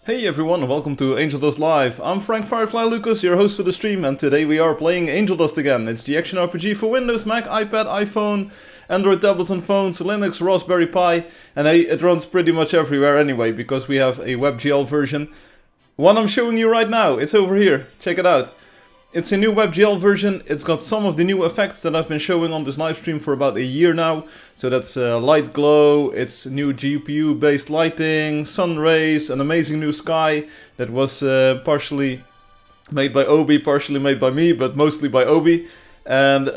Hey everyone, welcome to Angeldust Live. I'm Frank Firefly Lucas, your host for the stream, and today we are playing Angeldust again. It's the action RPG for Windows, Mac, iPad, iPhone, Android tablets and phones, Linux, Raspberry Pi, and hey, it runs pretty much everywhere anyway, because we have a WebGL version. One I'm showing you right now, it's over here, check it out. It's a new WebGL version. It's got some of the new effects that I've been showing on this live stream for about a year now. So that's light glow, it's new GPU based lighting, sun rays, an amazing new sky that was partially made by Obi, partially made by me, but mostly by Obi. And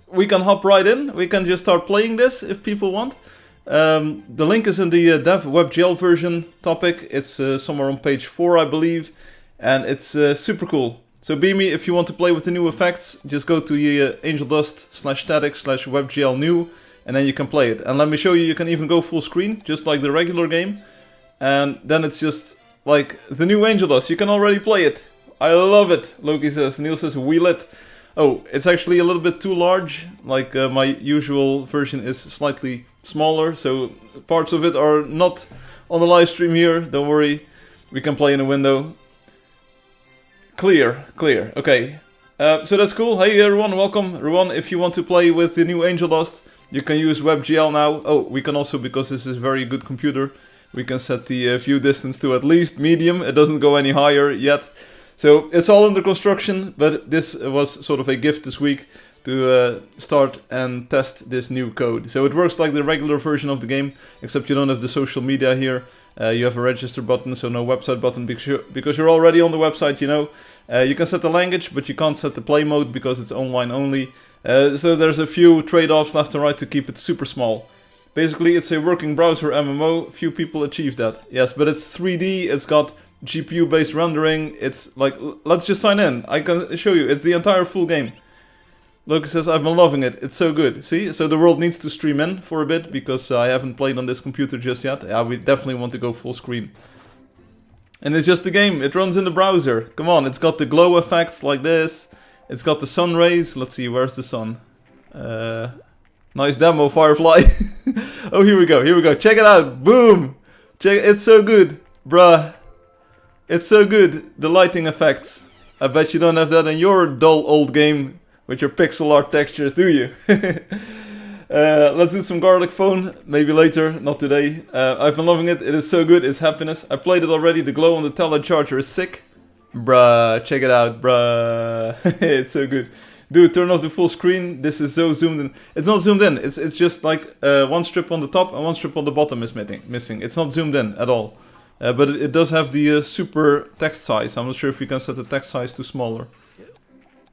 we can hop right in, we can just start playing this if people want. The link is in the dev WebGL version topic. It's somewhere on page 4 I believe, and it's super cool. So be me, if you want to play with the new effects, just go to the Angeldust/static/WebGL new, and then you can play it. And let me show you, you can even go full screen, just like the regular game. And then it's just like the new Angeldust, you can already play it. I love it, Loki says. Neil says, wheel it. Oh, it's actually a little bit too large, like my usual version is slightly smaller, so parts of it are not on the live stream here, don't worry. We can play in a window. Clear, okay. So that's cool. Hey everyone, welcome. Everyone, if you want to play with the new Angeldust, you can use WebGL now. Oh, we can also, because this is a very good computer, we can set the view distance to at least medium. It doesn't go any higher yet. So it's all under construction, but this was sort of a gift this week to start and test this new code. So it works like the regular version of the game, except you don't have the social media here. You have a register button, so no website button, because you're already on the website, you know. You can set the language, but you can't set the play mode because it's online only. So there's a few trade-offs left and right to keep it super small. Basically, it's a working browser MMO. Few people achieve that. Yes, but it's 3D, it's got GPU-based rendering. It's like, let's just sign in. I can show you, it's the entire full game. Lucas says, I've been loving it. It's so good. See? So the world needs to stream in for a bit, because I haven't played on this computer just yet. Yeah, we definitely want to go full screen. And it's just a game. It runs in the browser. Come on, it's got the glow effects like this. It's got the sun rays. Let's see, where's the sun? Nice demo, Firefly. Oh, here we go. Check it out. Boom! Check, it's so good. Bruh. It's so good. The lighting effects. I bet you don't have that in your dull old game with your pixel art textures, do you? Let's do some garlic phone, maybe later, not today. I've been loving it, it is so good, it's happiness. I played it already, the glow on the tele charger is sick. Bruh, check it out, bruh. It's so good. Dude, turn off the full screen, this is so zoomed in. It's not zoomed in, it's just like one strip on the top and one strip on the bottom is missing. It's not zoomed in at all. But it does have the super text size. I'm not sure if we can set the text size to smaller.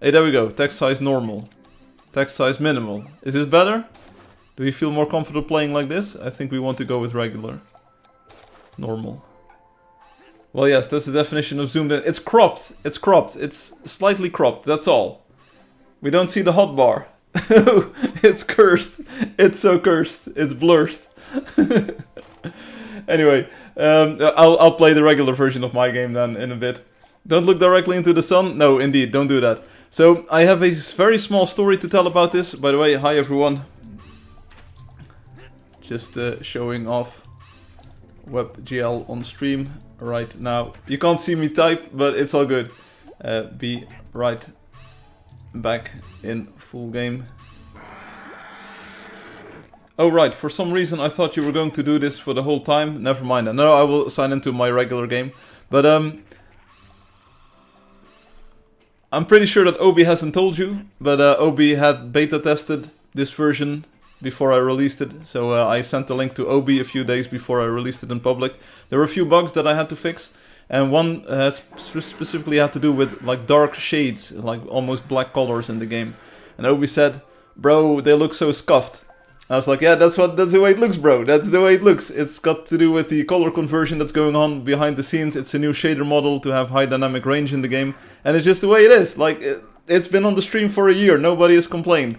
Hey, there we go. Text size normal. Text size minimal. Is this better? Do we feel more comfortable playing like this? I think we want to go with regular. Normal. Well, yes, that's the definition of zoomed in. It's cropped. It's cropped. It's slightly cropped. That's all. We don't see the hotbar. It's cursed. It's so cursed. It's blurred. Anyway, I'll play the regular version of my game then in a bit. Don't look directly into the sun. No, indeed, don't do that. So, I have a very small story to tell about this. By the way, hi everyone. Just showing off WebGL on stream right now. You can't see me type, but it's all good. Be right back in full game. Oh right, for some reason I thought you were going to do this for the whole time. Never mind. No, I will sign into my regular game. But I'm pretty sure that Obi hasn't told you, but Obi had beta tested this version before I released it. So I sent the link to Obi a few days before I released it in public. There were a few bugs that I had to fix, and one specifically had to do with like dark shades, like almost black colors in the game. And Obi said, bro, they look so scuffed. I was like, yeah, that's the way it looks, bro. That's the way it looks. It's got to do with the color conversion that's going on behind the scenes. It's a new shader model to have high dynamic range in the game. And it's just the way it is. Like, it's been on the stream for a year. Nobody has complained.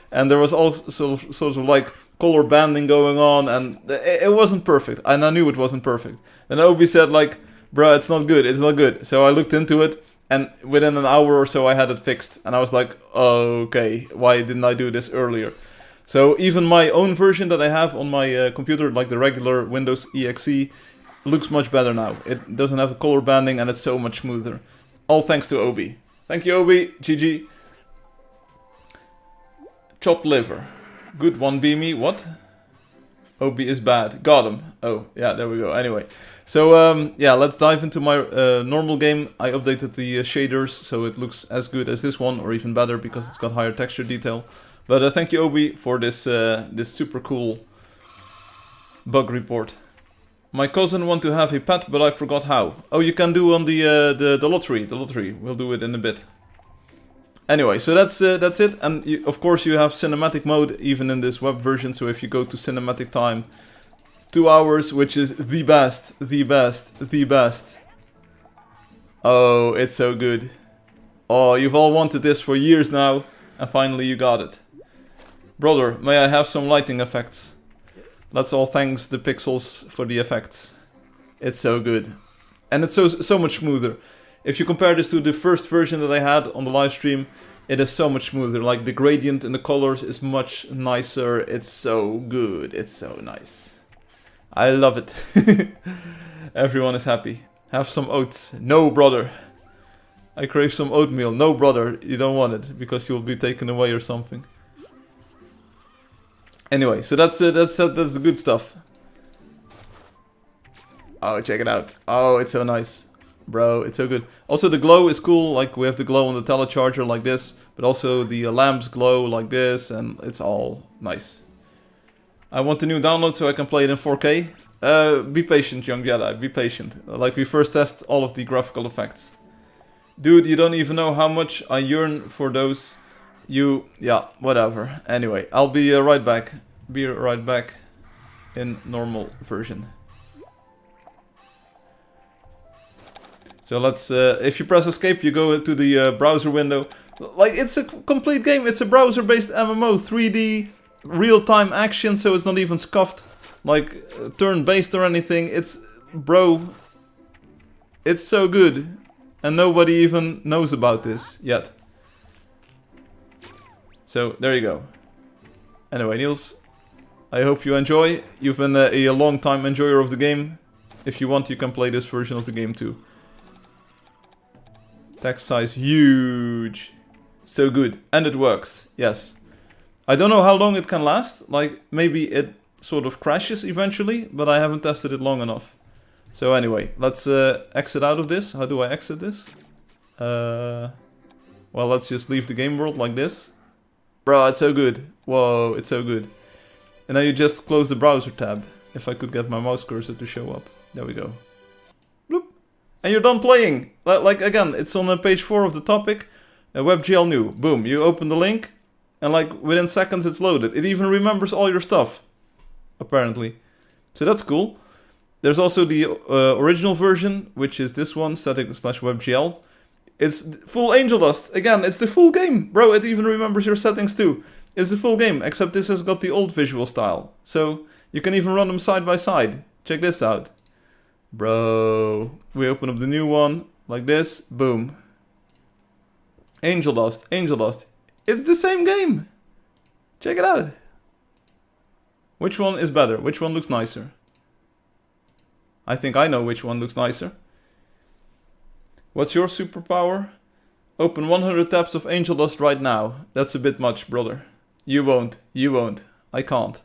And there was also sort of like color banding going on. And it wasn't perfect. And I knew it wasn't perfect. And Obi said like, bro, it's not good. It's not good. So I looked into it. And within an hour or so I had it fixed. And I was like, oh, okay, why didn't I do this earlier? So even my own version that I have on my computer, like the regular Windows EXE, looks much better now. It doesn't have the color banding and it's so much smoother. All thanks to Obi. Thank you, Obi. GG. Chopped liver. Good one, Beamy. What? Obi is bad. Got him. Oh, yeah, there we go. Anyway. So, yeah, let's dive into my normal game. I updated the shaders so it looks as good as this one, or even better because it's got higher texture detail. But thank you, Obi, for this this super cool bug report. My cousin want to have a pet, but I forgot how. Oh, you can do on the lottery. The lottery. We'll do it in a bit. Anyway, so that's it. And of course you have cinematic mode even in this web version. So if you go to cinematic time, 2 hours, which is the best, the best, the best. Oh, it's so good. Oh, you've all wanted this for years now, and finally you got it. Brother, may I have some lighting effects? Let's all thanks the pixels for the effects. It's so good. And it's so much smoother. If you compare this to the first version that I had on the live stream, it is so much smoother. Like the gradient in the colors is much nicer. It's so good. It's so nice. I love it. Everyone is happy. Have some oats. No, brother. I crave some oatmeal. No, brother. You don't want it because you'll be taken away or something. Anyway, so that's the good stuff. Oh, check it out. Oh, it's so nice. Bro, it's so good. Also, the glow is cool. Like, we have the glow on the telecharger like this. But also the lamps glow like this. And it's all nice. I want the new download so I can play it in 4K. Be patient, young Jedi. Be patient. Like, we first test all of the graphical effects. Dude, you don't even know how much I yearn for those. Yeah, whatever. Anyway, I'll be right back. Be right back in normal version. So let's, if you press escape, you go to the browser window. Like, it's a complete game. It's a browser-based MMO, 3D, real-time action, so it's not even scuffed, like, turn-based or anything. It's, bro, it's so good. And nobody even knows about this yet. So, there you go. Anyway, Niels, I hope you enjoy. You've been a long-time enjoyer of the game. If you want, you can play this version of the game too. Text size huge. So good. And it works. Yes. I don't know how long it can last. Like, maybe it sort of crashes eventually, but I haven't tested it long enough. So anyway, let's exit out of this. How do I exit this? Well, let's just leave the game world like this. Bro, it's so good. Whoa, it's so good. And now you just close the browser tab. If I could get my mouse cursor to show up. There we go. Bloop. And you're done playing. Like, again, it's on page 4 of the topic. WebGL new. Boom. You open the link. And like, within seconds it's loaded. It even remembers all your stuff. Apparently. So that's cool. There's also the original version, which is this one, static/WebGL. It's full Angeldust. Again, it's the full game. Bro, it even remembers your settings too. It's the full game, except this has got the old visual style. So, you can even run them side by side. Check this out. Bro, we open up the new one, like this, boom. Angeldust, Angeldust. It's the same game. Check it out. Which one is better? Which one looks nicer? I think I know which one looks nicer. What's your superpower? Open 100 tabs of Angeldust right now. That's a bit much, brother. You won't. You won't. I can't.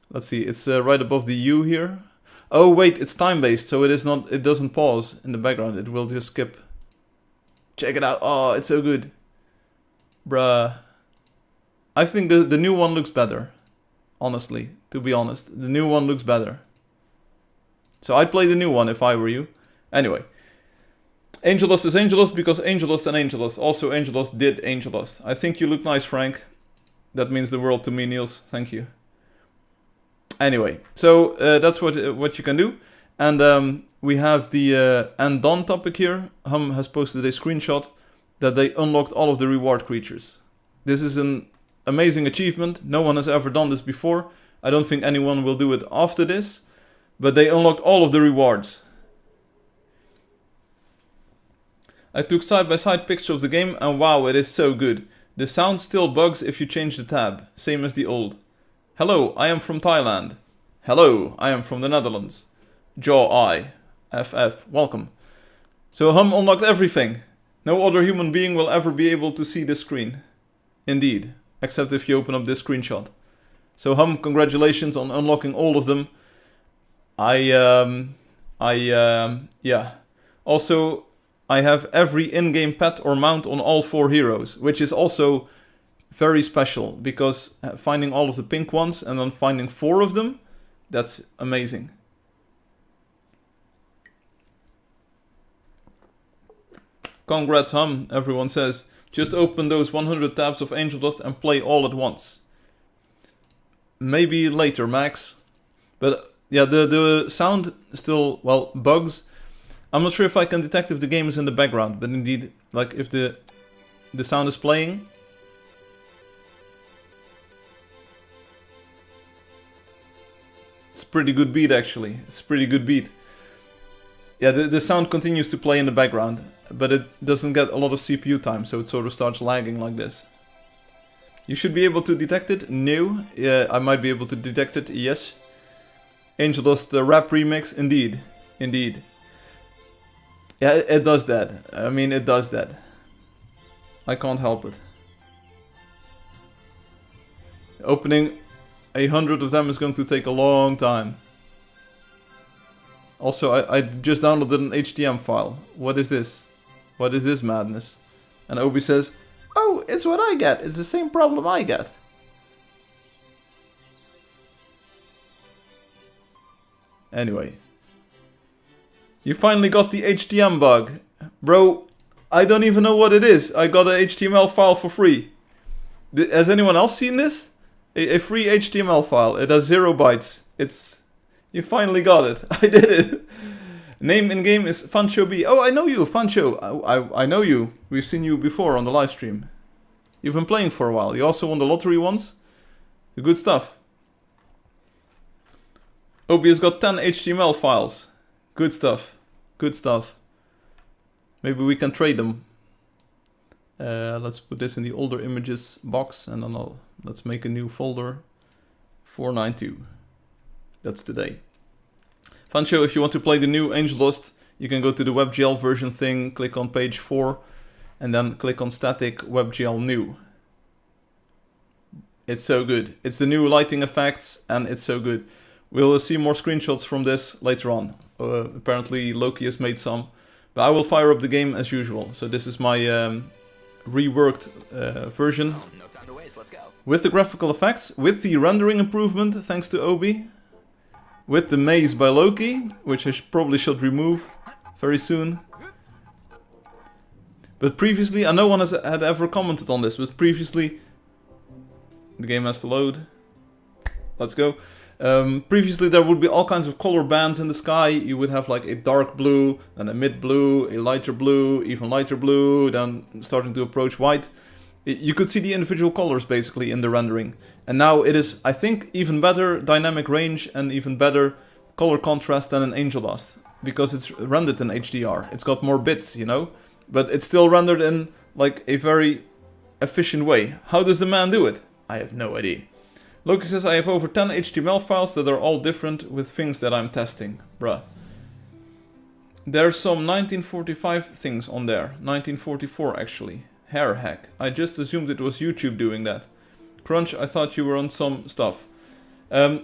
Let's see. It's right above the U here. Oh wait, it's time-based, so it is not. It doesn't pause in the background. It will just skip. Check it out. Oh, it's so good, bruh. I think the new one looks better. Honestly, to be honest, the new one looks better. So I'd play the new one if I were you. Anyway. Angeldust is Angeldust because Angeldust and Angeldust. Also Angeldust did Angeldust. I think you look nice, Frank. That means the world to me, Niels. Thank you. Anyway, so that's what you can do. And we have the and done topic here. Hum has posted a screenshot that they unlocked all of the reward creatures. This is an amazing achievement. No one has ever done this before. I don't think anyone will do it after this. But they unlocked all of the rewards. I took side-by-side picture of the game and wow, it is so good. The sound still bugs if you change the tab, same as the old. Hello, I am from Thailand. Hello, I am from the Netherlands. Jaw Eye. FF. Welcome. So Hum unlocked everything. No other human being will ever be able to see this screen. Indeed. Except if you open up this screenshot. So Hum, congratulations on unlocking all of them. Yeah. Also, I have every in-game pet or mount on all 4 heroes, which is also very special, because finding all of the pink ones and then finding 4 of them, that's amazing. Congrats Hum, everyone says. Just open those 100 tabs of Angeldust and play all at once. Maybe later, Max. But yeah, the sound still, well, bugs. I'm not sure if I can detect if the game is in the background, but indeed, like if the sound is playing. It's pretty good beat actually. It's a pretty good beat. Yeah, the sound continues to play in the background, but it doesn't get a lot of CPU time, so it sort of starts lagging like this. You should be able to detect it? No. Yeah, I might be able to detect it, yes. Angeldust rap remix? Indeed. Indeed. Yeah, it does that. I mean, it does that. I can't help it. Opening 100 of them is going to take a long time. Also, I just downloaded an HTML file. What is this? What is this madness? And Obi says, oh, it's what I get. It's the same problem I get. Anyway. You finally got the HTML bug. Bro, I don't even know what it is. I got an HTML file for free. Has anyone else seen this? A free HTML file. It has 0 bytes. It's... You finally got it. I did it. Name in game is Fancho B. Oh, I know you, Fancho. I know you. We've seen you before on the live stream. You've been playing for a while. You also won the lottery once. Good stuff. Obi has got 10 HTML files. Good stuff. Good stuff. Maybe we can trade them. Let's put this in the older images box, and then let's make a new folder. 492. That's today. Fancho, if you want to play the new Angeldust, you can go to the WebGL version thing, click on page 4, and then click on static WebGL new. It's so good. It's the new lighting effects, and it's so good. We'll see more screenshots from this later on. Apparently Loki has made some, but I will fire up the game as usual. So this is my reworked version. No time to waste, let's go. With the graphical effects, with the rendering improvement, thanks to Obi. With the maze by Loki, which I probably should remove very soon. But previously, and no one had ever commented on this, but previously... The game has to load. Let's go. Previously there would be all kinds of color bands in the sky. You would have like a dark blue, then a mid blue, a lighter blue, even lighter blue, then starting to approach white. You could see the individual colors basically in the rendering. And now it is, I think, even better dynamic range and even better color contrast than in Angeldust. Because it's rendered in HDR. It's got more bits, you know? But it's still rendered in like a very efficient way. How does the man do it? I have no idea. Loki says, I have over 10 HTML files that are all different with things that I'm testing. Bruh. There's some 1945 things on there. 1944 actually. Hair hack. I just assumed it was YouTube doing that. Crunch, I thought you were on some stuff. Well,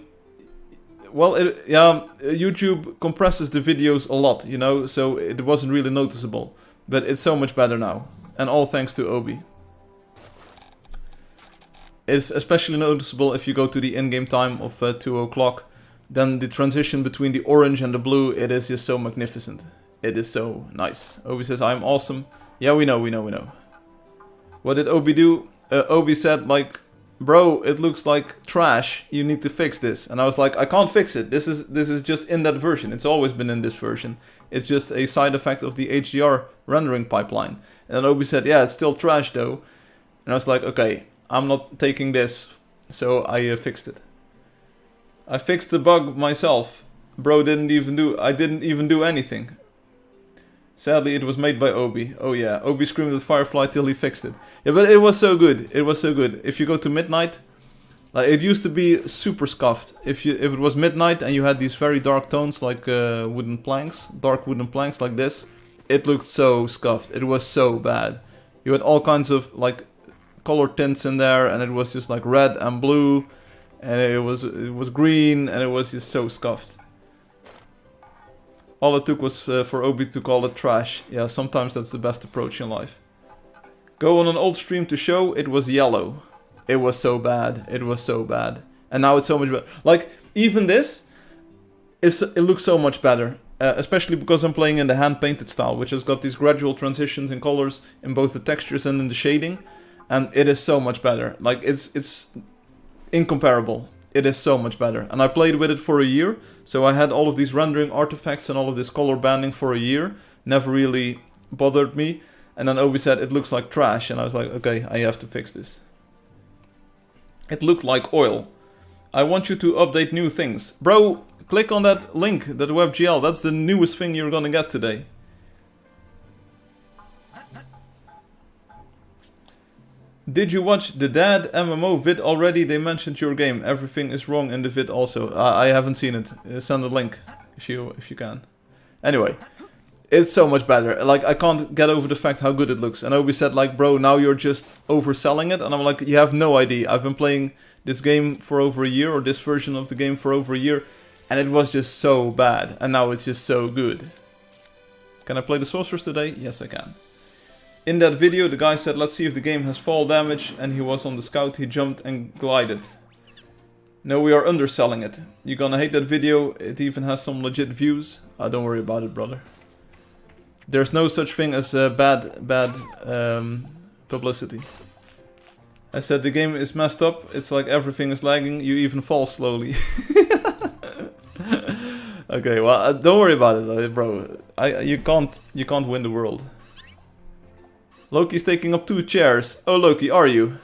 YouTube compresses the videos a lot, you know, so it wasn't really noticeable. But it's so much better now. And all thanks to Obi. It's especially noticeable if you go to the in-game time of 2 o'clock. Then the transition between the orange and the blue, it is just so magnificent. It is so nice. Obi says, I'm awesome. Yeah, we know. What did Obi do? Obi said, like, bro, it looks like trash. You need to fix this. And I was like, I can't fix it. This is just in that version. It's always been in this version. It's just a side effect of the HDR rendering pipeline. And then Obi said, yeah, it's still trash though. And I was like, okay, I'm not taking this. So I fixed it. I fixed the bug myself. Bro I didn't even do anything. Sadly, it was made by Obi. Oh yeah, Obi screamed at Firefly till he fixed it. Yeah, but it was so good. It was so good. If you go to midnight, Like, it used to be super scuffed. If it was midnight and you had these very dark tones like wooden planks, dark wooden planks like this, it looked so scuffed. It was so bad. You had all kinds of like color tints in there, and it was just like red and blue, and it was green, and it was just so scuffed. All it took was for Obi to call it trash. Yeah, sometimes that's the best approach in life. Go on an old stream to show, it was yellow. It was so bad. It was so bad. And now it's so much better. Like, even this, it looks so much better. Especially because I'm playing in the hand-painted style, which has got these gradual transitions in colors in both the textures and in the shading. And it is so much better. Like, it's incomparable. It is so much better. And I played with it for a year. So I had all of these rendering artifacts and all of this color banding for a year. Never really bothered me. And then Obi said, it looks like trash. And I was like, okay, I have to fix this. It looked like oil. I want you to update new things. Bro, click on that link, that WebGL. That's the newest thing you're gonna get today. Did you watch the Dad MMO vid already? They mentioned your game. Everything is wrong in the vid also. I haven't seen it. Send a link if you can. Anyway, it's so much better. Like, I can't get over the fact how good it looks. And Obi said, like, bro, now you're just overselling it. And I'm like, you have no idea. I've been playing this game for over a year, or this version of the game for over a year, and it was just so bad. And now it's just so good. Can I play the sorcerers today? Yes, I can. In that video, the guy said, let's see if the game has fall damage, and he was on the scout, he jumped and glided. No, we are underselling it. You're gonna hate that video, it even has some legit views. Don't worry about it, brother. There's no such thing as bad publicity. I said the game is messed up, it's like everything is lagging, you even fall slowly. Okay, well, don't worry about it, bro. You can't win the world. Loki's taking up 2 chairs. Oh, Loki, are you?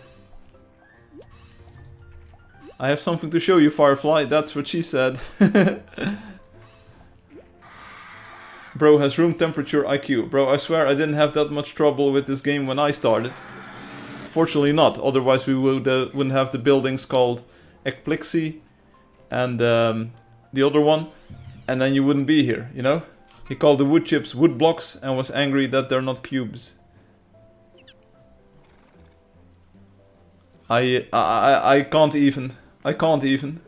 I have something to show you, Firefly. That's what she said. Bro has room temperature IQ. Bro, I swear I didn't have that much trouble with this game when I started. Fortunately not. Otherwise we wouldn't have the buildings called Ekplixi and the other one. And then you wouldn't be here, you know? He called the wood chips wood blocks and was angry that they're not cubes. I can't even. I can't even.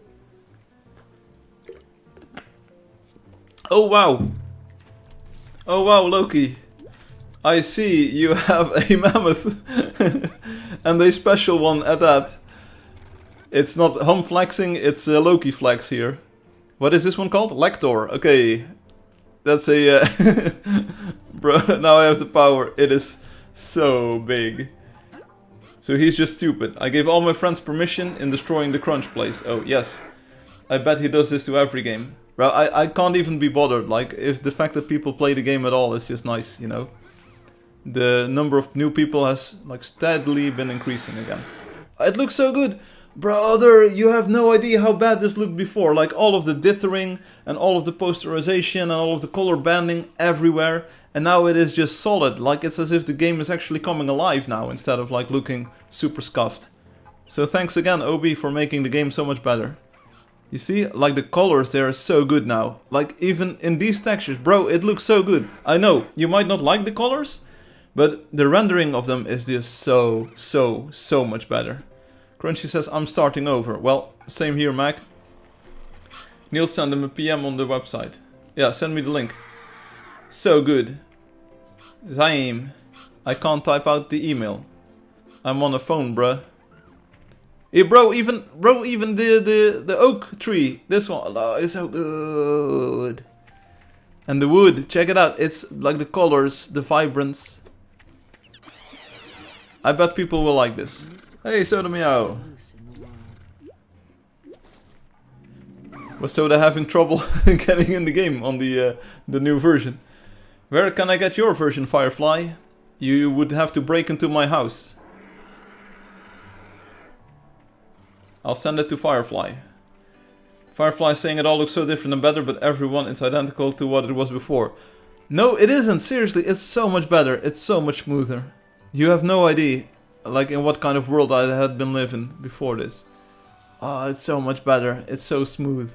Oh wow. Oh wow, Loki. I see you have a mammoth. And a special one at that. It's not hum flexing, it's Loki flex here. What is this one called? Lector. Okay. That's a... Bro, now I have the power. It is so big. So he's just stupid. I gave all my friends permission in destroying the crunch place. Oh, yes. I bet he does this to every game. Bro, I can't even be bothered. Like, if the fact that people play the game at all is just nice, you know? The number of new people has, like, steadily been increasing again. It looks so good! Brother, you have no idea how bad this looked before. Like, all of the dithering, and all of the posterization, and all of the color banding everywhere. And now it is just solid. Like, it's as if the game is actually coming alive now, instead of, like, looking super scuffed. So thanks again, Obi, for making the game so much better. You see, like, the colors, they are so good now. Like, even in these textures, bro, it looks so good. I know, you might not like the colors, but the rendering of them is just so much better. Crunchy says, I'm starting over. Well, same here, Mac. Neil sent him a PM on the website. Yeah, send me the link. So good. Zaim. I can't type out the email. I'm on a phone, bruh. Yeah, bro, even the oak tree, this one, oh, is so good. And the wood, check it out. It's like the colors, the vibrance. I bet people will like this. Hey, Soda Meow. Was Soda having trouble getting in the game on the new version? Where can I get your version, Firefly? You would have to break into my house. I'll send it to Firefly. Firefly saying it all looks so different and better, but everyone is identical to what it was before. No, it isn't. Seriously, it's so much better. It's so much smoother. You have no idea, like, in what kind of world I had been living before this. Oh, it's so much better. It's so smooth.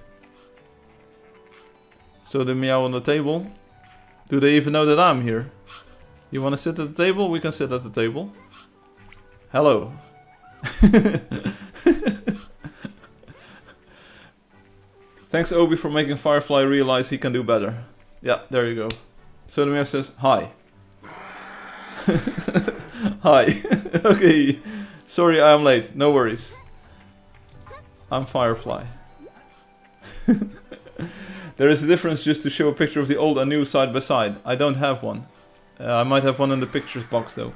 So the meow on the table. Do they even know that I'm here? You want to sit at the table? We can sit at the table. Hello. Thanks Obi for making Firefly realize he can do better. Yeah, there you go. So the meow says, hi. Hi. Okay. Sorry I am late. No worries. I'm Firefly. There is a difference just to show a picture of the old and new side by side. I don't have one. I might have one in the pictures box though.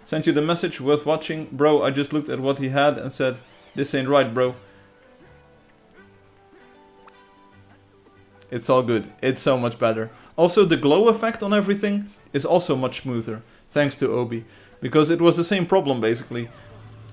Sent you the message, worth watching. Bro, I just looked at what he had and said, this ain't right, bro. It's all good. It's so much better. Also, the glow effect on everything is also much smoother. Thanks to Obi. Because it was the same problem, basically.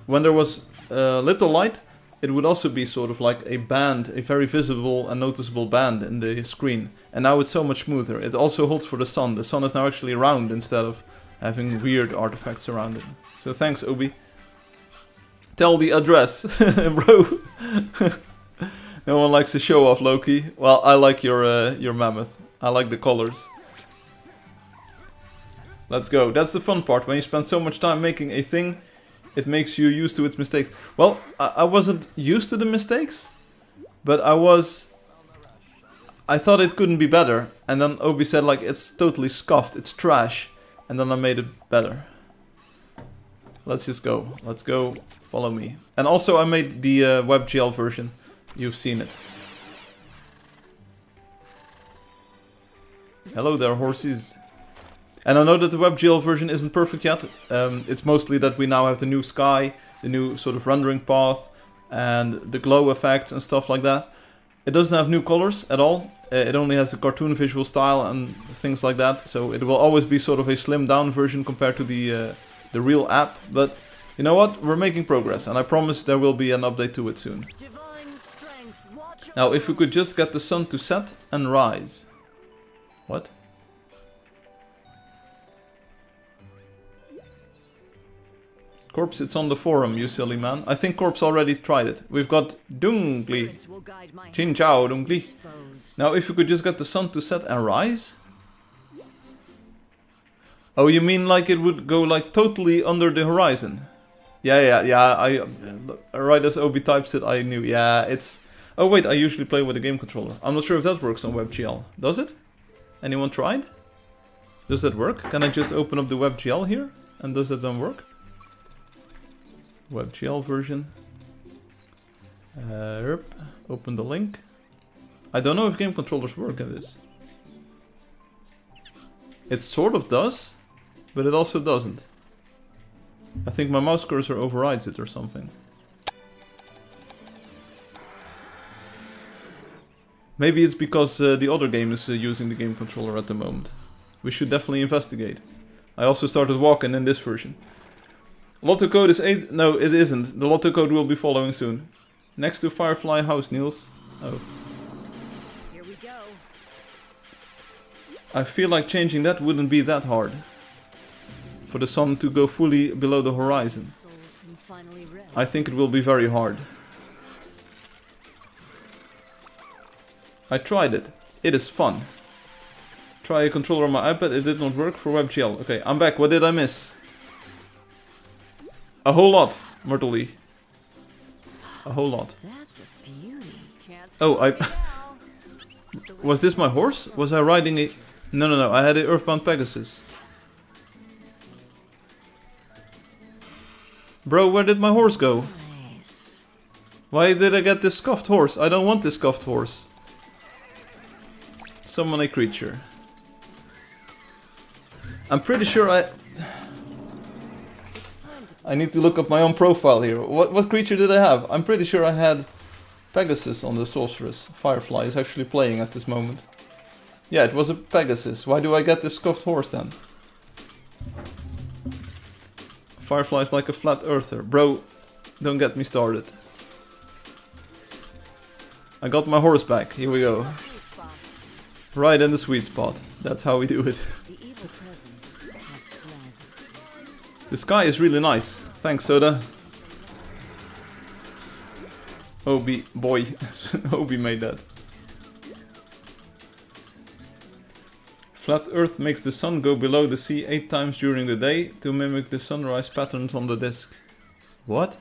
When there was little light, it would also be sort of like a band, a very visible and noticeable band in the screen. And now it's so much smoother. It also holds for the sun. The sun is now actually round instead of having weird artifacts around it. So thanks, Obi. Tell the address, bro. No one likes to show off, Loki. Well, I like your mammoth. I like the colors. Let's go. That's the fun part. When you spend so much time making a thing, it makes you used to its mistakes. Well, I wasn't used to the mistakes, but I thought it couldn't be better. And then Obi said, like, it's totally scuffed. It's trash. And then I made it better. Let's just go. Let's go. Follow me. And also I made the WebGL version. You've seen it. Hello there, horses. And I know that the WebGL version isn't perfect yet. It's mostly that we now have the new sky, the new sort of rendering path, and the glow effects and stuff like that. It doesn't have new colors at all. It only has the cartoon visual style and things like that. So it will always be sort of a slimmed down version compared to the real app. But you know what? We're making progress, and I promise there will be an update to it soon. Now, if we could just get the sun to set and rise. What? Corpse, it's on the forum, you silly man. I think Corpse already tried it. We've got Dungli. Chin Chao, Dungli. Now, if we could just get the sun to set and rise? Oh, you mean like it would go like totally under the horizon? Yeah. Right as Obi types it, I knew. Yeah, it's... Oh wait, I usually play with a game controller. I'm not sure if that works on WebGL. Does it? Anyone tried? Does that work? Can I just open up the WebGL here? And does that then work? WebGL version. Open the link. I don't know if game controllers work in this. It sort of does, but it also doesn't. I think my mouse cursor overrides it or something. Maybe it's because the other game is using the game controller at the moment. We should definitely investigate. I also started walking in this version. Lotto code is 8... No, it isn't. The lotto code will be following soon. Next to Firefly House, Niels. Oh. Here we go. I feel like changing that wouldn't be that hard. For the sun to go fully below the horizon. I think it will be very hard. I tried it. It is fun. Try a controller on my iPad. It did not work for WebGL. Okay, I'm back. What did I miss? A whole lot, Myrtle. A whole lot. That's a beauty. Oh, was this my horse? Was I riding a... No. I had an Earthbound Pegasus. Bro, where did my horse go? Nice. Why did I get this scuffed horse? I don't want this scuffed horse. Summon a creature. I'm pretty sure I need to look up my own profile here. What creature did I have? I'm pretty sure I had Pegasus on the Sorceress. Firefly is actually playing at this moment. Yeah, it was a Pegasus. Why do I get this scuffed horse then? Firefly is like a flat earther. Bro, don't get me started. I got my horse back. Here we go. Right in the sweet spot. That's how we do it. The sky is really nice. Thanks, Soda. Obi boy. Obi made that. Flat Earth makes the sun go below the sea 8 times during the day to mimic the sunrise patterns on the disk. What?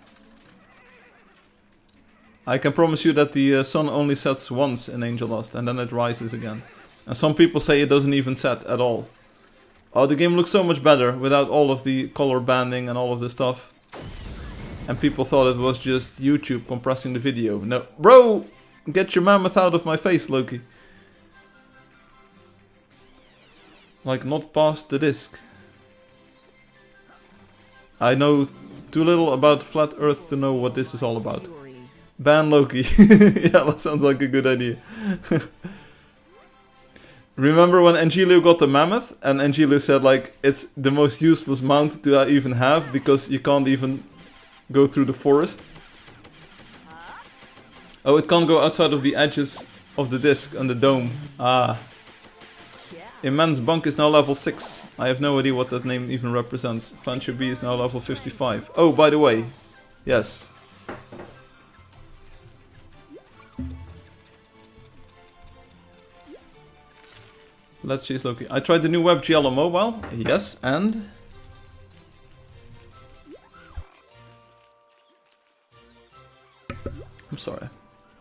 I can promise you that the sun only sets once in Angeldust and then it rises again. And some people say it doesn't even set at all. Oh, the game looks so much better without all of the color banding and all of this stuff. And people thought it was just YouTube compressing the video. No. Bro! Get your mammoth out of my face, Loki. Like, not past the disc. I know too little about Flat Earth to know what this is all about. Ban Loki. Yeah, that sounds like a good idea. Remember when Angelou got the mammoth? And Angelou said, like, it's the most useless mount to even have because you can't even go through the forest. Oh, it can't go outside of the edges of the disc and the dome. Ah. Immense Bunk is now level 6. I have no idea what that name even represents. Fancher B is now level 55. Oh, by the way. Yes. Let's choose Loki. I tried the new WebGL on mobile. Yes, and... I'm sorry.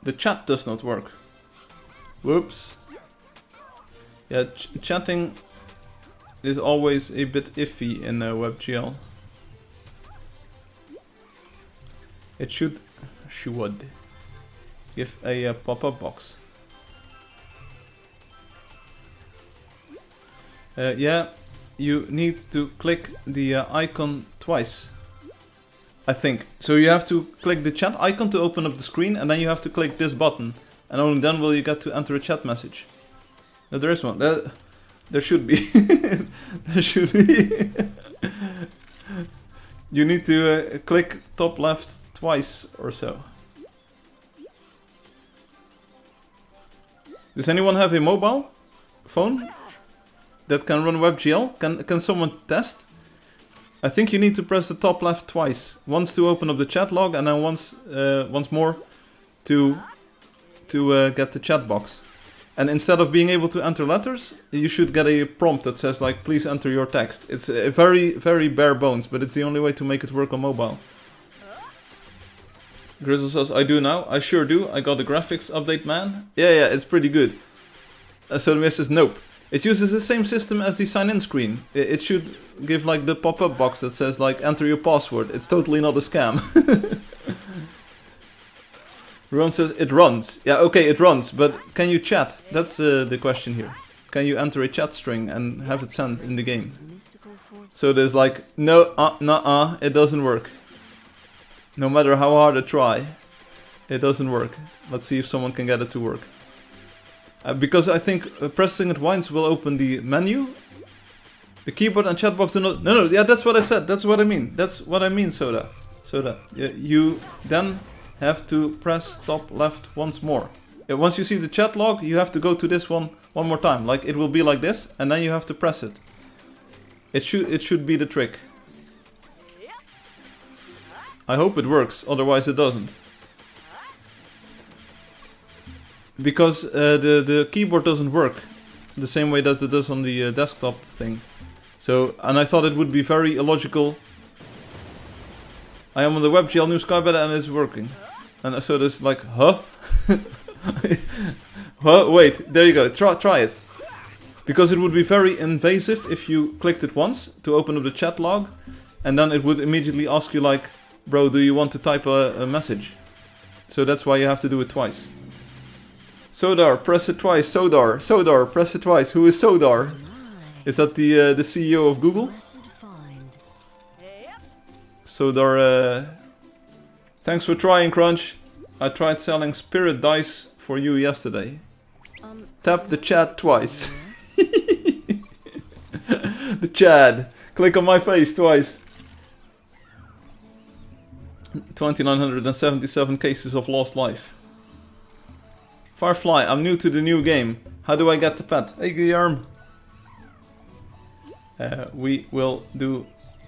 The chat does not work. Whoops. Yeah, chatting is always a bit iffy in WebGL. It should give a pop-up box. Yeah, you need to click the icon twice. I think. So you have to click the chat icon to open up the screen, and then you have to click this button. And only then will you get to enter a chat message. No, there is one. There should be. There should be. You need to click top left twice or so. Does anyone have a mobile phone that can run WebGL? Can someone test? I think you need to press the top left twice. Once to open up the chat log, and then once more to get the chat box. And instead of being able to enter letters, you should get a prompt that says like, please enter your text. It's a very, very bare bones, but it's the only way to make it work on mobile. Grizzle says, I do now. I sure do. I got the graphics update, man. Yeah, it's pretty good. So the message says, nope. It uses the same system as the sign-in screen. It should give like the pop-up box that says like, enter your password. It's totally not a scam. Ron says, it runs. Yeah, okay, it runs, but can you chat? That's the question here. Can you enter a chat string and have it sent in the game? So there's like, no, it doesn't work. No matter how hard I try, it doesn't work. Let's see if someone can get it to work. Because I think pressing it once will open the menu. The keyboard and chat box do not... No, yeah, that's what I said. That's what I mean. That's what I mean, Soda. You then have to press top left once more. Once you see the chat log, you have to go to this one more time. Like, it will be like this, and then you have to press it. It should be the trick. I hope it works, otherwise it doesn't. Because the keyboard doesn't work the same way that it does on the desktop thing. So, and I thought it would be very illogical. I am on the WebGL new Sky Beta and it's working. And so there's like, huh? Huh? Wait, there you go, try it. Because it would be very invasive if you clicked it once to open up the chat log. And then it would immediately ask you like, bro, do you want to type a message? So that's why you have to do it twice. Sodar, press it twice. Sodar, press it twice. Who is Sodar? Is that the CEO of Google? Sodar, thanks for trying, Crunch. I tried selling spirit dice for you yesterday. Tap the chat twice. The Chad. Click on my face twice. 2977 cases of lost life. Firefly, I'm new to the new game. How do I get the pet? Hey Guillermo. We will do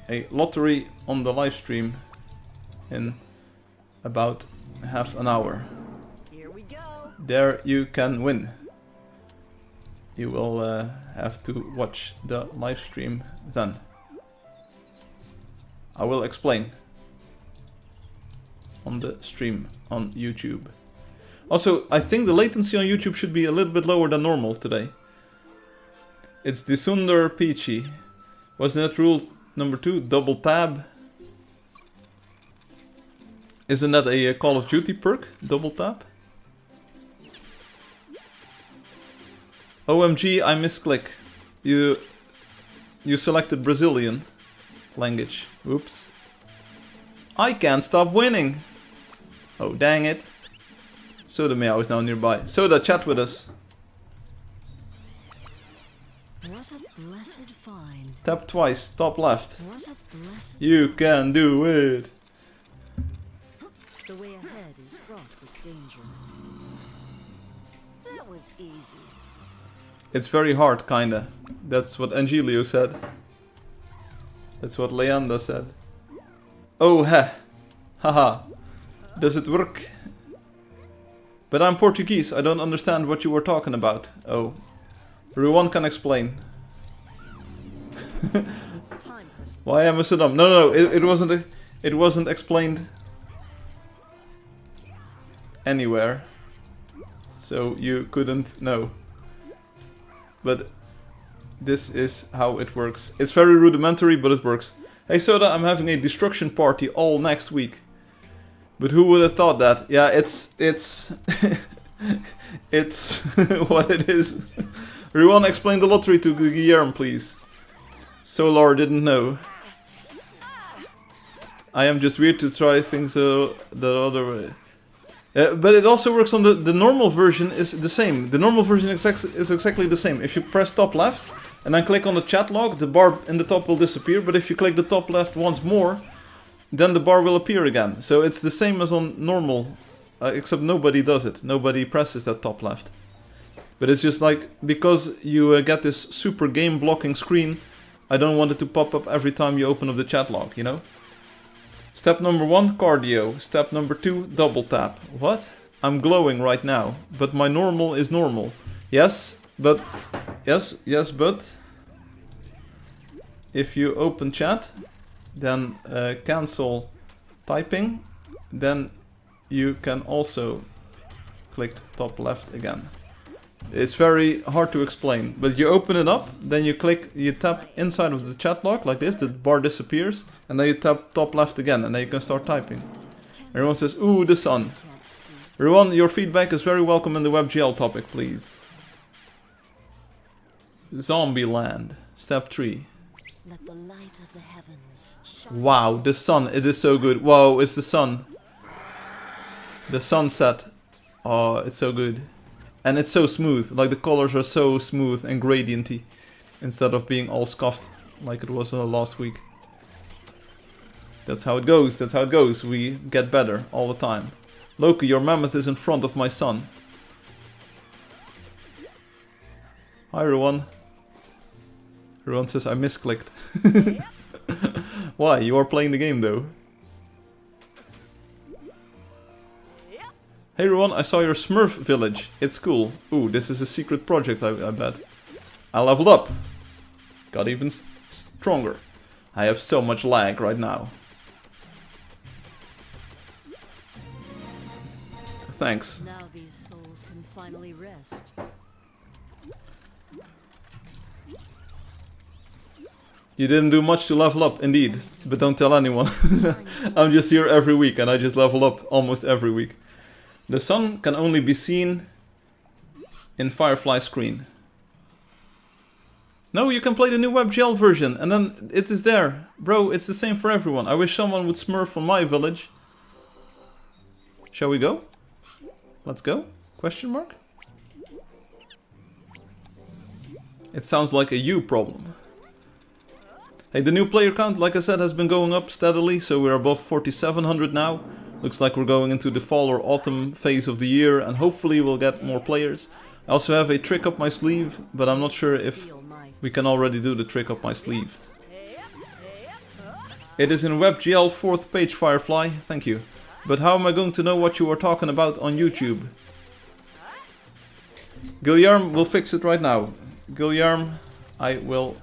a lottery on the live stream in about half an hour. Here we go. There you can win. You will have to watch the live stream then. I will explain on the stream on YouTube. Also, I think the latency on YouTube should be a little bit lower than normal today. It's the Sundar Peachy. Wasn't that rule number 2? Double tab. Isn't that a Call of Duty perk? Double tap? OMG, I misclick. You selected Brazilian language. Oops. I can't stop winning. Oh, dang it. Soda Meow is now nearby. Soda, chat with us. What a blessed find. Tap twice, top left. What a blessed. You can do it. The way ahead is fraught with danger. That was easy. It's very hard, kinda. That's what Angelio said. That's what Leanda said. Oh, heh. Haha. Does it work? But I'm Portuguese, I don't understand what you were talking about. Oh. Ruan can explain. Time for some. Why am I so dumb? No, it wasn't explained anywhere. So you couldn't know. But this is how it works. It's very rudimentary, but it works. Hey Soda, I'm having a destruction party all next week. But who would have thought that? Yeah, it's it's what it is. Ruan, explain the lottery to Guillermo, please. Solar didn't know. I am just weird to try things the other way. But it also works on the normal version is the same. The normal version is exactly the same. If you press top left and then click on the chat log, the bar in the top will disappear. But if you click the top left once more, then the bar will appear again. So it's the same as on normal, except nobody does it. Nobody presses that top left. But it's just like, because you get this super game blocking screen, I don't want it to pop up every time you open up the chat log, you know? Step number 1, cardio. Step number 2, double tap. What? I'm glowing right now, but my normal is normal. Yes, but... Yes, but... If you open chat, then cancel typing, then you can also click top left again. It's very hard to explain, but you open it up, then you tap inside of the chat log like this, the bar disappears, and then you tap top left again, and then you can start typing. Everyone says, ooh, the sun. Everyone, your feedback is very welcome in the WebGL topic, please. Zombieland, step 3. Let the light of the heavens shine. Wow, the sun, it is so good. Whoa, it's the sun. The sunset. Oh, it's so good. And it's so smooth, like the colors are so smooth and gradienty, instead of being all scuffed like it was last week. That's how it goes, that's how it goes. We get better all the time. Loki, your mammoth is in front of my son. Hi everyone. Everyone says I misclicked. Why? You are playing the game though. Hey everyone, I saw your Smurf village. It's cool. Ooh, this is a secret project, I bet. I leveled up. Got even stronger. I have so much lag right now. Thanks. Now these souls can finally rest. You didn't do much to level up, indeed. But don't tell anyone. I'm just here every week and I just level up almost every week. The sun can only be seen in Firefly screen. No, you can play the new WebGL version and then it is there. Bro, it's the same for everyone. I wish someone would smurf on my village. Shall we go? Let's go? Question mark? It sounds like a you problem. Hey, the new player count, like I said, has been going up steadily, so we're above 4,700 now. Looks like we're going into the fall or autumn phase of the year, and hopefully we'll get more players. I also have a trick up my sleeve, but I'm not sure if we can already do the trick up my sleeve. It is in WebGL 4th page, Firefly. Thank you. But how am I going to know what you were talking about on YouTube? Guillermo will fix it right now. Guillermo, I will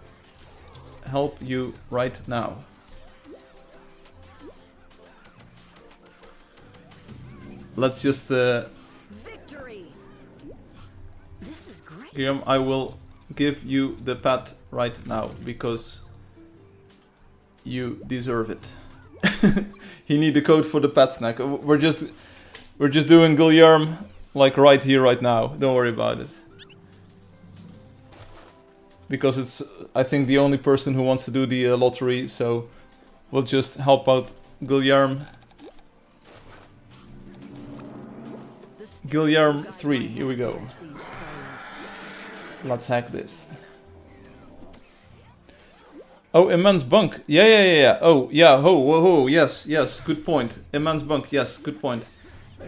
help you right now. Let's just... Victory. This is great. Guillermo, I will give you the pat right now, because you deserve it. He need the code for the pat snack. We're just doing Guillermo like right here, right now. Don't worry about it. Because it's, I think, the only person who wants to do the lottery, so we'll just help out Guillermo. Guillermo 3, here we go. Let's hack this. Oh, immense bunk. Yeah. Oh, yeah. Ho. Yes. Good point. Immense bunk. Yes, good point.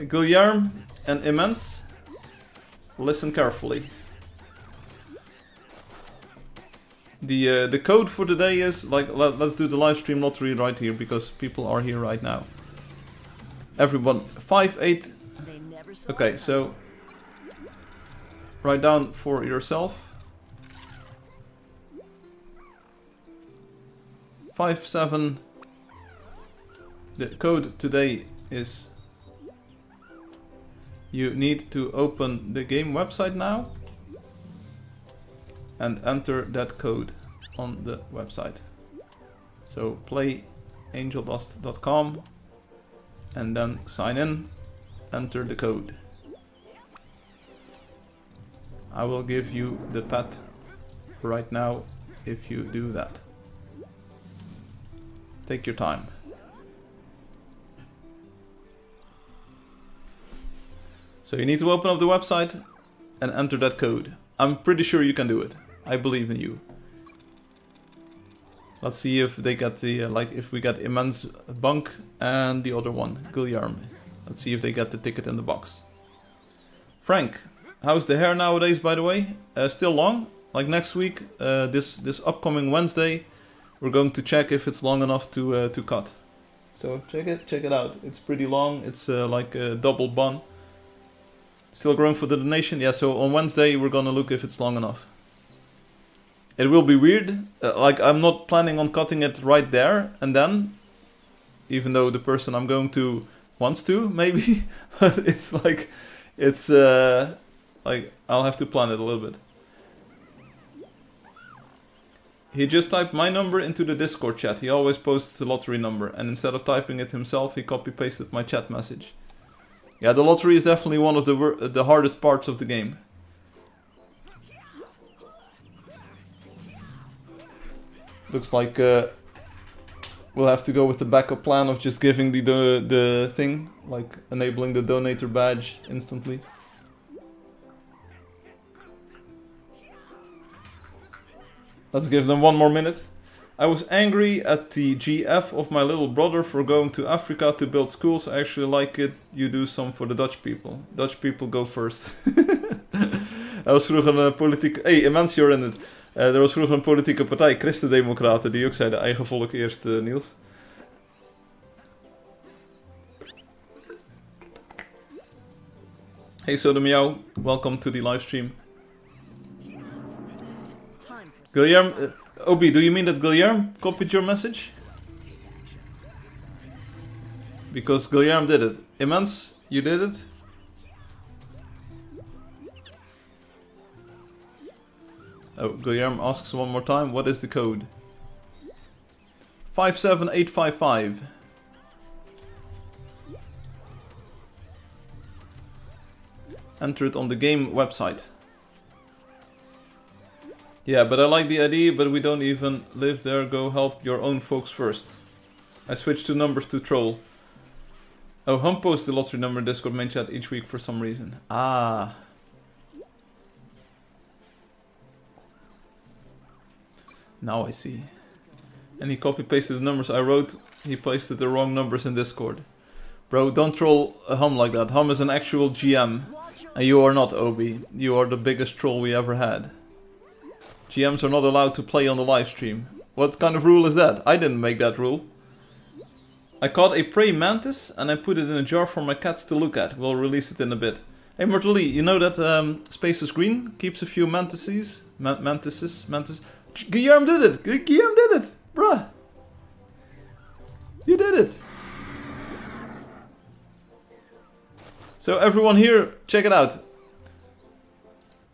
Guillermo and immense. Listen carefully. The code for today is like let's do the live stream lottery right here, because people are here right now. Everyone 5-8. Okay, so write down for yourself. 5-7. The code today is you need to open the game website now and enter that code on the website. So play angeldust.com and then sign in, enter the code. I will give you the pat right now if you do that. Take your time. So you need to open up the website and enter that code. I'm pretty sure you can do it. I believe in you. Let's see if they get the, like, if we get immense bunk and the other one, Guillermo. Let's see if they get the ticket in the box. Frank, how's the hair nowadays, by the way? Still long? Like next week, this upcoming Wednesday, we're going to check if it's long enough to cut. So check it out. It's pretty long. It's like a double bun. Still growing for the donation? Yeah, so on Wednesday we're gonna look if it's long enough. It will be weird. Like, I'm not planning on cutting it right there and then, even though the person I'm going to wants to, maybe. But it's like, it's like, I'll have to plan it a little bit. He just typed my number into the Discord chat. He always posts the lottery number, and instead of typing it himself, he copy-pasted my chat message. Yeah, the lottery is definitely one of the hardest parts of the game. Looks like we'll have to go with the backup plan of just giving the thing, like enabling the donator badge instantly. Let's give them one more minute. I was angry at the GF of my little brother for going to Africa to build schools. I actually like it. You do some for the Dutch people. Dutch people go first. Er was vroeger een politieke... Hey, immens, you're in it. Er was vroeger een politieke partij, Christen-Democraten, die ook zeiden eigen volk eerst, Niels. Hey Soda Meow, welcome to the livestream. Guillermo, Obi, do you mean that Guillermo copied your message? Because Guillermo did it. Immens, you did it? Oh, Guillermo asks one more time, what is the code? 57855. Enter it on the game website. Yeah, but I like the idea, but we don't even live there. Go help your own folks first. I switched two numbers to troll. Oh, Hum posts the lottery number in Discord main chat each week for some reason. Ah. Now I see. And he copy-pasted the numbers I wrote. He pasted the wrong numbers in Discord. Bro, don't troll Hum like that. Hum is an actual GM. And you are not, Obi. You are the biggest troll we ever had. GMs are not allowed to play on the live stream. What kind of rule is that? I didn't make that rule. I caught a prey mantis and I put it in a jar for my cats to look at. We'll release it in a bit. Hey Myrtle Lee, you know that Space is Green keeps a few mantises? Mantis. Guillermo did it! Guillermo did it! Bruh! You did it! So everyone here, check it out.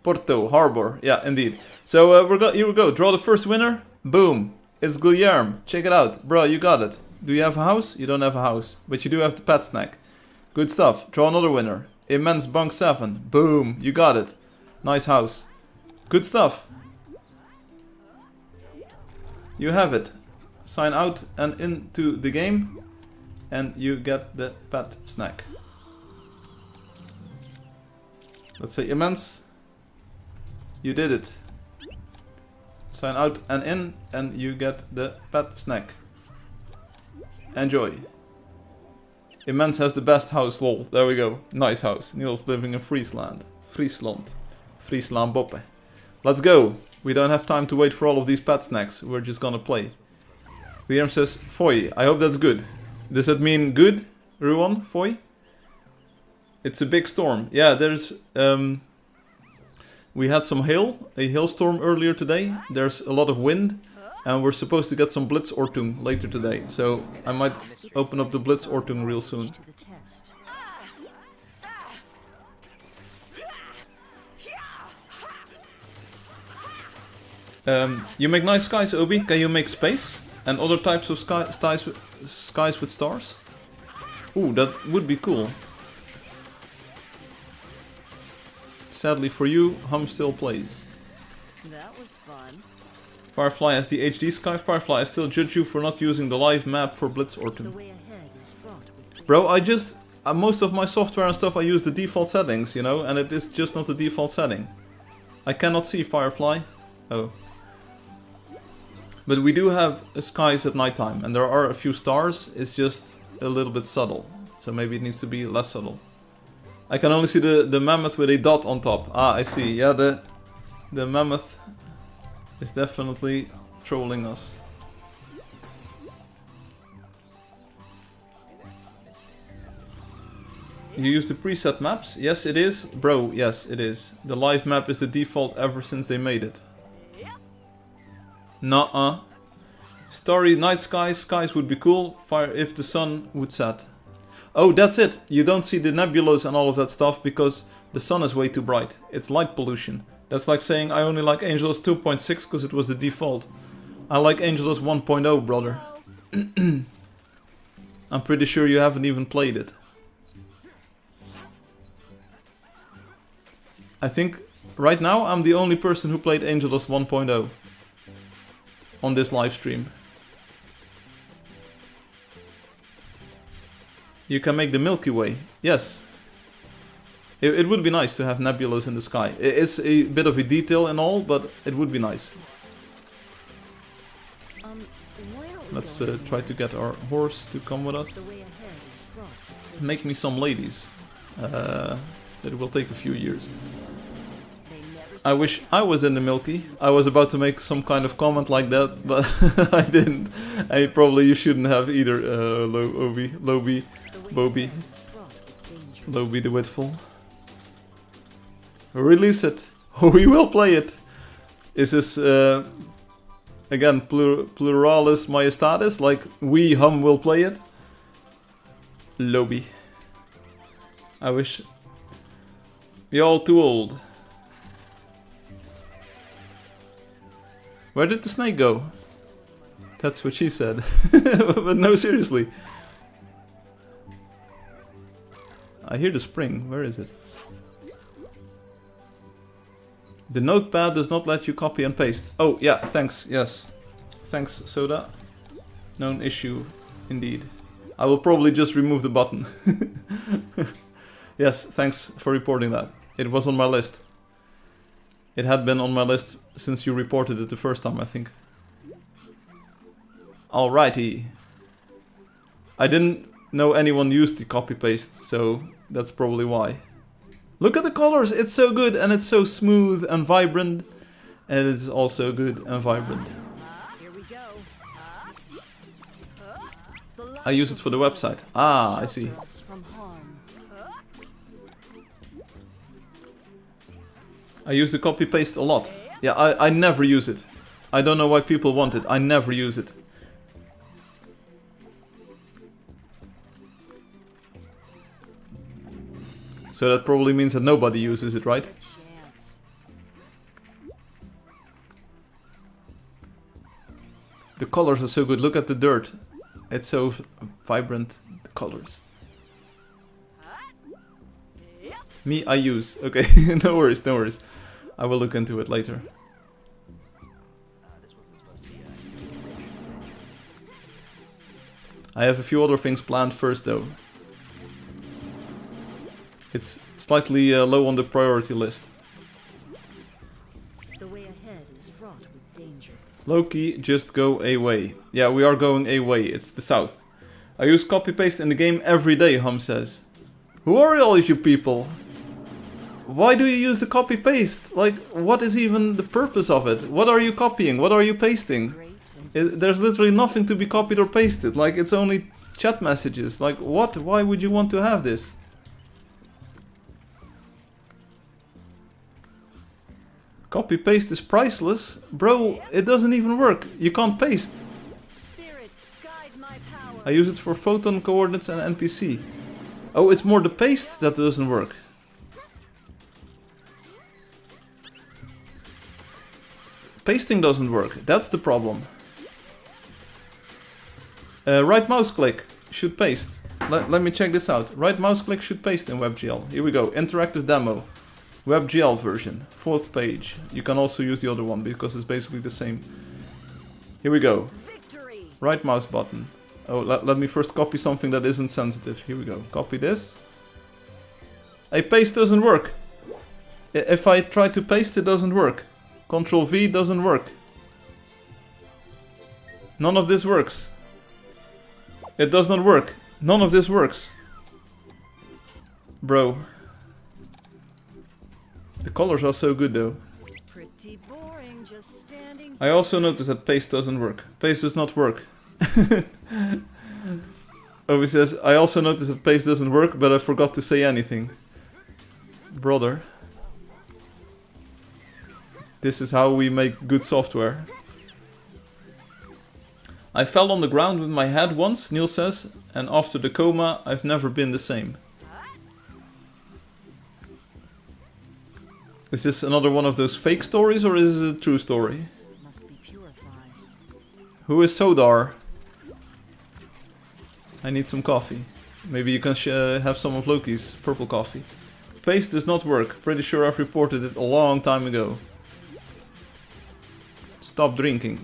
Porto, Harbor, yeah, indeed. So here we go, draw the first winner. Boom, it's Guillermo. Check it out, bro, you got it. Do you have a house? You don't have a house, but you do have the pet snack. Good stuff. Draw another winner. Immense Bunk 7. Boom, you got it. Nice house. Good stuff. You have it. Sign out and into the game, and you get the pet snack. Let's say immense. You did it. Sign out and in, and you get the pet snack. Enjoy. Immense has the best house, lol. There we go. Nice house. Niels living in Friesland. Friesland Boppe. Let's go. We don't have time to wait for all of these pet snacks. We're just gonna play. Liam says, Foy. I hope that's good. Does that mean good, Ruan? Foy? It's a big storm. Yeah, there's... we had some hail. A hailstorm earlier today. There's a lot of wind. And we're supposed to get some Blitzortung later today. So I might open up the Blitzortung real soon. You make nice skies, Obi. Can you make space? And other types of skies with stars? Ooh, that would be cool. Sadly for you, Hum still plays. That was fun. Firefly has the HD sky. Firefly, I still judge you for not using the live map for Blitzortung. Bro, I just... most of my software and stuff I use the default settings, you know? And it is just not the default setting. I cannot see Firefly. Oh. But we do have skies at nighttime. And there are a few stars. It's just a little bit subtle. So maybe it needs to be less subtle. I can only see the mammoth with a dot on top. Ah, I see. Yeah, the mammoth is definitely trolling us. You use the preset maps? Yes, it is. Bro, yes, it is. The live map is the default ever since they made it. Nuh-uh. Starry night skies would be cool. Fire if the sun would set. Oh, that's it. You don't see the nebulas and all of that stuff because the sun is way too bright. It's light pollution. That's like saying I only like Angeldust 2.6 because it was the default. I like Angeldust 1.0, brother. I'm pretty sure you haven't even played it. I think right now I'm the only person who played Angeldust 1.0 on this live stream. You can make the Milky Way. Yes. It would be nice to have nebulas in the sky. It's a bit of a detail and all, but it would be nice. Let's try to get our horse to come with us. Make me some ladies. It will take a few years. I wish I was in the Milky. I was about to make some kind of comment like that, but I didn't. And probably you shouldn't have either, Lobby the Witful. Release it. We will play it. Is this, again, pluralis majestatis? Like, we Hum will play it? Lobby. I wish... You're all too old. Where did the snake go? That's what she said. But no, seriously. I hear the spring. Where is it? The notepad does not let you copy and paste. Oh, yeah, thanks. Yes. Thanks, Soda. Known issue, indeed. I will probably just remove the button. Yes, thanks for reporting that. It was on my list. It had been on my list since you reported it the first time, I think. Alrighty. I didn't know anyone used the copy-paste, so that's probably why. Look at the colors! It's so good and it's so smooth and vibrant. And it's also good and vibrant. Here we go. The I use it for the website. Ah, I see. Shelter us from harm. I use the copy paste a lot. Yeah, I never use it. I don't know why people want it. I never use it. So that probably means that nobody uses it, right? Chance. The colors are so good. Look at the dirt. It's so vibrant, the colors. Me, I use. Okay, no worries, no worries. I will look into it later. I have a few other things planned first though. It's slightly low on the priority list. The way ahead is fraught with danger. Loki, just go away. Yeah, we are going away. It's the south. I use copy paste in the game every day, Hum says. Who are all of you people? Why do you use the copy paste? Like, what is even the purpose of it? What are you copying? What are you pasting? Great and There's literally nothing to be copied or pasted. Like, it's only chat messages. Like, what? Why would you want to have this? Copy paste is priceless. Bro, it doesn't even work. You can't paste. spirits guide my power. I use it for photon coordinates and NPC. Oh, it's more the paste that doesn't work. Pasting doesn't work. That's the problem. Right mouse click should paste. Let me check this out. Right mouse click should paste in WebGL. Here we go. Interactive demo. WebGL version. 4th page. You can also use the other one because it's basically the same. Here we go. Victory. Right mouse button. Oh, let me first copy something that isn't sensitive. Here we go. Copy this. Hey, paste doesn't work. If I try to paste, it doesn't work. Control V doesn't work. None of this works. It does not work. None of this works. Bro. The colors are so good though. Pretty boring just standing. I also noticed that paste doesn't work. Paste does not work. Oh, he says, I also noticed that paste doesn't work, but I forgot to say anything. Brother. This is how we make good software. I fell on the ground with my head once, Neil says, and after the coma, I've never been the same. Is this another one of those fake stories, or is it a true story? Must be purified. Who is Sodar? I need some coffee. Maybe you can have some of Loki's purple coffee. Paste does not work. Pretty sure I've reported it a long time ago. Stop drinking.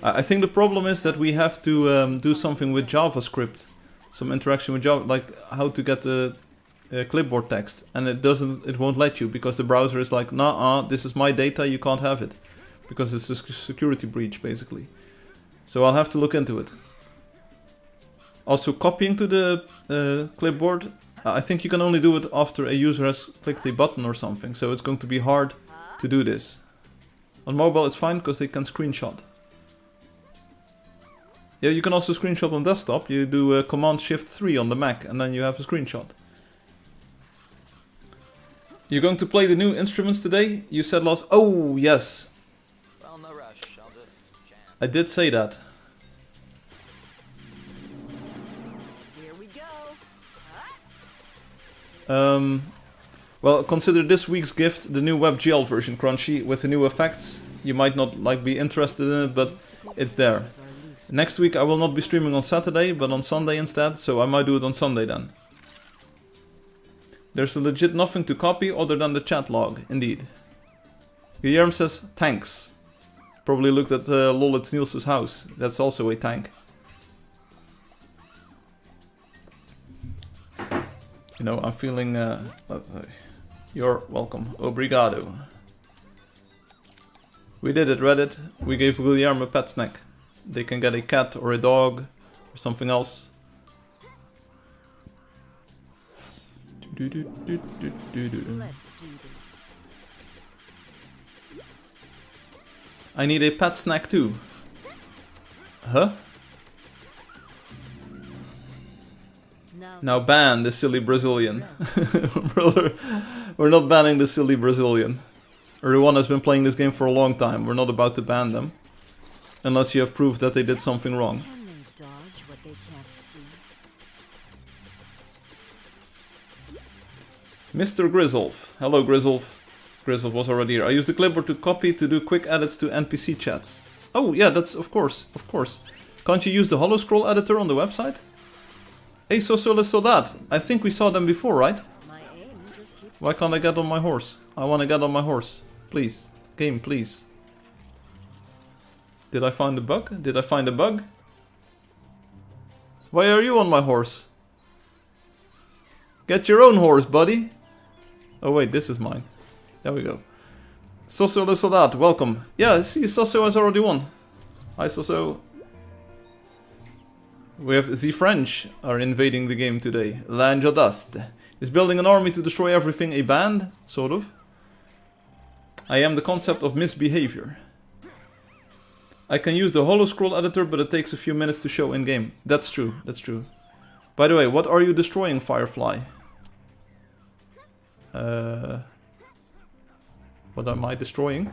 I think the problem is that we have to do something with JavaScript. Some interaction with Java, like how to get the clipboard text. And it won't let you because the browser is like, nah, this is my data, you can't have it. Because it's a security breach, basically. So I'll have to look into it. Also, copying to the clipboard, I think you can only do it after a user has clicked a button or something. So it's going to be hard to do this. On mobile it's fine because they can screenshot. Yeah, you can also screenshot on desktop. You do Command Shift 3 on the Mac and then you have a screenshot. You're going to play the new instruments today? You said last... Oh, yes. Well, no rush. I'll just jam. I did say that. Here we go. Well, consider this week's gift the new WebGL version, Crunchy, with the new effects. You might not be interested in it, but it's there. Next week I will not be streaming on Saturday, but on Sunday instead, so I might do it on Sunday then. There's legit nothing to copy other than the chat log, indeed. Guillermo says, tanks. Probably looked at LOL at Niels' house. That's also a tank. You know, I'm feeling... you're welcome. Obrigado. We did it, Reddit. We gave Guillermo a pet snack. They can get a cat or a dog or something else. Let's do this. I need a pet snack too. Huh? Now, Now ban the silly Brazilian. Brother, we're not banning the silly Brazilian. Everyone has been playing this game for a long time. We're not about to ban them. Unless you have proof that they did something wrong. can they dodge what they can't see? Mr. Grizzolf. Hello, Grizzolf. Grizzolf was already here. I used the clipboard to copy to do quick edits to NPC chats. Oh, yeah, that's of course, of course. Can't you use the holo scroll editor on the website? Hey, so that. I think we saw them before, right? My aim just keeps Why can't I get on my horse? I want to get on my horse. Please. Game, please. Did I find a bug? Did I find a bug? Why are you on my horse? Get your own horse, buddy. Oh wait, this is mine. There we go. Soso the Soldat, welcome. Yeah, see, Soso has already won. Hi, Soso. We have the French are invading the game today. Angeldust is building an army to destroy everything. A band, sort of. I am the concept of misbehavior. I can use the holo scroll editor, but it takes a few minutes to show in game. That's true. That's true. By the way, what are you destroying, Firefly? What am I destroying?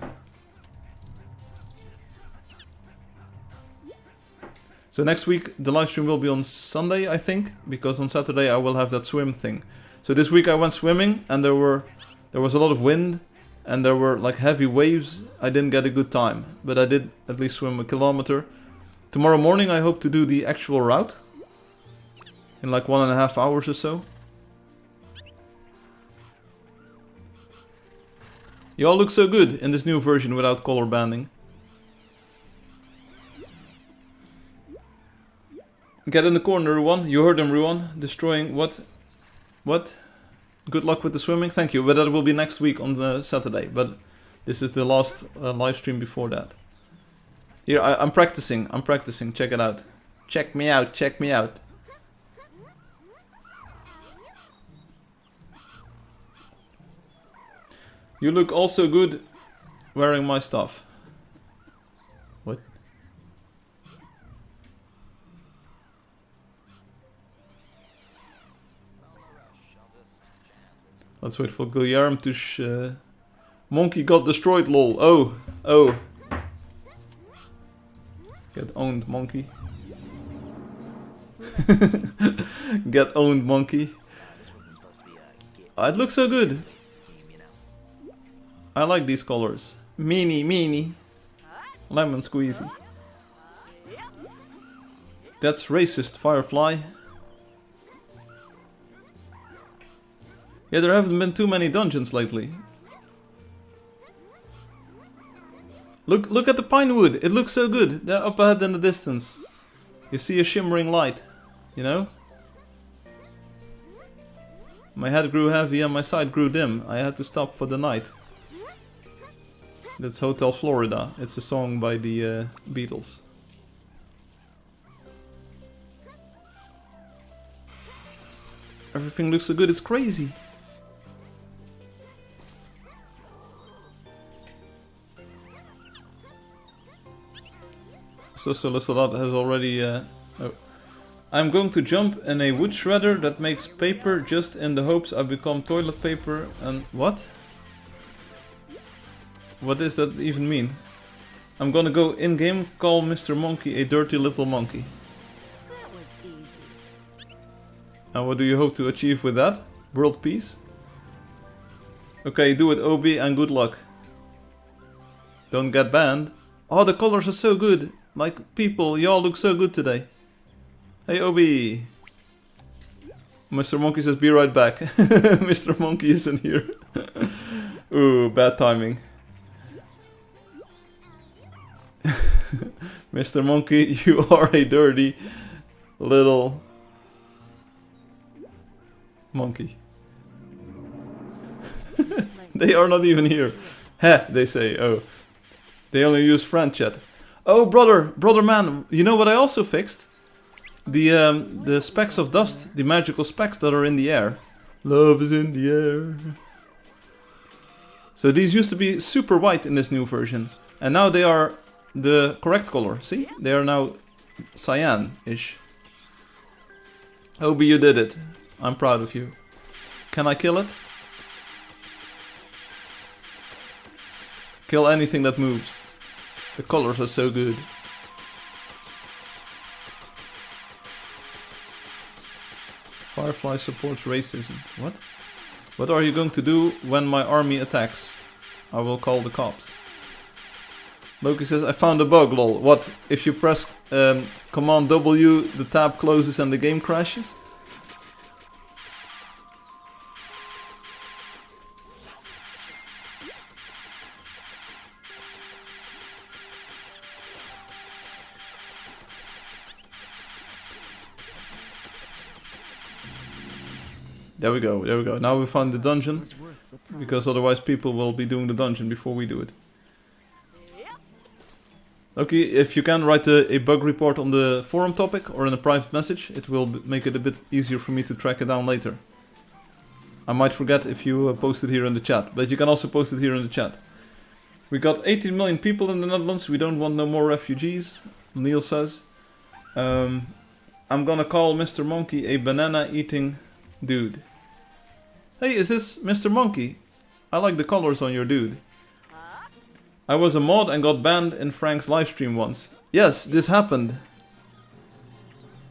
So next week the live stream will be on Sunday, I think, because on Saturday I will have that swim thing. So this week I went swimming and there was a lot of wind and there were like heavy waves. I didn't get a good time, but I did at least swim a kilometer. Tomorrow morning I hope to do the actual route in like 1.5 hours or so. You all look so good in this new version without color banding. Get in the corner, Ruan. You heard him, Ruan. Destroying what? What? Good luck with the swimming. Thank you. But that will be next week on the Saturday. But this is the last live stream before that. Here, I'm practicing. I'm practicing. Check it out. Check me out. Check me out. You look also good wearing my stuff. What? Let's wait for Guillermo to Monkey got destroyed, lol. Oh, oh. Get owned, monkey. Get owned, monkey. Oh, it looks so good. I like these colors. Meanie, meanie. Lemon squeezy. That's racist, Firefly. Yeah, there haven't been too many dungeons lately. Look at the pine wood. It looks so good. They're up ahead in the distance. You see a shimmering light, you know? My head grew heavy and my sight grew dim. I had to stop for the night. That's Hotel Florida. It's a song by the Beatles. Everything looks so good, it's crazy. So Soldat has already... oh. I'm going to jump in a wood shredder that makes paper just in the hopes I become toilet paper and... What? What does that even mean? I'm gonna go in-game, call Mr. Monkey a dirty little monkey. That was easy. And what do you hope to achieve with that? World peace? Okay, do it, Obi, and good luck. Don't get banned. Oh, the colors are so good. Like, people, y'all look so good today. Hey, Obi. Mr. Monkey says, be right back. Mr. Monkey isn't here. Ooh, bad timing. Mr. Monkey, you are a dirty little monkey. They are not even here. Heh, they say. Oh, they only use friend chat. Oh, brother man, you know what I also fixed? The specks of dust, the magical specks that are in the air. Love is in the air. So these used to be super white in this new version, and now they are the correct color. See? They are now cyan-ish. Obi, you did it. I'm proud of you. Can I kill it? Kill anything that moves. The colors are so good. Firefly supports racism. What? What are you going to do when my army attacks? I will call the cops. Loki says, I found a bug, lol. What? If you press Command W, the tab closes and the game crashes? There we go, there we go. Now we found the dungeon, because otherwise people will be doing the dungeon before we do it. Okay, if you can write a bug report on the forum topic or in a private message, it will make it a bit easier for me to track it down later. I might forget if you post it here in the chat, but you can also post it here in the chat. We got 18 million people in the Netherlands, we don't want no more refugees, Neil says. I'm gonna call Mr. Monkey a banana-eating dude. Hey, is this Mr. Monkey? I like the colors on your dude. I was a mod and got banned in Frank's livestream once. Yes, this happened.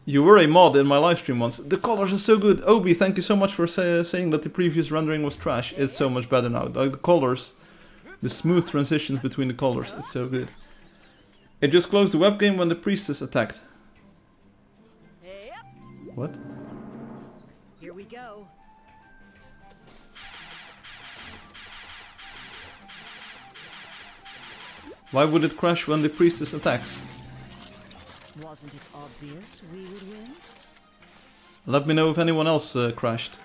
You were a mod in my livestream once. The colors are so good. Obi, thank you so much for saying that the previous rendering was trash. It's so much better now. Like the colors, the smooth transitions between the colors, it's so good. It just closed the web game when the priestess attacked. What? Here we go. Why would it crash when the priestess attacks? Wasn't it obvious we would win? Let me know if anyone else crashed.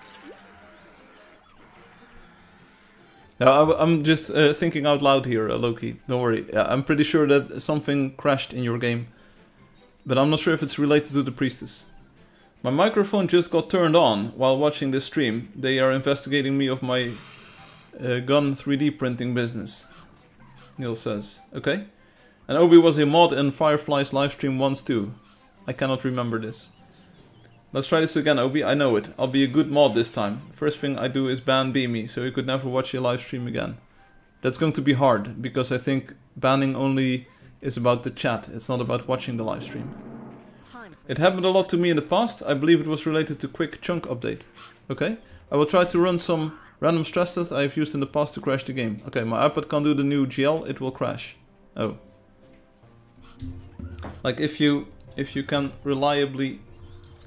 No, I'm just thinking out loud here, Loki. Don't worry. I'm pretty sure that something crashed in your game. But I'm not sure if it's related to the priestess. My microphone just got turned on while watching this stream. They are investigating me of my gun 3D printing business. Neil says. Okay. And Obi was a mod in Firefly's livestream once too. I cannot remember this. Let's try this again, Obi. I know it. I'll be a good mod this time. First thing I do is ban Beamy, so you could never watch a livestream again. That's going to be hard, because I think banning only is about the chat. It's not about watching the livestream. It happened a lot to me in the past. I believe it was related to quick chunk update. Okay. I will try to run some random stress tests I have used in the past to crash the game. Okay, my iPad can't do the new GL, it will crash. Oh. Like if you can reliably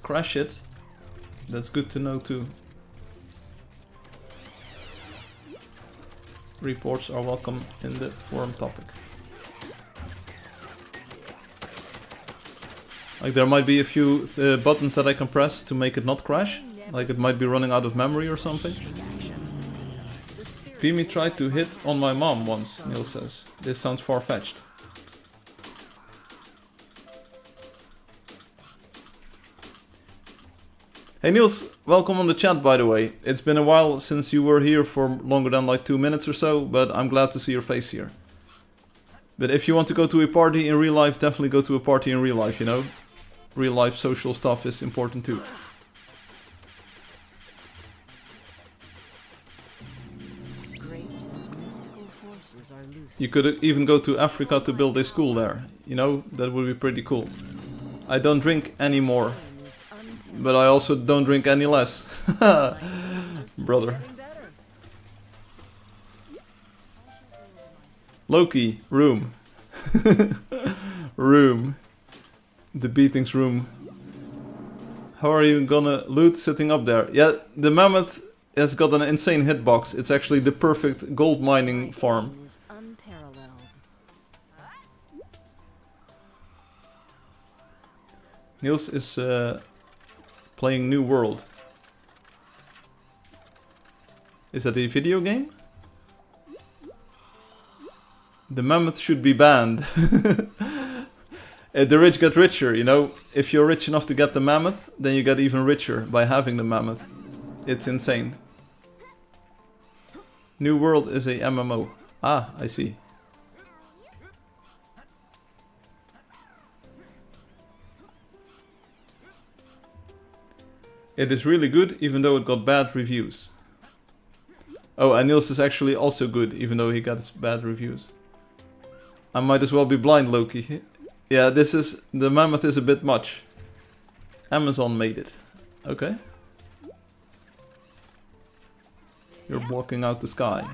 crash it, that's good to know too. Reports are welcome in the forum topic. Like there might be a few buttons that I can press to make it not crash. Like it might be running out of memory or something. Beamy tried to hit on my mom once, Neil says. This sounds far-fetched. Hey Niels, welcome on the chat by the way. It's been a while since you were here for longer than like 2 minutes or so, but I'm glad to see your face here. But if you want to go to a party in real life, definitely go to a party in real life, you know? Real life social stuff is important too. You could even go to Africa to build a school there. You know, that would be pretty cool. I don't drink anymore. But I also don't drink any less. Brother. Loki, room. Room. The beatings room. How are you gonna loot sitting up there? Yeah, the mammoth has got an insane hitbox. It's actually the perfect gold mining farm. Niels is playing New World. Is that a video game? The mammoth should be banned. The rich get richer, you know? If you're rich enough to get the mammoth, then you get even richer by having the mammoth. It's insane. New World is a MMO. Ah, I see. It is really good, even though it got bad reviews. Oh, and Niels is actually also good, even though he got bad reviews. I might as well be blind, Loki. Yeah, the mammoth is a bit much. Amazon made it. Okay. You're blocking out the sky.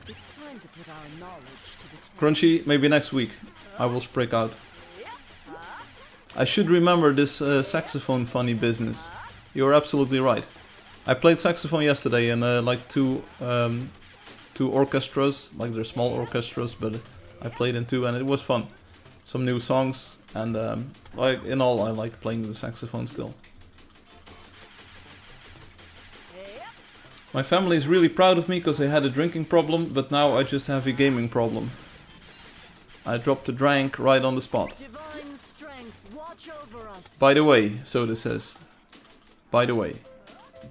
It's time to put our knowledge to the test. Crunchy, maybe next week. I will break out. I should remember this saxophone funny business. You're absolutely right. I played saxophone yesterday in like two orchestras, like they're small orchestras, but I played in two and it was fun. Some new songs and like in all I like playing the saxophone still. My family is really proud of me because I had a drinking problem, but now I just have a gaming problem. I dropped a drink right on the spot. Divine strength, watch over us. By the way, Soda says. By the way,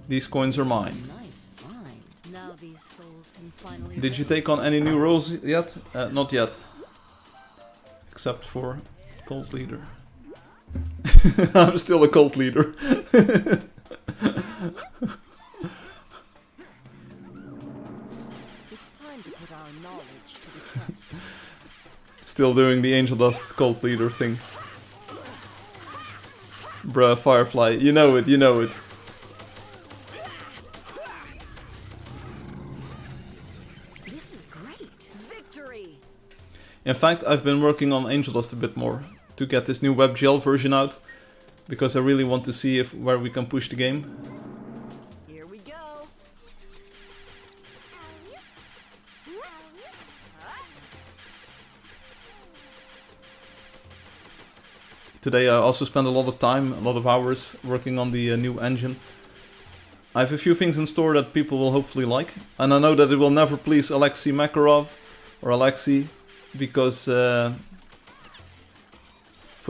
these coins are mine. Nice find. Now these souls can finally. Did you take on any new roles yet? Not yet. Except for cult leader. I'm still a cult leader. It's time to put our knowledge to the test. Still doing the Angeldust cult leader thing. Bruh, Firefly, you know it, you know it. This is great. Victory. In fact, I've been working on Angeldust a bit more to get this new WebGL version out, because I really want to see where we can push the game. Here we go. Today I also spent a lot of time, a lot of hours working on the new engine. I have a few things in store that people will hopefully like, and I know that it will never please Alexei Makarov or Alexei, because for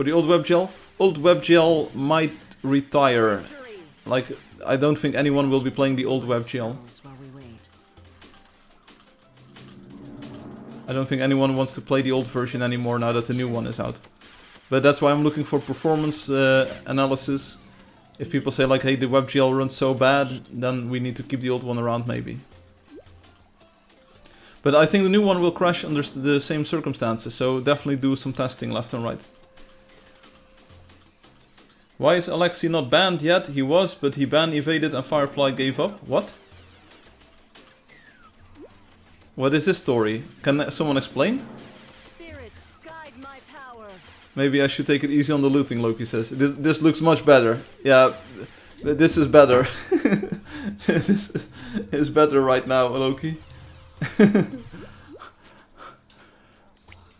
the old WebGL might retire. Victory. Like, I don't think anyone will be playing the old WebGL. While we wait. I don't think anyone wants to play the old version anymore now that the new one is out. But that's why I'm looking for performance analysis. If people say like, hey, the WebGL runs so bad, then we need to keep the old one around maybe. But I think the new one will crash under the same circumstances, so definitely do some testing left and right. Why is Alexei not banned yet? He was, but he ban evaded and Firefly gave up. What? What is this story? Can someone explain? Spirits, guide my power. Maybe I should take it easy on the looting, Loki says. This looks much better. Yeah, this is better. This is better right now, Loki.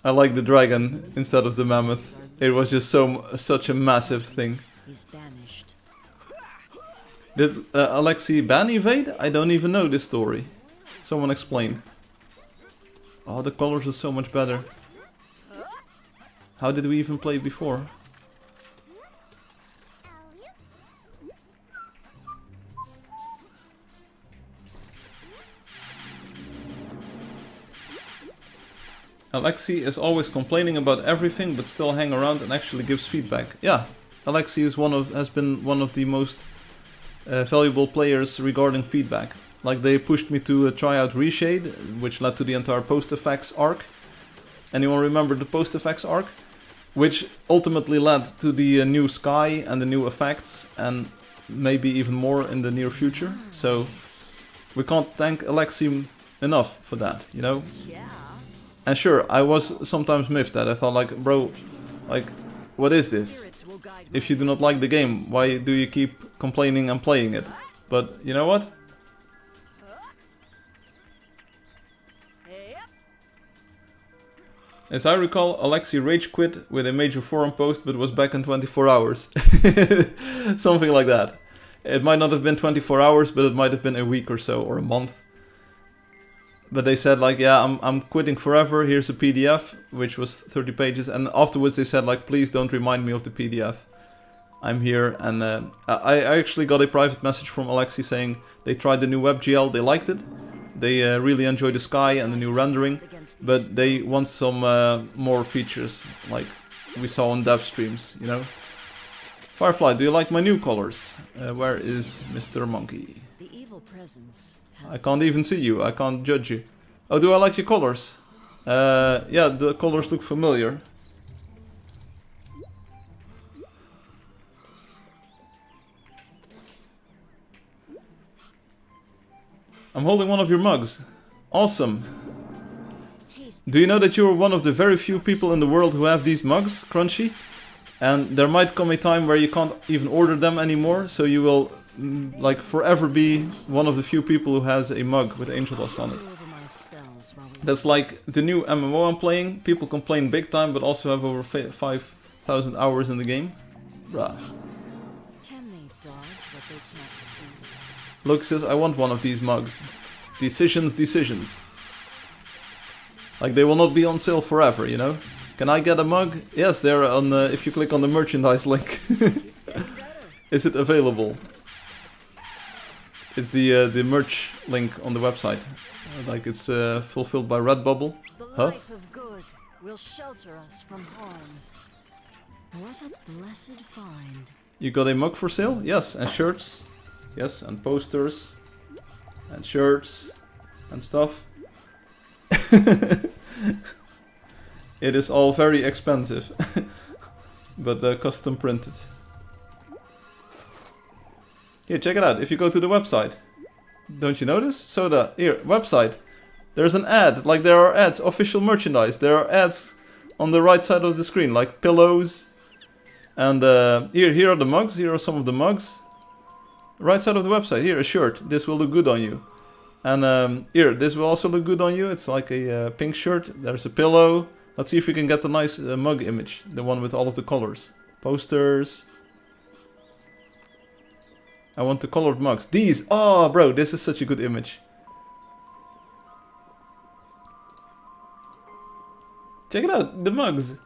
I like the dragon instead of the mammoth. It was just such a massive thing. Is banished. Did Alexei ban evade? I don't even know this story. Someone explain. Oh, the colors are so much better. How did we even play before? Alexei is always complaining about everything, but still hang around and actually gives feedback. Yeah, Alexei is has been one of the most valuable players regarding feedback. Like, they pushed me to try out Reshade, which led to the entire post-effects arc. Anyone remember the post-effects arc? Which ultimately led to the new sky and the new effects, and maybe even more in the near future. So we can't thank Alexei enough for that, you know? Yeah. And sure, I was sometimes miffed that I thought like, bro, like, what is this? Spirits will guide If you do not like the game, why do you keep complaining and playing it? But you know what? As I recall, Alexei rage quit with a major forum post, but was back in 24 hours. Something like that. It might not have been 24 hours, but it might have been a week or so, or a month. But they said like, yeah, I'm quitting forever, here's a PDF, which was 30 pages, and afterwards they said like, please don't remind me of the PDF. I'm here, and I actually got a private message from Alexei saying they tried the new WebGL, they liked it, They really enjoy the sky and the new rendering, but they want some more features, like we saw on dev streams, you know. Firefly, do you like my new colors? Where is Mr. Monkey? The evil presence I can't even see you, I can't judge you. Oh, do I like your colors? Yeah, the colors look familiar. I'm holding one of your mugs. Awesome. Do you know that you're one of the very few people in the world who have these mugs, Crunchy? And there might come a time where you can't even order them anymore, so you will, like, forever be one of the few people who has a mug with Angeldust on it. That's like the new MMO I'm playing. People complain big time, but also have over 5,000 hours in the game. Bruh. Can they dodge what they can't see? Look, says, I want one of these mugs. Decisions, decisions. Like, they will not be on sale forever, you know? Can I get a mug? Yes, they're on, if you click on the merchandise link. Is it available? It's the merch link on the website. Like, it's fulfilled by Redbubble. The light of good will shelter us from harm. What a blessed find. You got a mug for sale? Yes, and shirts. Yes, and posters. And shirts. And stuff. It is all very expensive. But custom printed. Here, check it out. If you go to the website. Don't you notice? Soda, here, website. There's an ad. Like, there are ads. Official merchandise. There are ads on the right side of the screen. Like pillows. And here are the mugs. Here are some of the mugs. Right side of the website. Here, a shirt. This will look good on you. And here, this will also look good on you. It's like a pink shirt. There's a pillow. Let's see if we can get a nice mug image. The one with all of the colors. Posters. I want the colored mugs. These! Oh, bro, this is such a good image. Check it out, the mugs.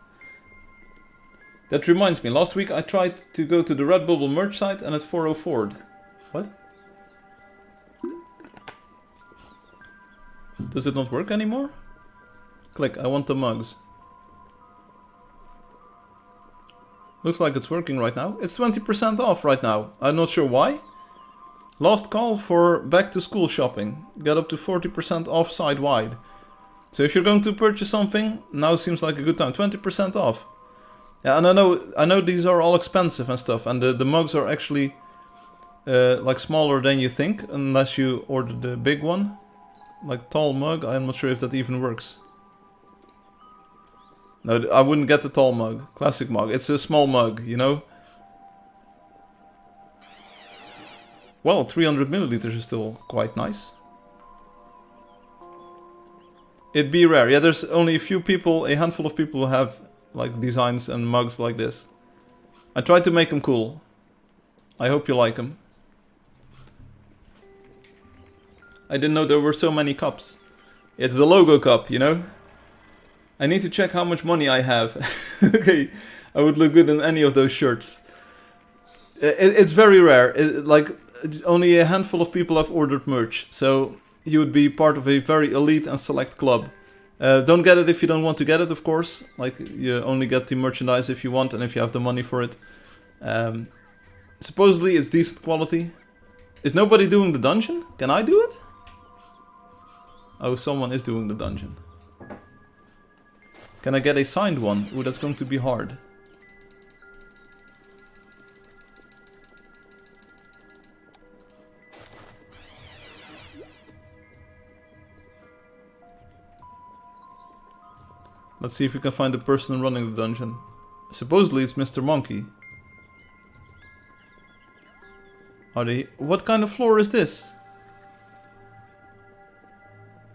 That reminds me, last week I tried to go to the Redbubble merch site and it 404'd. What? Does it not work anymore? Click, I want the mugs. Looks like it's working right now. It's 20% off right now. I'm not sure why. Last call for back to school shopping. Get up to 40% off site wide. So if you're going to purchase something, now seems like a good time. 20% off. Yeah, and I know these are all expensive and stuff, and the mugs are actually like smaller than you think, unless you order the big one. Like tall mug, I'm not sure if that even works. No, I wouldn't get the tall mug. Classic mug. It's a small mug, you know? Well, 300 milliliters is still quite nice. It'd be rare. Yeah, there's only a few people, a handful of people who have like designs and mugs like this. I tried to make them cool. I hope you like them. I didn't know there were so many cups. It's the logo cup, you know? I need to check how much money I have. Okay, I would look good in any of those shirts. It's very rare. Like, only a handful of people have ordered merch. So, you would be part of a very elite and select club. Don't get it if you don't want to get it, of course. Like, you only get the merchandise if you want and if you have the money for it. Supposedly, it's decent quality. Is nobody doing the dungeon? Can I do it? Oh, someone is doing the dungeon. Can I get a signed one? Ooh, that's going to be hard. Let's see if we can find the person running the dungeon. Supposedly it's Mr. Monkey. Are they... What kind of floor is this?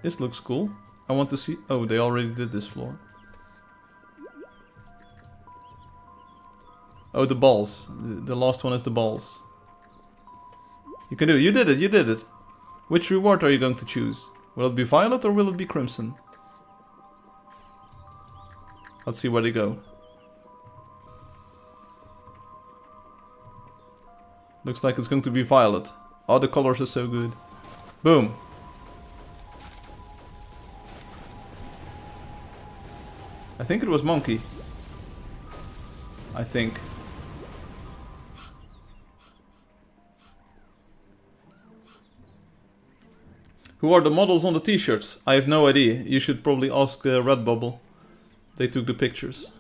This looks cool. I want to see... Oh, they already did this floor. Oh, the balls. The last one is the balls. You can do it. You did it. You did it. Which reward are you going to choose? Will it be violet or will it be crimson? Let's see where they go. Looks like it's going to be violet. Oh, the colors are so good. Boom. I think it was Monkey. I think. Who are the models on the t-shirts? I have no idea. You should probably ask Redbubble. They took the pictures.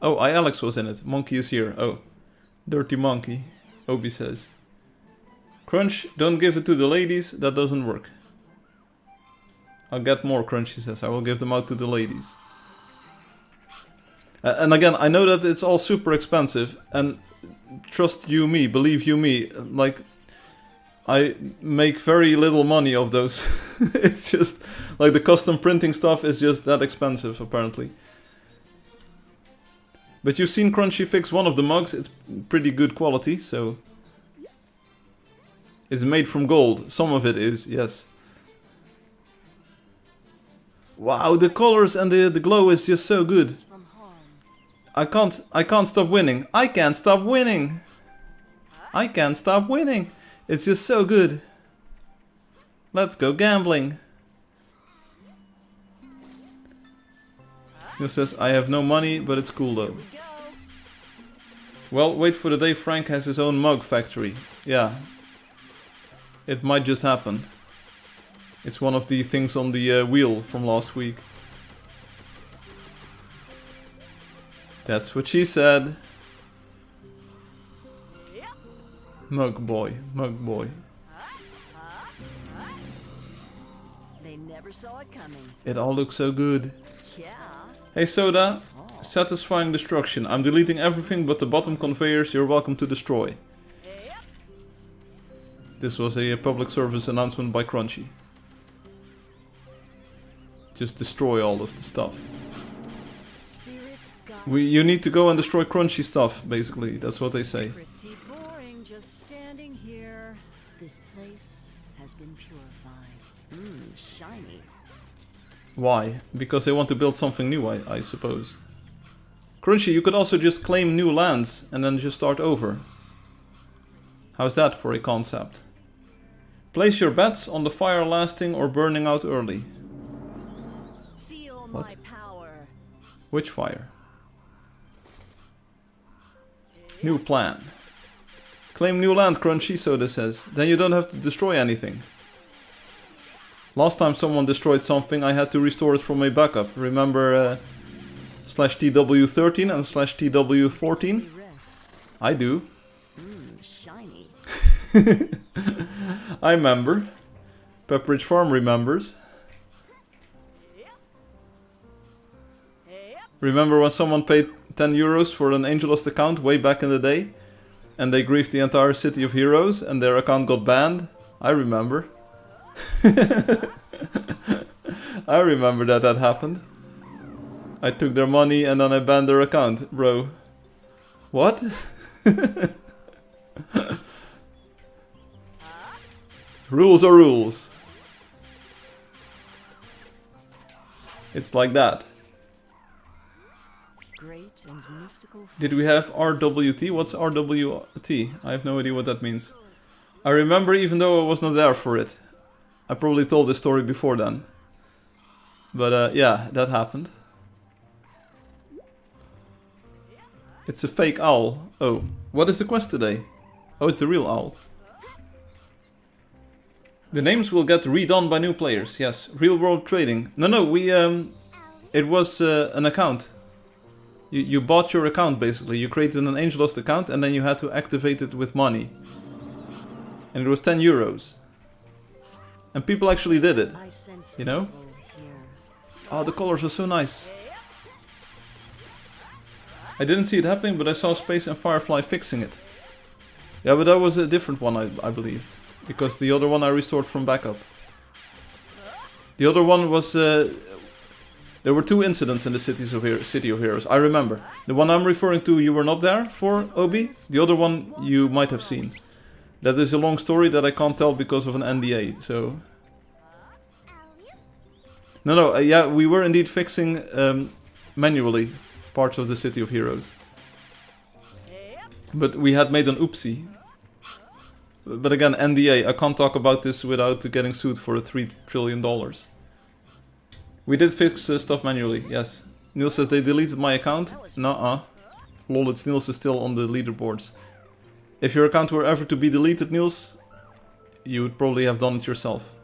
Oh, Alex was in it. Monkey is here. Oh. Dirty monkey. Obi says. Crunch, don't give it to the ladies. That doesn't work. I'll get more, Crunch, he says. I will give them out to the ladies. And again, I know that it's all super expensive. And trust you me, believe you me. Like, I make very little money of those. It's just, like, the custom printing stuff is just that expensive, apparently. But you've seen Crunchy fix one of the mugs. It's pretty good quality, so... It's made from gold. Some of it is, yes. Wow, the colors and the glow is just so good. I can't stop winning. I can't stop winning. I can't stop winning. It's just so good. Let's go gambling. He says, I have no money, but it's cool though. Well, wait for the day Frank has his own mug factory. Yeah. It might just happen. It's one of the things on the wheel from last week. That's what she said. Mug boy, mug boy. They never saw it coming. It all looks so good. Yeah. Hey Soda, satisfying destruction. I'm deleting everything but the bottom conveyors. You're welcome to destroy. This was a public service announcement by Crunchy. Just destroy all of the stuff. You need to go and destroy Crunchy stuff, basically. That's what they say. Pretty boring just standing here. This place has been purified. Shiny. Why? Because they want to build something new, I suppose. Crunchy, you could also just claim new lands and then just start over. How's that for a concept? Place your bets on the fire lasting or burning out early. Feel What? my power. Which fire? New plan. Claim new land, Crunchy, Soda says. Then you don't have to destroy anything. Last time someone destroyed something, I had to restore it from a backup. Remember /TW13 and /TW14? Rest. I do. Shiny. I remember. Pepperidge Farm remembers. Remember when someone paid 10 euros for an Angeldust account way back in the day? And they griefed the entire city of heroes and their account got banned? I remember. I remember that happened. I took their money and then I banned their account, bro. What? Rules are rules. It's like that. Great and mystical. Did we have RWT? What's RWT? I have no idea what that means. I remember even though I was not there for it. I probably told this story before then. But yeah, that happened. It's a fake owl. Oh, what is the quest today? Oh, it's the real owl. The names will get redone by new players. Yes, real world trading. No, we it was an account. You bought your account basically. You created an Angeldust account and then you had to activate it with money. And it was 10 euros. And people actually did it. I sense You know? evil here. Oh, the colors are so nice. I didn't see it happening, but I saw Space and Firefly fixing it. Yeah, but that was a different one, I believe. Because the other one I restored from backup. The other one was... there were two incidents in the City of Heroes, I remember. The one I'm referring to you were not there for, Obi. The other one you might have seen. That is a long story that I can't tell because of an NDA, so... No, yeah, we were indeed fixing manually parts of the City of Heroes. But we had made an oopsie. But again, NDA, I can't talk about this without getting sued for $3 trillion. We did fix stuff manually, yes. Niels says they deleted my account. Nuh-uh. Lol, it's Niels is still on the leaderboards. If your account were ever to be deleted, Niels, you would probably have done it yourself.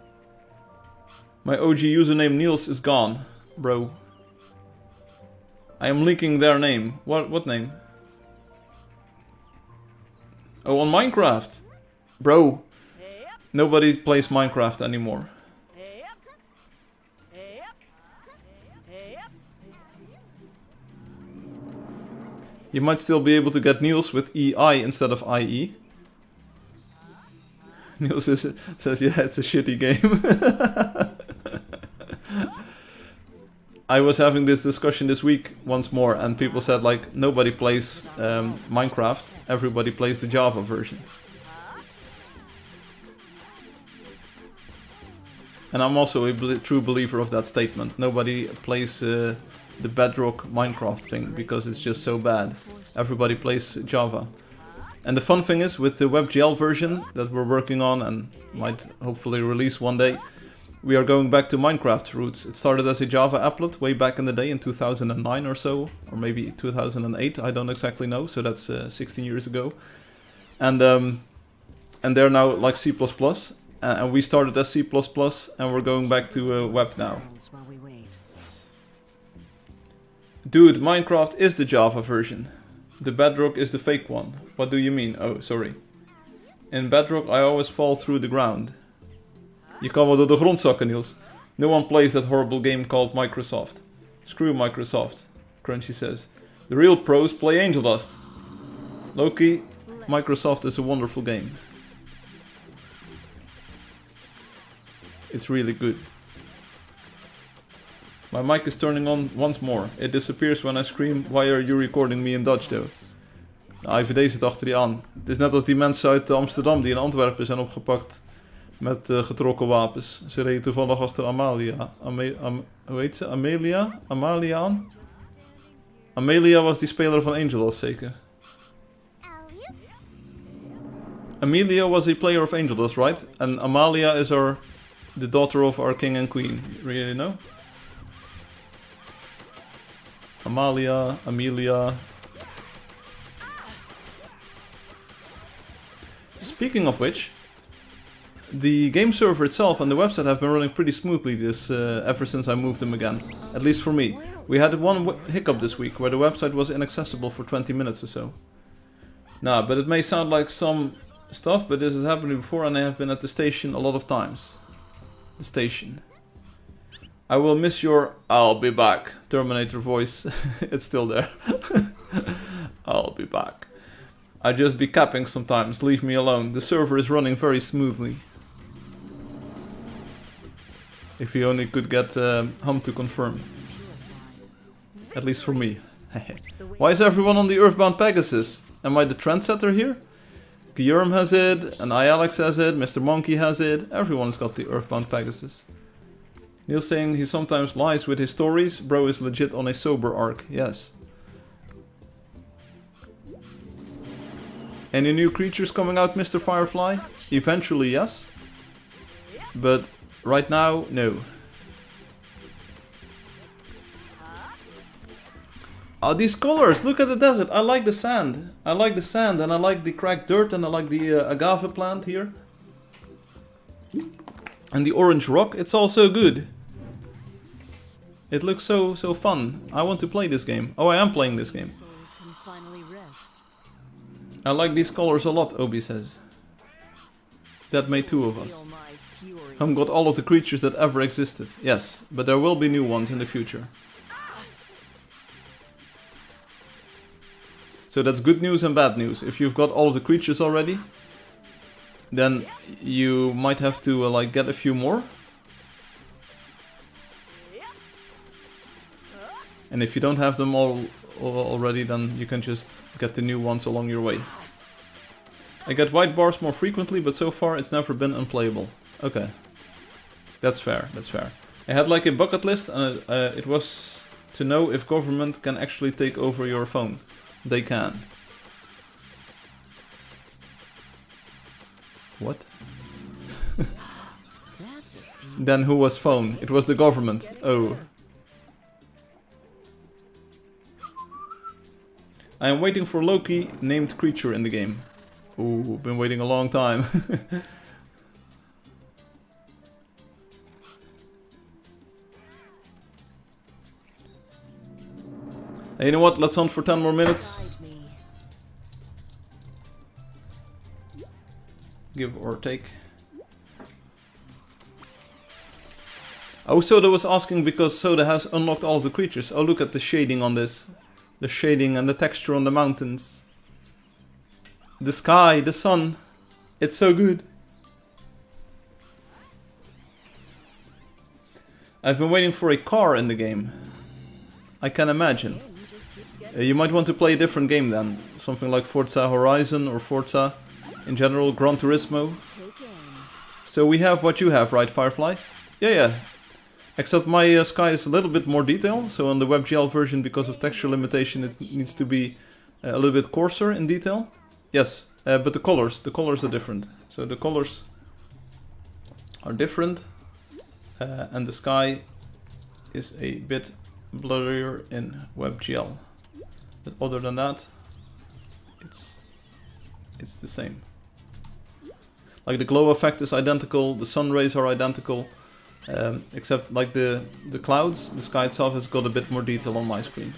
My OG username Niels is gone, bro. I am leaking their name. What name? Oh, on Minecraft. Bro. Nobody plays Minecraft anymore. You might still be able to get Niels with EI instead of IE. Niels says, yeah, it's a shitty game. I was having this discussion this week once more, and people said, like, nobody plays Minecraft, everybody plays the Java version. And I'm also a true believer of that statement. Nobody plays the Bedrock Minecraft thing, because it's just so bad. Everybody plays Java. And the fun thing is, with the WebGL version that we're working on and might hopefully release one day, we are going back to Minecraft roots. It started as a Java applet way back in the day in 2009 or so, or maybe 2008, I don't exactly know, so that's 16 years ago. And they're now like C++, and we started as C++, and we're going back to web now. Dude, Minecraft is the Java version. The Bedrock is the fake one. What do you mean? Oh, sorry. In Bedrock I always fall through the ground. Je kan wel door de grond zakken, Niels. No one plays that horrible game called Microsoft. Screw Microsoft, Crunchy says. The real pros play Angeldust. Loki, Microsoft is a wonderful game. It's really good. My mic is turning on once more. It disappears when I scream, why are you recording me in Dutch though? De IVD zit achter die aan. Het is net als die mensen uit Amsterdam die in Antwerpen zijn opgepakt met getrokken wapens. Ze reden toevallig achter Amalia. Hoe heet ze? Amelia? Amalia aan? Amelia was die speler van Angeldust zeker? Amelia was a player of Angeldust, right? And Amalia is the daughter of our king and queen. Really know? Amalia, Amelia. Speaking of which, the game server itself and the website have been running pretty smoothly ever since I moved them again. At least for me. We had one hiccup this week where the website was inaccessible for 20 minutes or so. Nah, but it may sound like some stuff, but this has happened before and I have been at the station a lot of times. The station. I will miss your I'll be back Terminator voice. It's still there. I'll be back. I just be capping sometimes, leave me alone. The server is running very smoothly. If you only could get Hum to confirm. At least for me. Why is everyone on the Earthbound Pegasus? Am I the trendsetter here? Guillermo has it, and iAlex has it, Mr. Monkey has it. Everyone's got the Earthbound Pegasus. Neil's saying he sometimes lies with his stories. Bro is legit on a sober arc. Yes. Any new creatures coming out, Mr. Firefly? Eventually, yes. But right now, no. Oh, these colors! Look at the desert! I like the sand. I like the sand, and I like the cracked dirt, and I like the agave plant here. And the orange rock, it's all so good. It looks so fun. I want to play this game. Oh, I am playing this game. I like these colors a lot, Obi says. That made two of us. Hum got all of the creatures that ever existed. Yes, but there will be new ones in the future. So that's good news and bad news. If you've got all of the creatures already, then you might have to like get a few more. And if you don't have them all already, then you can just get the new ones along your way. I get white bars more frequently, but so far it's never been unplayable. Okay. That's fair, that's fair. I had like a bucket list, and it was to know if government can actually take over your phone. They can. What? Then who was phone? It was the government. Oh, I am waiting for Loki, named creature in the game. Ooh, been waiting a long time. Hey, you know what? Let's hunt for 10 more minutes. Guide me. Give or take. Oh, Soda was asking because Soda has unlocked all of the creatures. Oh, look at the shading on this. The shading and the texture on the mountains. The sky, the sun. It's so good. I've been waiting for a car in the game. I can imagine. You might want to play a different game then. Something like Forza Horizon or Forza in general, Gran Turismo. So we have what you have, right, Firefly? Yeah. Except my sky is a little bit more detailed. So on the WebGL version, because of texture limitation, it needs to be a little bit coarser in detail. Yes, but the colors are different. So the colors are different. And the sky is a bit blurrier in WebGL. But other than that, it's the same. Like the glow effect is identical, the sun rays are identical, except like the clouds, the sky itself has got a bit more detail on my screen.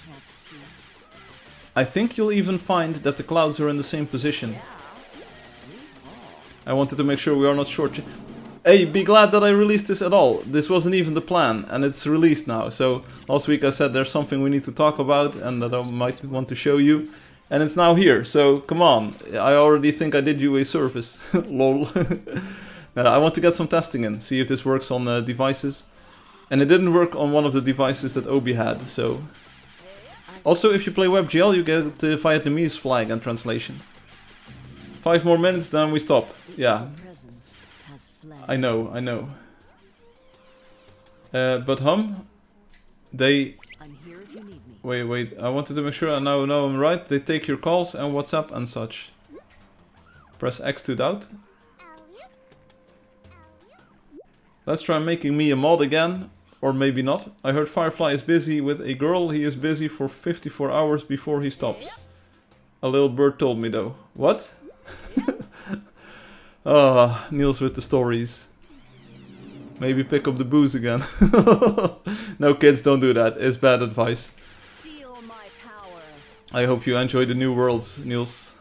I think you'll even find that the clouds are in the same position. I wanted to make sure we are not short. Hey, be glad that I released this at all. This wasn't even the plan, and it's released now. So last week I said there's something we need to talk about and that I might want to show you. And it's now here, so come on. I already think I did you a service. Lol. I want to get some testing in, see if this works on devices. And it didn't work on one of the devices that Obi had, so... Also, if you play WebGL, you get the Vietnamese flag and translation. 5 more minutes, then we stop. Yeah. I know. But they... Wait, I wanted to make sure I know I'm right. They take your calls and WhatsApp and such. Press X to doubt. Let's try making me a mod again. Or maybe not. I heard Firefly is busy with a girl. He is busy for 54 hours before he stops. A little bird told me though. What? Ah, Niels with the stories. Maybe pick up the booze again. No kids, don't do that. It's bad advice. Feel my power. I hope you enjoy the new worlds, Niels.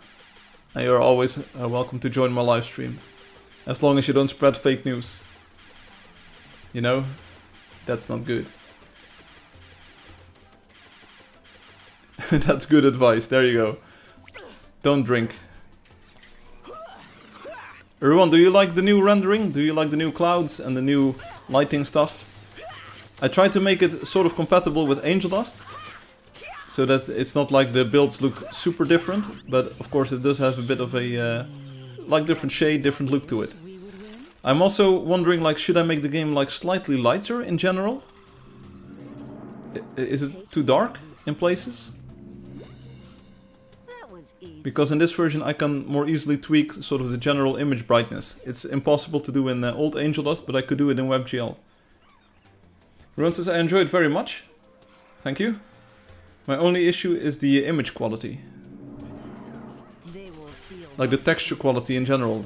And you're always welcome to join my live stream. As long as you don't spread fake news. You know? That's not good. That's good advice. There you go. Don't drink. Everyone, do you like the new rendering? Do you like the new clouds and the new lighting stuff? I tried to make it sort of compatible with Angeldust, so that it's not like the builds look super different, but of course it does have a bit of a like different shade, different look to it. I'm also wondering, like, should I make the game like slightly lighter in general? Is it too dark in places? Because in this version I can more easily tweak sort of the general image brightness. It's impossible to do in old Angeldust, but I could do it in WebGL. Ruan says, I enjoy it very much. Thank you. My only issue is the image quality. Like the texture quality in general.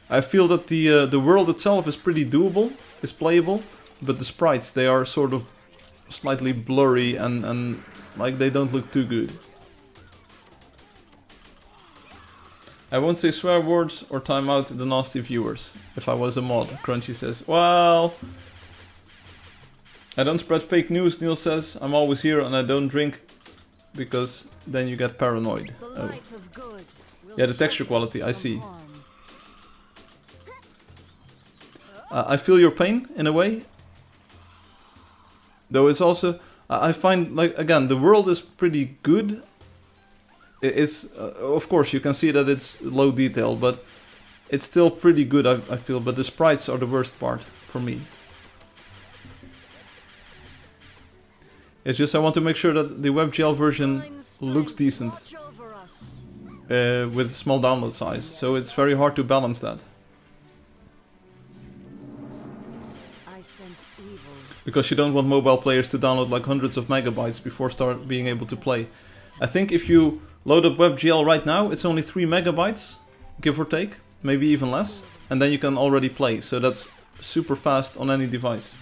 I feel that the world itself is pretty doable, is playable, but the sprites, they are sort of slightly blurry and like they don't look too good. I won't say swear words or time out the nasty viewers. If I was a mod, Crunchy says. Well, I don't spread fake news, Neil says. I'm always here and I don't drink because then you get paranoid. Oh. Yeah, the texture quality, I see. I feel your pain in a way. Though it's also, I find, like, again, the world is pretty good. It's, of course, you can see that it's low detail, but it's still pretty good, I feel. But the sprites are the worst part for me. It's just I want to make sure that the WebGL version looks decent with small download size. So it's very hard to balance that. Because you don't want mobile players to download like hundreds of megabytes before start being able to play. I think if you load up WebGL right now, it's only 3 megabytes, give or take, maybe even less, and then you can already play. So that's super fast on any device.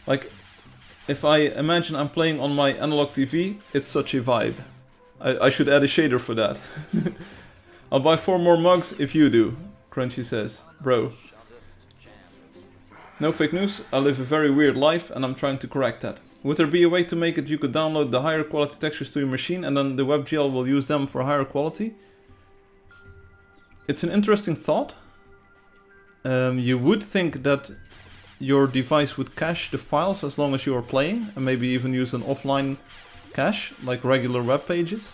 Like, if I imagine I'm playing on my analog TV, it's such a vibe. I should add a shader for that. I'll buy 4 more mugs if you do, Crunchy says. Bro. No fake news, I live a very weird life and I'm trying to correct that. Would there be a way to make it you could download the higher quality textures to your machine and then the WebGL will use them for higher quality? It's an interesting thought. You would think that your device would cache the files as long as you are playing and maybe even use an offline cache like regular web pages.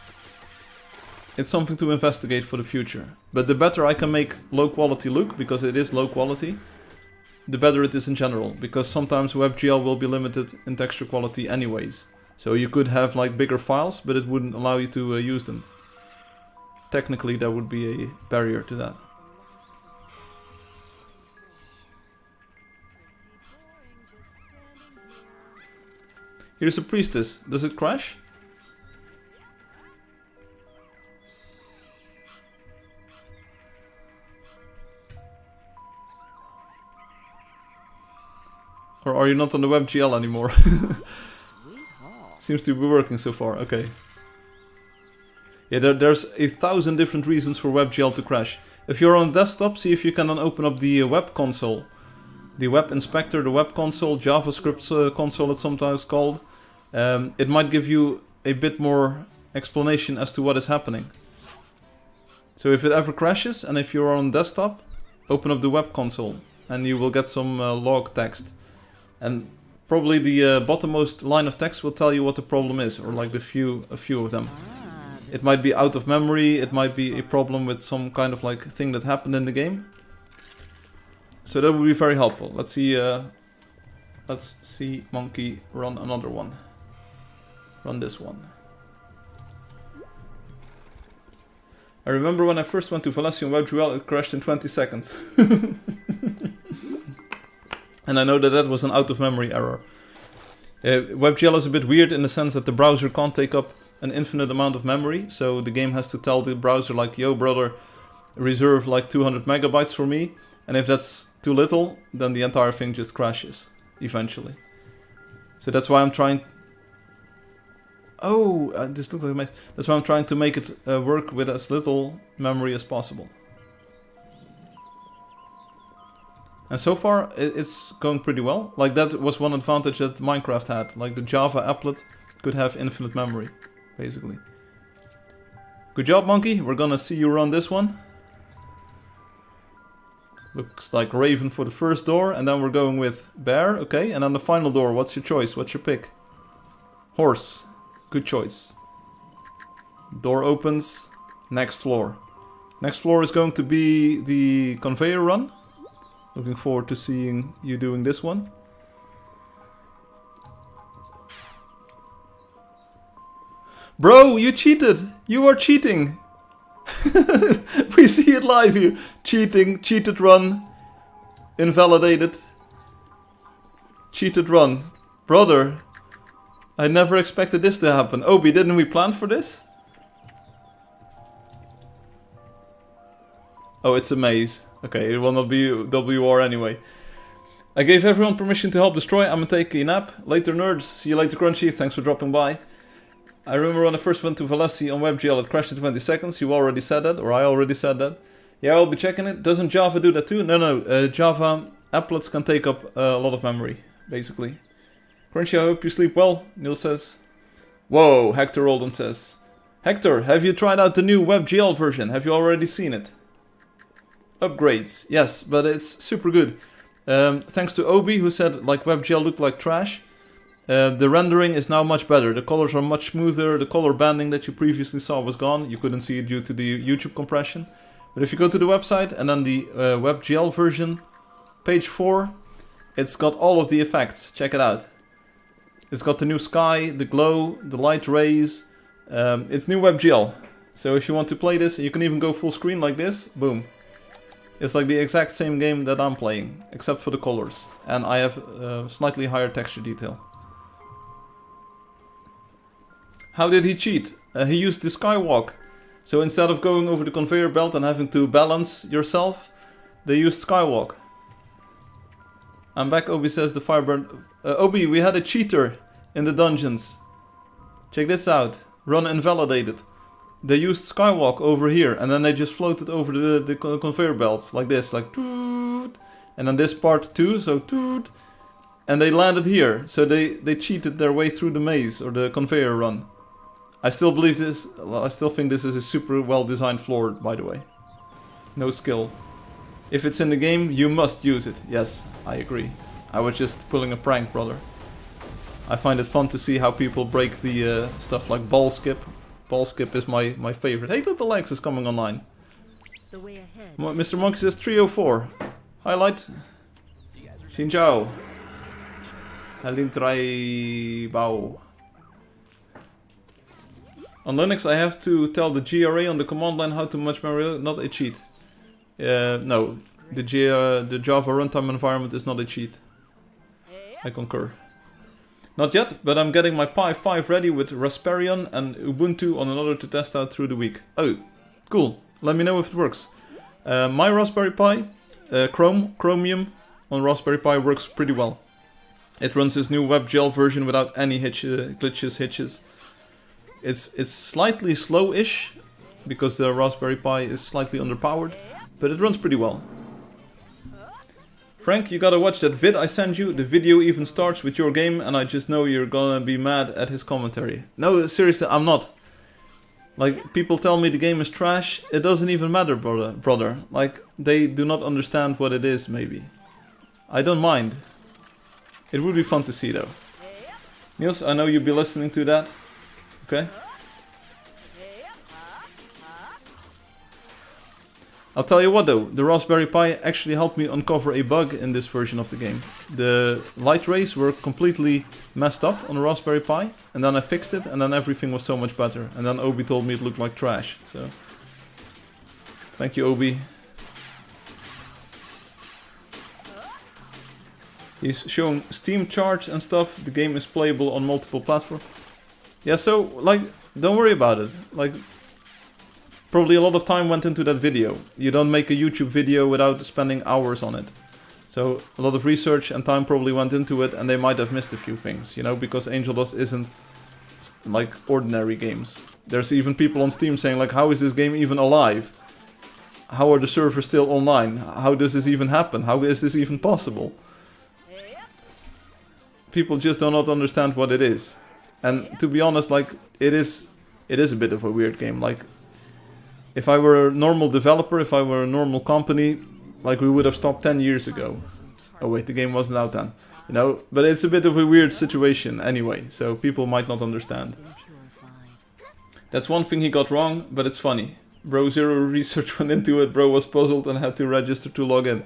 It's something to investigate for the future. But the better I can make low quality look, because it is low quality, the better it is in general, because sometimes WebGL will be limited in texture quality anyways. So you could have like bigger files, but it wouldn't allow you to use them. Technically there would be a barrier to that. Here's a priestess. Does it crash? Or are you not on the WebGL anymore? Seems to be working so far, okay. Yeah, there's 1,000 different reasons for WebGL to crash. If you're on desktop, see if you can then open up the web console. The web inspector, the web console, JavaScript console it's sometimes called. It might give you a bit more explanation as to what is happening. So if it ever crashes, and if you're on desktop, open up the web console, and you will get some log text. And probably the bottommost line of text will tell you what the problem is, or like a few of them. It might be out of memory, it might be a problem with some kind of like thing that happened in the game. So that would be very helpful. Let's see Monkey run another one. Run this one. I remember when I first went to Valencia on WebGL, it crashed in 20 seconds. And I know that that was an out-of-memory error. WebGL is a bit weird in the sense that the browser can't take up an infinite amount of memory. So the game has to tell the browser like, yo brother, reserve like 200 megabytes for me. And if that's too little, then the entire thing just crashes, eventually. So that's why I'm trying... Oh, this looks like that's why I'm trying to make it work with as little memory as possible. And so far, it's going pretty well. Like, that was one advantage that Minecraft had. Like, the Java applet could have infinite memory, basically. Good job, Monkey. We're gonna see you run this one. Looks like Raven for the first door, and then we're going with Bear, okay. And then the final door, what's your choice? What's your pick? Horse. Good choice. Door opens. Next floor. Next floor is going to be the conveyor run. Looking forward to seeing you doing this one. Bro, you cheated! You are cheating! We see it live here. Cheating, cheated run. Invalidated. Cheated run. Brother, I never expected this to happen. Obi, didn't we plan for this? Oh, it's a maze. Okay, it will not be WR anyway. I gave everyone permission to help destroy. I'm gonna take a nap. Later, nerds. See you later, Crunchy. Thanks for dropping by. I remember when I first went to Valesi on WebGL, it crashed in 20 seconds. You already said that, or I already said that. Yeah, I'll be checking it. Doesn't Java do that too? No. Java applets can take up a lot of memory, basically. Crunchy, I hope you sleep well, Neil says. Whoa, Hector Roldan says. Hector, have you tried out the new WebGL version? Have you already seen it? Upgrades, yes, but it's super good. Thanks to Obi, who said like WebGL looked like trash. The rendering is now much better. The colors are much smoother. The color banding that you previously saw was gone. You couldn't see it due to the YouTube compression. But if you go to the website and then the WebGL version, page 4, it's got all of the effects. Check it out. It's got the new sky, the glow, the light rays. It's new WebGL. So if you want to play this, you can even go full screen like this. Boom. It's like the exact same game that I'm playing, except for the colors. And I have slightly higher texture detail. How did he cheat? he used the skywalk. So instead of going over the conveyor belt and having to balance yourself, they used skywalk. I'm back, Obi says the Fireburn. Obi, we had a cheater in the dungeons. Check this out. Run invalidated. They used skywalk over here, and then they just floated over the conveyor belts like this, like toot, and then this part too, so toot, and they landed here. So they cheated their way through the maze or the conveyor run. I still believe this. I still think this is a super well designed floor, by the way. No skill. If it's in the game, you must use it. Yes, I agree. I was just pulling a prank, brother. I find it fun to see how people break the stuff like ball skip. Ball skip is my favorite. Hey, Little Legs is coming online. The way ahead. Mr. Monkey says 304. Highlight. Xin chào. Halin trai bao. On Linux, I have to tell the GRA on the command line how to much memory. Not a cheat. No, the Java runtime environment is not a cheat. I concur. Not yet, but I'm getting my Pi 5 ready with Raspberry and Ubuntu on another to test out through the week. Oh, cool. Let me know if it works. My Raspberry Pi, Chromium on Raspberry Pi works pretty well. It runs this new WebGL version without any glitches, hitches. It's slightly slow-ish, because the Raspberry Pi is slightly underpowered, but it runs pretty well. Frank, you gotta watch that vid I sent you. The video even starts with your game, and I just know you're gonna be mad at his commentary. No, seriously, I'm not. Like, people tell me the game is trash. It doesn't even matter, brother. Like, they do not understand what it is, maybe. I don't mind. It would be fun to see, though. Niels, I know you'll be listening to that. Okay? I'll tell you what though, the Raspberry Pi actually helped me uncover a bug in this version of the game. The light rays were completely messed up on the Raspberry Pi, and then I fixed it, and then everything was so much better. And then Obi told me it looked like trash, so... Thank you, Obi. He's showing Steam charts and stuff. The game is playable on multiple platforms. Yeah, so, like, don't worry about it. Like, probably a lot of time went into that video. You don't make a YouTube video without spending hours on it. So, a lot of research and time probably went into it, and they might have missed a few things, you know, because Angeldust isn't like ordinary games. There's even people on Steam saying, like, how is this game even alive? How are the servers still online? How does this even happen? How is this even possible? People just do not understand what it is. And to be honest, like, it is a bit of a weird game. Like, if I were a normal developer, if I were a normal company, like, we would have stopped 10 years ago. Oh wait, the game wasn't out then. You know, but it's a bit of a weird situation anyway, so people might not understand. That's one thing he got wrong, but it's funny. Bro, zero research went into it, bro was puzzled and had to register to log in.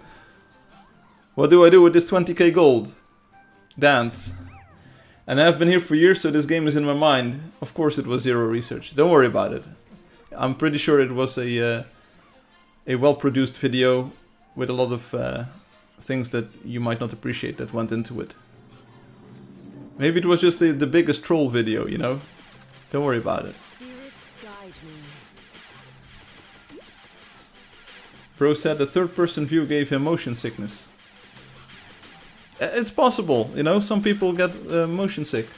What do I do with this 20k gold? Dance. And I've been here for years, so this game is in my mind. Of course it was zero research. Don't worry about it. I'm pretty sure it was a well-produced video with a lot of things that you might not appreciate that went into it. Maybe it was just the biggest troll video, you know? Don't worry about it. Bro said the third-person view gave him motion sickness. It's possible, you know, some people get motion sick.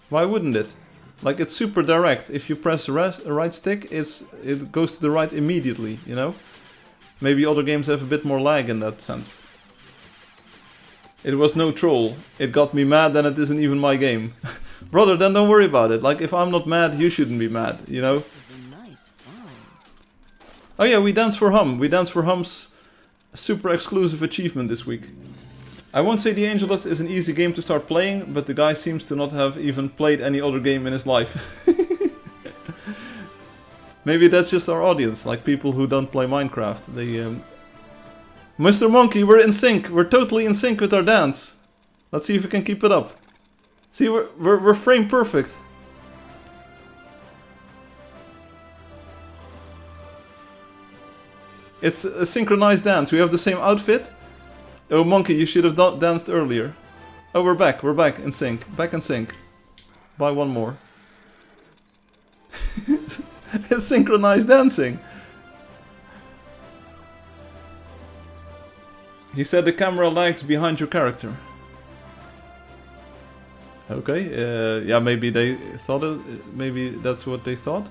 Why wouldn't it? Like, it's super direct. If you press the right stick, it goes to the right immediately, you know? Maybe other games have a bit more lag in that sense. It was no troll. It got me mad and it isn't even my game. Brother, then don't worry about it. Like, if I'm not mad, you shouldn't be mad, you know? Oh yeah, we Dance for Hum. We Dance for Hum's super exclusive achievement this week. I won't say the Angeldust is an easy game to start playing, but the guy seems to not have even played any other game in his life. Maybe that's just our audience, like people who don't play Minecraft. They, Mr. Monkey, we're in sync. We're totally in sync with our dance. Let's see if we can keep it up. See, we're frame perfect. It's a synchronized dance. We have the same outfit. Oh, Monkey, you should have danced earlier. Oh, we're back in sync. Back in sync. Buy one more. It's synchronized dancing. He said the camera lags behind your character. Okay, yeah, maybe they thought it. Maybe that's what they thought.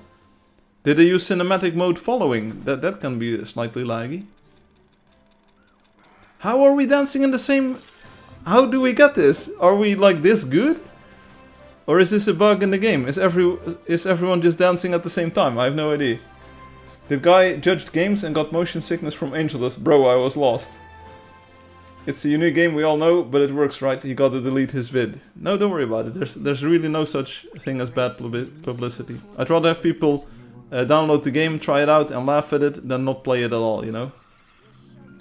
Did they use cinematic mode following? That can be slightly laggy. How are we dancing in the same? How do we get this? Are we like this good? Or is this a bug in the game? Is everyone just dancing at the same time? I have no idea. The guy judged games and got motion sickness from Angeldust. Bro, I was lost. It's a unique game, we all know, but it works, right? He got to delete his vid. No, don't worry about it. There's really no such thing as bad publicity. I'd rather have people download the game, try it out, and laugh at it than not play it at all, you know?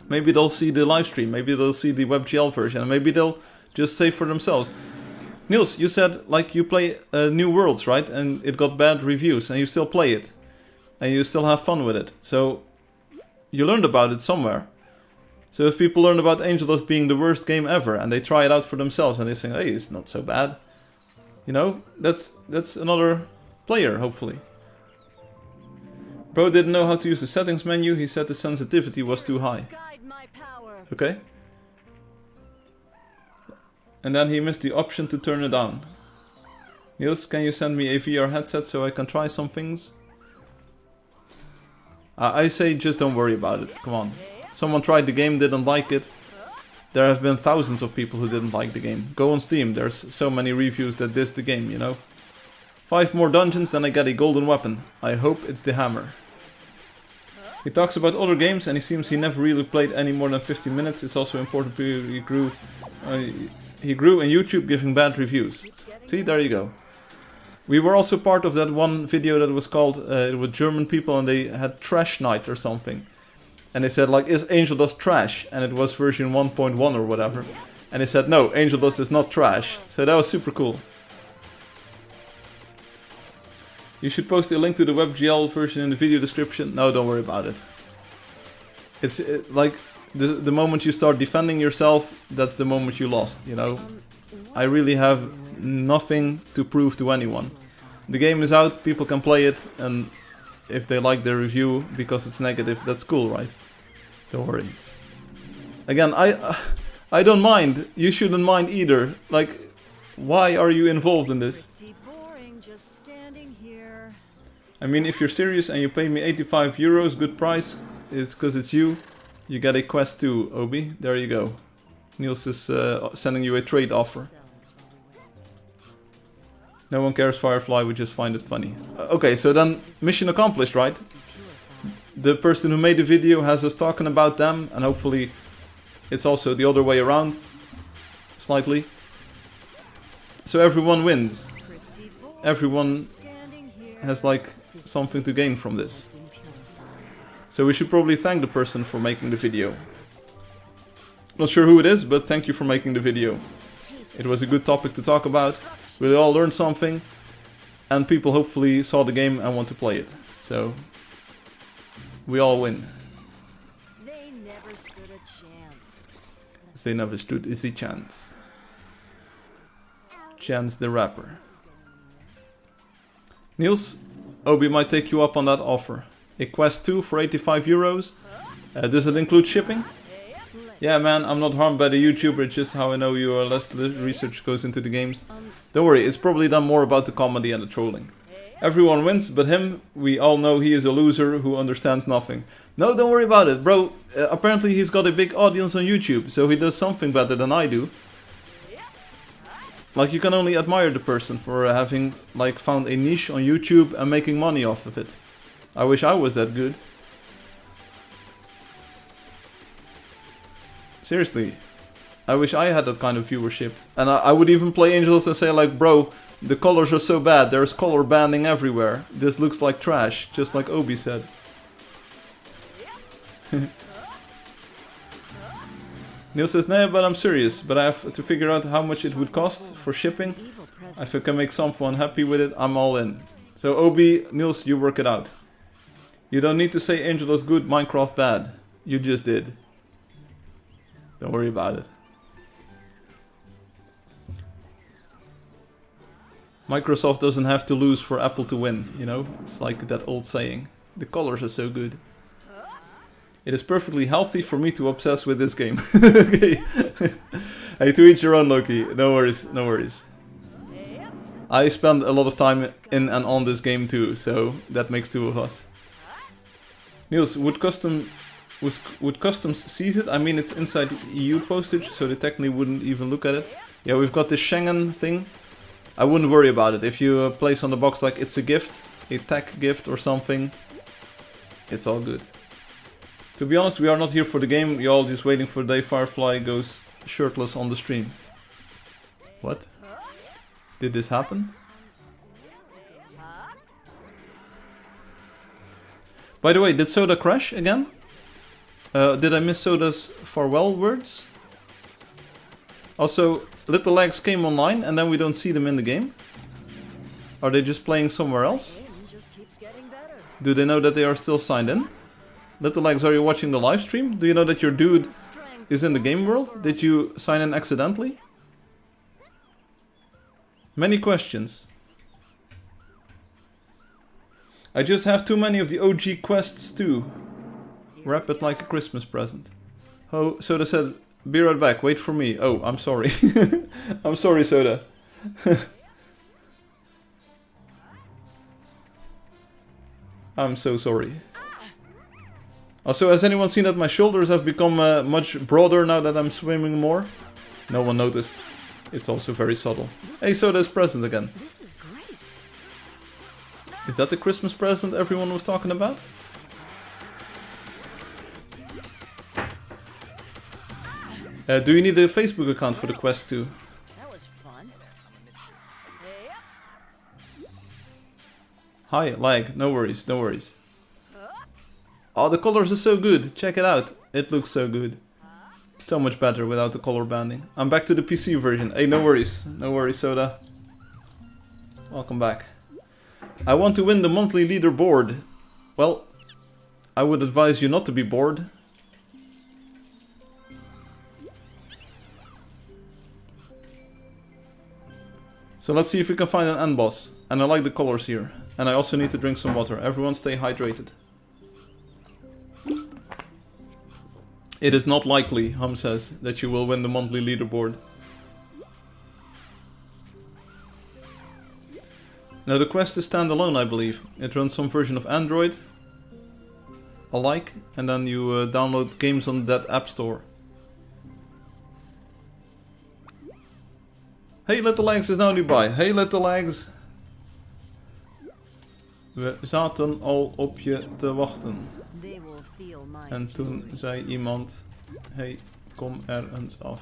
Maybe they'll see the live stream, maybe they'll see the WebGL version, and maybe they'll just say for themselves. Niels, you said like you play New Worlds, right? And it got bad reviews, and you still play it. And you still have fun with it. So, you learned about it somewhere. So if people learn about Angeldust being the worst game ever, and they try it out for themselves, and they say, hey, it's not so bad. You know, that's another player, hopefully. Bro didn't know how to use the settings menu, he said the sensitivity was too high. Okay. And then he missed the option to turn it down. Niels, can you send me a VR headset so I can try some things? I say just don't worry about it, come on. Someone tried the game, didn't like it. There have been thousands of people who didn't like the game. Go on Steam, there's so many reviews that diss the game, you know. 5 more dungeons, then I get a golden weapon. I hope it's the hammer. He talks about other games and he seems he never really played any more than 50 minutes. It's also important he grew in YouTube giving bad reviews. See, there you go. We were also part of that one video that was called, it was German people and they had Trash Night or something. And they said like, is Angeldust trash? And it was version 1.1 or whatever. And they said, no, Angeldust is not trash. So that was super cool. You should post a link to the WebGL version in the video description. No, don't worry about it. It's like, the moment you start defending yourself, that's the moment you lost, you know? I really have nothing to prove to anyone. The game is out, people can play it, and if they like the review because it's negative, that's cool, right? Don't worry. Again, I don't mind. You shouldn't mind either. Like, why are you involved in this? I mean, if you're serious and you pay me 85 euros, good price, it's because it's you. You get a quest too, Obi. There you go. Niels is sending you a trade offer. No one cares, Firefly, we just find it funny. Okay, so then, mission accomplished, right? The person who made the video has us talking about them, and hopefully it's also the other way around. Slightly. So everyone wins. Everyone has like something to gain from this. So we should probably thank the person for making the video. Not sure who it is, but thank you for making the video. It was a good topic to talk about. We all learned something, and people hopefully saw the game and want to play it. So, we all win. They never stood a chance. They never stood a chance. Chance the Rapper. Niels, Obi might take you up on that offer. A quest 2 for 85 euros. Does it include shipping? Yeah man, I'm not harmed by the YouTuber, it's just how I know you are less research goes into the games. Don't worry, it's probably done more about the comedy and the trolling. Everyone wins, but him, we all know he is a loser who understands nothing. No, don't worry about it, bro. Apparently he's got a big audience on YouTube, so he does something better than I do. Like, you can only admire the person for having, like, found a niche on YouTube and making money off of it. I wish I was that good. Seriously. I wish I had that kind of viewership. And I would even play Angeldust and say like, bro, the colors are so bad, there's color banding everywhere. This looks like trash, just like Obi said. Neil says, no, but I'm serious, but I have to figure out how much it would cost for shipping. If I can make someone happy with it, I'm all in. So Obi, Niels, you work it out. You don't need to say Angeldust good, Minecraft bad. You just did. Don't worry about it. Microsoft doesn't have to lose for Apple to win, you know? It's like that old saying. The colors are so good. It is perfectly healthy for me to obsess with this game. Okay. Hey, to each your own, Loki. No worries, no worries. I spend a lot of time in and on this game too, so that makes two of us. Niels, would customs seize it? I mean, it's inside EU postage, so they technically wouldn't even look at it. Yeah, we've got this Schengen thing. I wouldn't worry about it. If you place on the box like it's a gift, a tech gift or something, it's all good. To be honest, we are not here for the game. We're all just waiting for the day Firefly goes shirtless on the stream. What? Did this happen? By the way, did Soda crash again? Did I miss Soda's farewell words? Also, Little Legs came online and then we don't see them in the game? Are they just playing somewhere else? Do they know that they are still signed in? Little Legs, are you watching the live stream? Do you know that your dude is in the game world? Did you sign in accidentally? Many questions. I just have too many of the OG quests too. Wrap it like a Christmas present. Oh, Soda said, be right back, wait for me. Oh, I'm sorry. I'm sorry, Soda. I'm so sorry. Also, has anyone seen that my shoulders have become much broader now that I'm swimming more? No one noticed. It's also very subtle. Hey, Soda's present again. This is great. Is that the Christmas present everyone was talking about? Do you need a Facebook account for the quest too? That was fun. Hi, lag. No worries, no worries. Oh, the colors are so good. Check it out. It looks so good. So much better without the color banding. I'm back to the PC version. Hey, no worries. No worries, Soda. Welcome back. I want to win the monthly leaderboard. Well, I would advise you not to be bored. So let's see if we can find an end boss. And I like the colors here. And I also need to drink some water. Everyone stay hydrated. It is not likely, Hum says, that you will win the monthly leaderboard. Now the quest is standalone, I believe. It runs some version of Android, alike, and then you download games on that app store. Hey, Little Legs is now nearby. Hey, Little Legs. We zaten al op je te wachten. En toen zei iemand, hey, kom er eens af.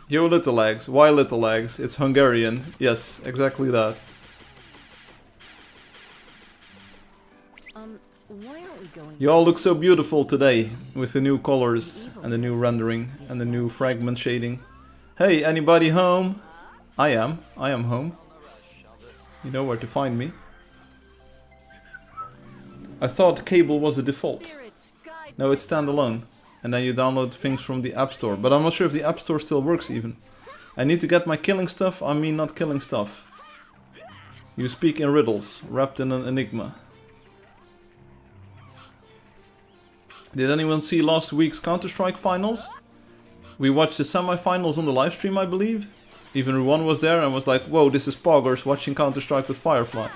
Yo, Little Legs. Why Little Legs? It's Hungarian. Yes, exactly that. Why aren't we going? You all look so beautiful today, with the new colors, and the new rendering, and the new fragment shading. Hey, anybody home? I am home. You know where to find me. I thought cable was the default. No, it's standalone. And then you download things from the App Store. But I'm not sure if the App Store still works even. I need to get my killing stuff, I mean not killing stuff. You speak in riddles, wrapped in an enigma. Did anyone see last week's Counter-Strike finals? We watched the semi-finals on the live stream, I believe. Even Ruan was there and was like, whoa, this is Poggers watching Counter-Strike with Firefly.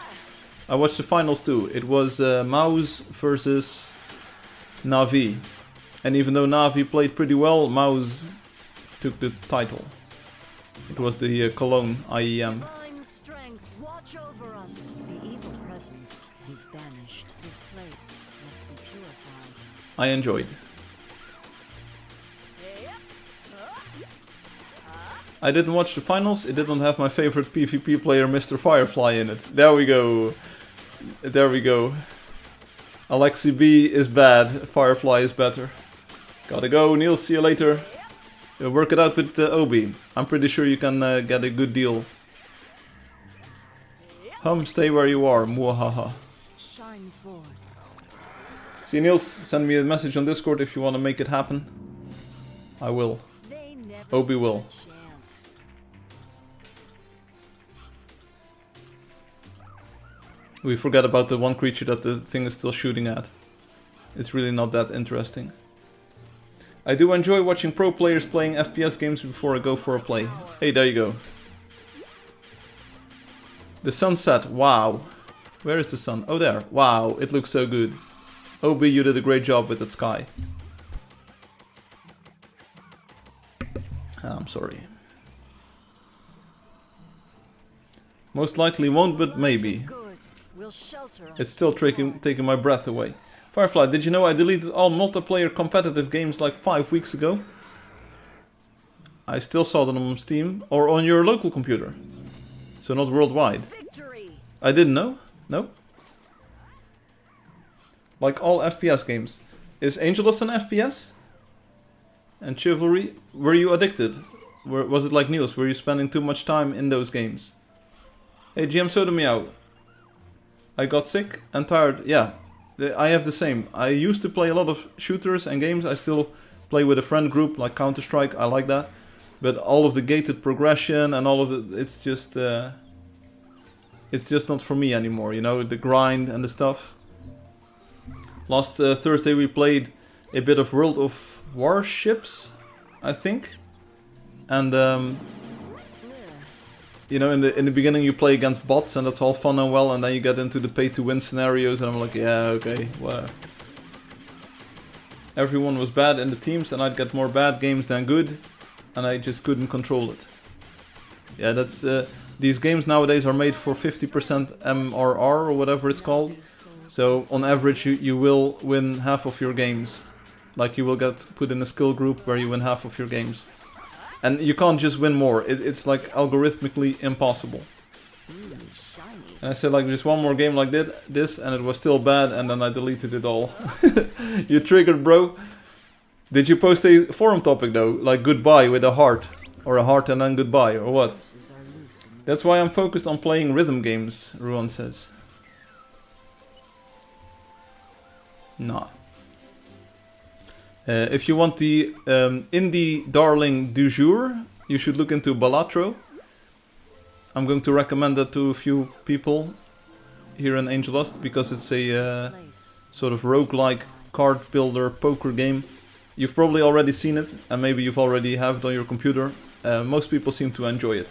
I watched the finals too. It was Mouse versus Navi. And even though Navi played pretty well, Mouse took the title. It was the Cologne IEM. Watch over us. The evil presence is banished. This place must be purified. I enjoyed. I didn't watch the finals. It didn't have my favorite PvP player, Mr. Firefly, in it. There we go. There we go. Alexi B is bad. Firefly is better. Gotta go, Neil. See you later. Work it out with Obi. I'm pretty sure you can get a good deal. Hum, stay where you are. Muahaha. Shine forth. See, Niels, send me a message on Discord if you want to make it happen. I will. Obi will. We forget about the one creature that the thing is still shooting at. It's really not that interesting. I do enjoy watching pro players playing FPS games before I go for a play. Hey, there you go. The sunset, wow. Where is the sun? Oh, there. Wow, it looks so good. Obi, you did a great job with that sky. I'm sorry. Most likely won't, but maybe. It's still taking my breath away. Firefly, did you know I deleted all multiplayer competitive games like 5 weeks ago? I still saw them on Steam or on your local computer. So not worldwide. I didn't know? No? Like all FPS games. Is Angeldust an FPS? And Chivalry? Were you addicted? Was it like Niels? Were you spending too much time in those games? Hey, GM Soda Meow. I got sick and tired. Yeah, I have the same. I used to play a lot of shooters and games. I still play with a friend group like Counter-Strike. I like that. But all of the gated progression and all of the... It's just not for me anymore, you know, the grind and the stuff. Last Thursday we played a bit of World of Warships, I think. And you know, in the beginning you play against bots and that's all fun and well, and then you get into the pay-to-win scenarios and I'm like, yeah, okay, whatever. Everyone was bad in the teams and I'd get more bad games than good, and I just couldn't control it. Yeah, that's... these games nowadays are made for 50% MRR or whatever it's called. So on average you will win half of your games. Like you will get put in a skill group where you win half of your games. And you can't just win more. It's like algorithmically impossible. And I said like just one more game like this and it was still bad and then I deleted it all. You triggered, bro. Did you post a forum topic though? Like goodbye with a heart. Or a heart and then goodbye or what? That's why I'm focused on playing rhythm games, Ruan says. Nah. If you want the indie darling du jour, you should look into Balatro. I'm going to recommend that to a few people here in Angeldust because it's a sort of roguelike card builder poker game. You've probably already seen it and maybe you've already have it on your computer. Most people seem to enjoy it.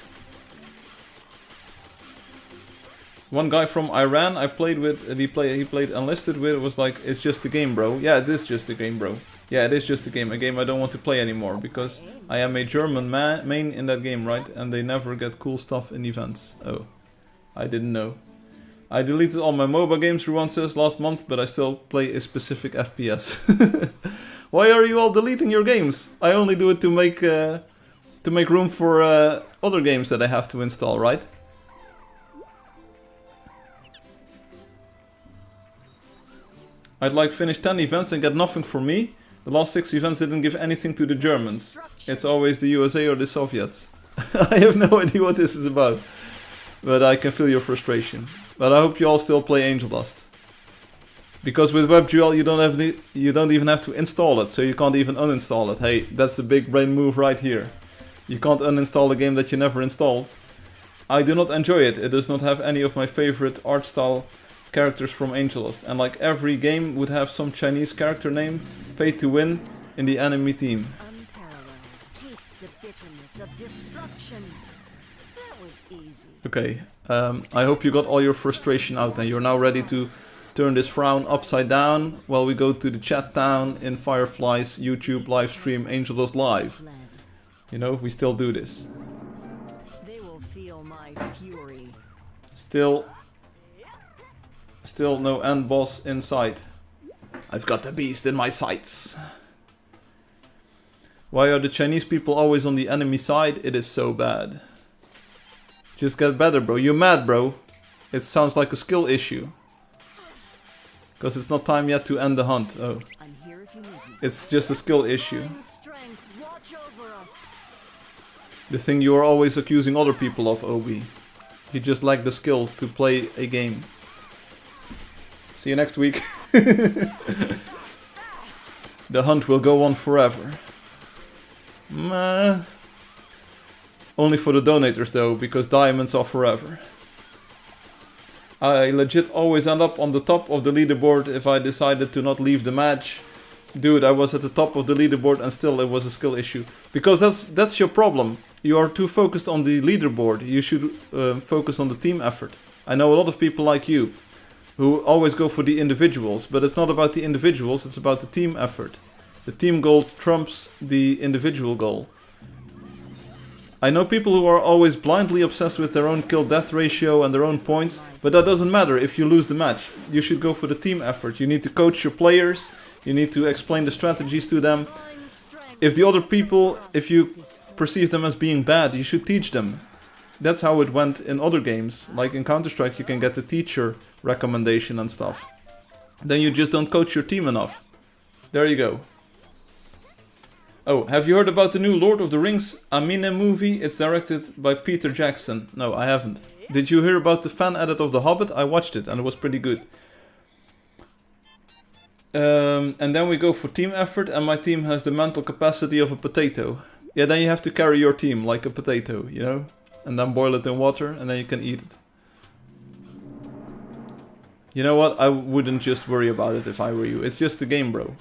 One guy from Iran I played with, he played Enlisted with, was like, it's just a game, bro. Yeah, it is just a game, bro. Yeah, it is just a game I don't want to play anymore, because I am a German main in that game, right? And they never get cool stuff in events. Oh, I didn't know. I deleted all my MOBA games, Ruan says, last month, but I still play a specific FPS. Why are you all deleting your games? I only do it to make room for other games that I have to install, right? I'd like finish 10 events and get nothing for me. The last 6 events didn't give anything to the Germans. It's always the USA or the Soviets. I have no idea what this is about. But I can feel your frustration. But I hope you all still play Angeldust. Because with WebGL you don't even have to install it, so you can't even uninstall it. Hey, that's the big brain move right here. You can't uninstall a game that you never installed. I do not enjoy it. It does not have any of my favorite art style characters from Angeldust, and like every game would have some Chinese character name paid to win in the enemy team. Okay, I hope you got all your frustration out and you're now ready to turn this frown upside down while we go to the chat town in Firefly's YouTube live stream Angeldust Live. You know, we still do this. They will feel my fury. Still no end boss in sight. I've got the beast in my sights. Why are the Chinese people always on the enemy side? It is so bad. Just get better, bro. You mad, bro? It sounds like a skill issue. Because it's not time yet to end the hunt. Oh. It's just a skill issue. The thing you are always accusing other people of, Obi. You just lack the skill to play a game. See you next week. The hunt will go on forever. Meh. Only for the donators though, because diamonds are forever. I legit always end up on the top of the leaderboard if I decided to not leave the match. Dude, I was at the top of the leaderboard and still it was a skill issue. Because that's your problem. You are too focused on the leaderboard. You should focus on the team effort. I know a lot of people like you who always go for the individuals, but it's not about the individuals, it's about the team effort. The team goal trumps the individual goal. I know people who are always blindly obsessed with their own kill-death ratio and their own points, but that doesn't matter if you lose the match. You should go for the team effort. You need to coach your players, you need to explain the strategies to them. If the other people, if you perceive them as being bad, you should teach them. That's how it went in other games. Like in Counter-Strike you can get the teacher recommendation and stuff. Then you just don't coach your team enough. There you go. Oh, have you heard about the new Lord of the Rings Amine movie? It's directed by Peter Jackson. No, I haven't. Did you hear about the fan edit of The Hobbit? I watched it and it was pretty good. And then we go for team effort and my team has the mental capacity of a potato. Yeah, then you have to carry your team like a potato, you know? And then boil it in water and then you can eat it. You know what? I wouldn't just worry about it if I were you. It's just a game, bro.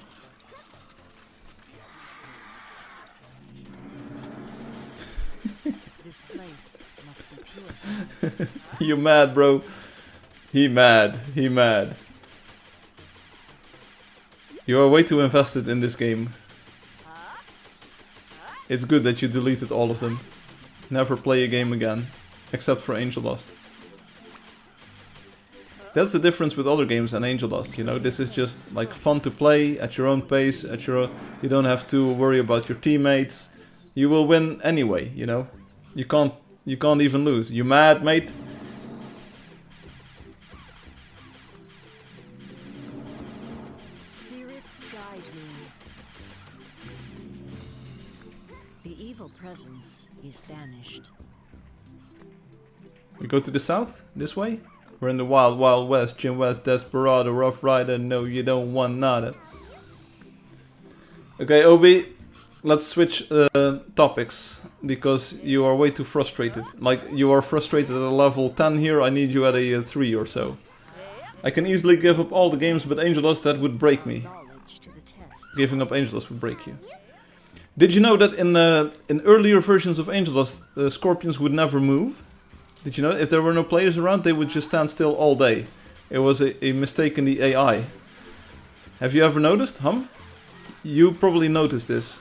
This place must be pure. You mad, bro? He mad. He mad. You are way too invested in this game. It's good that you deleted all of them. Never play a game again. Except for Angeldust. That's the difference with other games and Angeldust, you know. This is just like fun to play at your own pace, at your own, you don't have to worry about your teammates. You will win anyway, you know. You can't even lose. You mad, mate? Spirits guide me. The evil presence is banished. We go to the south? This way? We're in the wild, wild west. Jim West, Desperado, Rough Rider. No, you don't want nada. Okay, Obi, let's switch topics. Because you are way too frustrated. Like, you are frustrated at a level 10 here. I need you at a 3 or so. I can easily give up all the games, but Angeldust, that would break me. Giving up Angeldust would break you. Did you know that in earlier versions of Angeldust, scorpions would never move? Did you know if there were no players around, they would just stand still all day? It was a mistake in the AI. Have you ever noticed, Hum? You probably noticed this.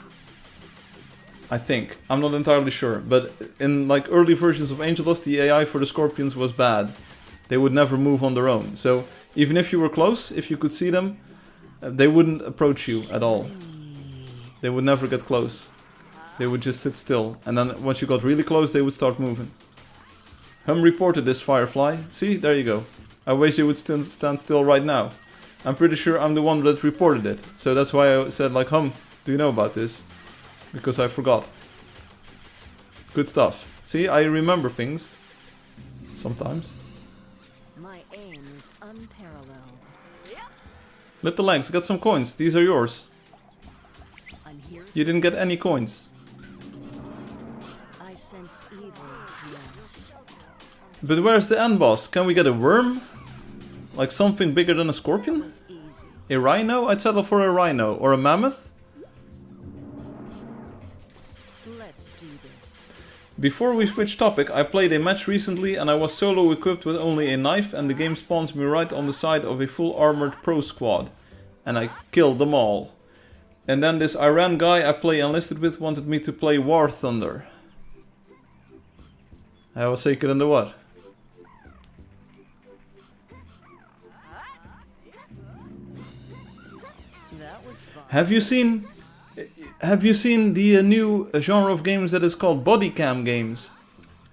I think. I'm not entirely sure. But in like early versions of Angeldust, the AI for the scorpions was bad. They would never move on their own. So even if you were close, if you could see them, they wouldn't approach you at all. They would never get close. They would just sit still. And then once you got really close, they would start moving. Hum reported this, Firefly. See, there you go. I wish they would stand still right now. I'm pretty sure I'm the one that reported it. So that's why I said like, Hum, do you know about this? Because I forgot. Good stuff. See, I remember things. Sometimes. My aim is unparalleled. Little Legs, got some coins. These are yours. I'm here. You didn't get any coins. I sense evil here. But where's the end boss? Can we get a worm? Like something bigger than a scorpion? It's easy. A rhino? I'd settle for a rhino. Or a mammoth? Let's do this. Before we switch topic, I played a match recently and I was solo equipped with only a knife and the game spawns me right on the side of a full armored pro squad. And I killed them all. And then this Iran guy I play enlisted with wanted me to play War Thunder. Hij was zeker in de war. That was fun. Have you seen the new genre of games that is called body cam games?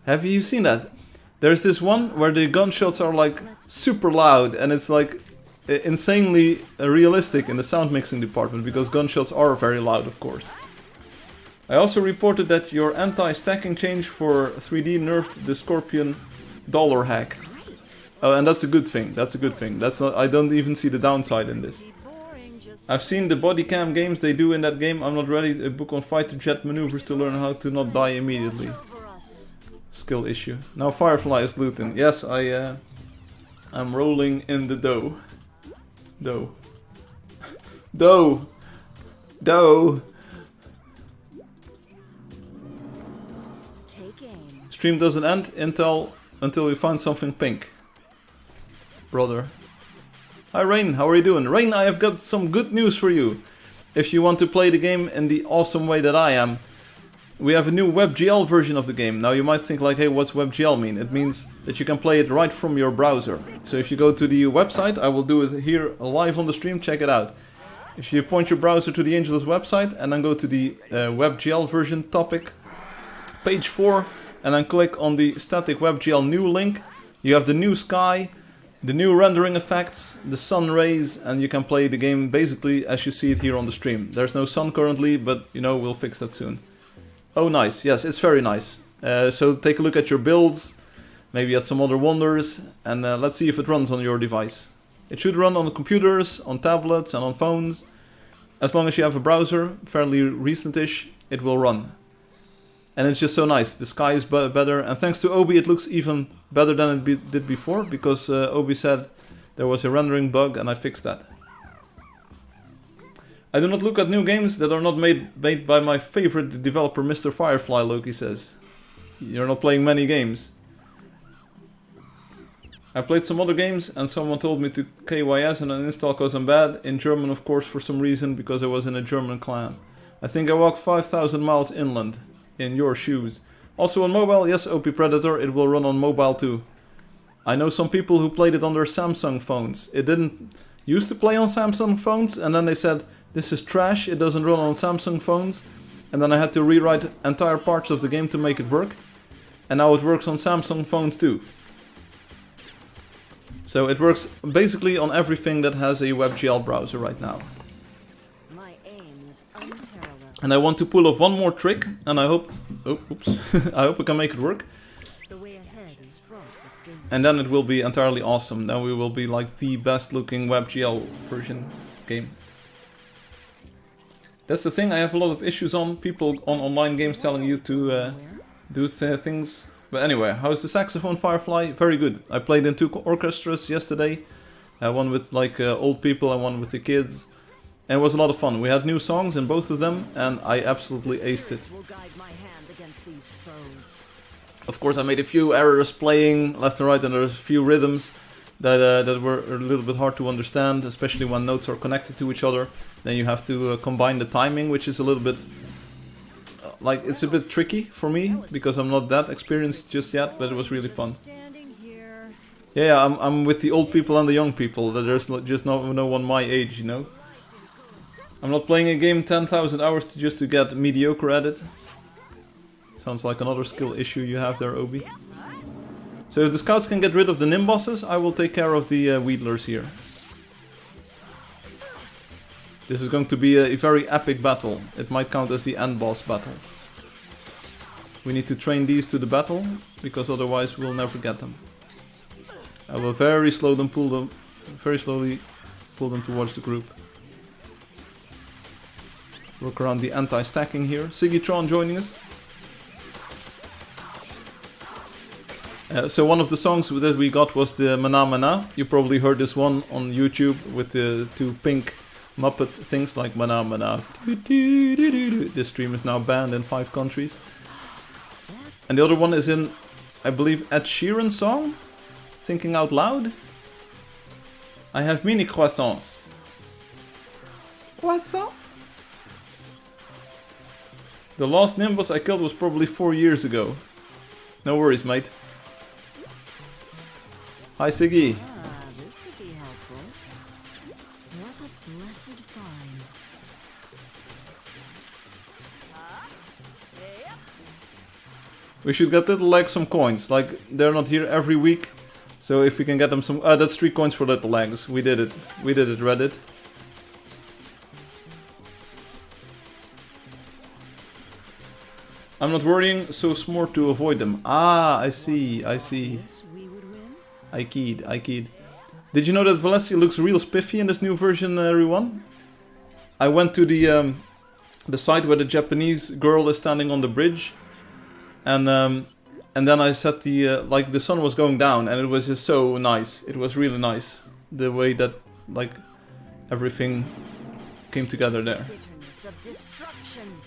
Have you seen that? There's this one where the gunshots are like super loud and it's like insanely realistic in the sound mixing department because gunshots are very loud, of course. I also reported that your anti-stacking change for 3D nerfed the Scorpion dollar hack. Oh, and that's a good thing. That's a good thing. That's not. I don't even see the downside in this. I've seen the body cam games they do in that game. I'm not ready to book on fighter jet maneuvers to learn how to not die immediately. Skill issue. Now Firefly is looting. Yes, I I'm rolling in the dough. Dough. Dough! Dough! Take aim. Stream doesn't end until we find something pink. Brother. Hi Rain, how are you doing? Rain, I have got some good news for you. If you want to play the game in the awesome way that I am, we have a new WebGL version of the game. Now you might think like, hey, what's WebGL mean? It means that you can play it right from your browser. So if you go to the website, I will do it here live on the stream, check it out. If you point your browser to the Angeldust website and then go to the WebGL version topic, page 4, and then click on the static WebGL new link, you have the new sky, the new rendering effects, the sun rays, and you can play the game basically as you see it here on the stream. There's no sun currently, but you know, we'll fix that soon. Oh nice, yes, it's very nice. So take a look at your builds, maybe at some other wonders, and let's see if it runs on your device. It should run on the computers, on tablets and on phones. As long as you have a browser, fairly recentish, it will run. And it's just so nice, the sky is better, and thanks to Obi it looks even better than it did before, because Obi said there was a rendering bug and I fixed that. I do not look at new games that are not made by my favorite developer, Mr. Firefly, Loki says. You're not playing many games. I played some other games and someone told me to KYS and uninstall because I'm bad. In German, of course, for some reason, because I was in a German clan. I think I walked 5,000 miles inland. In your shoes. Also on mobile, yes, OP Predator, it will run on mobile too. I know some people who played it on their Samsung phones. It didn't used to play on Samsung phones, and then they said, this is trash, it doesn't run on Samsung phones. And then I had to rewrite entire parts of the game to make it work. And now it works on Samsung phones too. So it works basically on everything that has a WebGL browser right now. My aim is unparalleled. And I want to pull off one more trick, and I hope... Oh, oops. I hope we can make it work. The way ahead is fraught with danger. And then it will be entirely awesome. Then we will be like the best looking WebGL version game. That's the thing, I have a lot of issues on. People on online games telling you to do things. But anyway, how's the saxophone, Firefly? Very good. I played in 2 orchestras yesterday. One with like old people and one with the kids. And it was a lot of fun. We had new songs in both of them, and I absolutely aced it. Will guide my hand against these foes. Of course, I made a few errors playing left and right, and there's a few rhythms that were a little bit hard to understand, especially when notes are connected to each other. Then you have to combine the timing, which is a little bit... like, it's a bit tricky for me, because I'm not that experienced just yet, but it was really fun. Yeah, I'm with the old people and the young people. There's just no one my age, you know? I'm not playing a game 10,000 hours just to get mediocre at it. Sounds like another skill issue you have there, Obi. So if the scouts can get rid of the Nimbosses, I will take care of the Wheatlers here. This is going to be a very epic battle. It might count as the end boss battle. We need to train these to the battle, because otherwise we'll never get them. I will very slowly pull them towards the group. Work around the anti-stacking here. Siggytron joining us. So one of the songs that we got was the Mana Mana. You probably heard this one on YouTube with the 2 pink Muppet things like Mana Mana. This stream is now banned in 5 countries. And the other one is in, I believe, Ed Sheeran's song? Thinking Out Loud? I have mini croissants. What's up? The last Nimbus I killed was probably 4 years ago. No worries, mate. Hi, Siggy. This could be helpful. What a blessed find. We should get Little Legs some coins. Like, they're not here every week. So if we can get them some... that's 3 coins for Little Legs. We did it. We did it, Reddit. I'm not worrying, so smart to avoid them. Ah, I see, I see. I keyed. Did you know that Valencia looks real spiffy in this new version, everyone? I went to the site where the Japanese girl is standing on the bridge. And And then I set the, like the sun was going down and it was just so nice. It was really nice. The way that, like, everything came together there. Bitterness of destruction.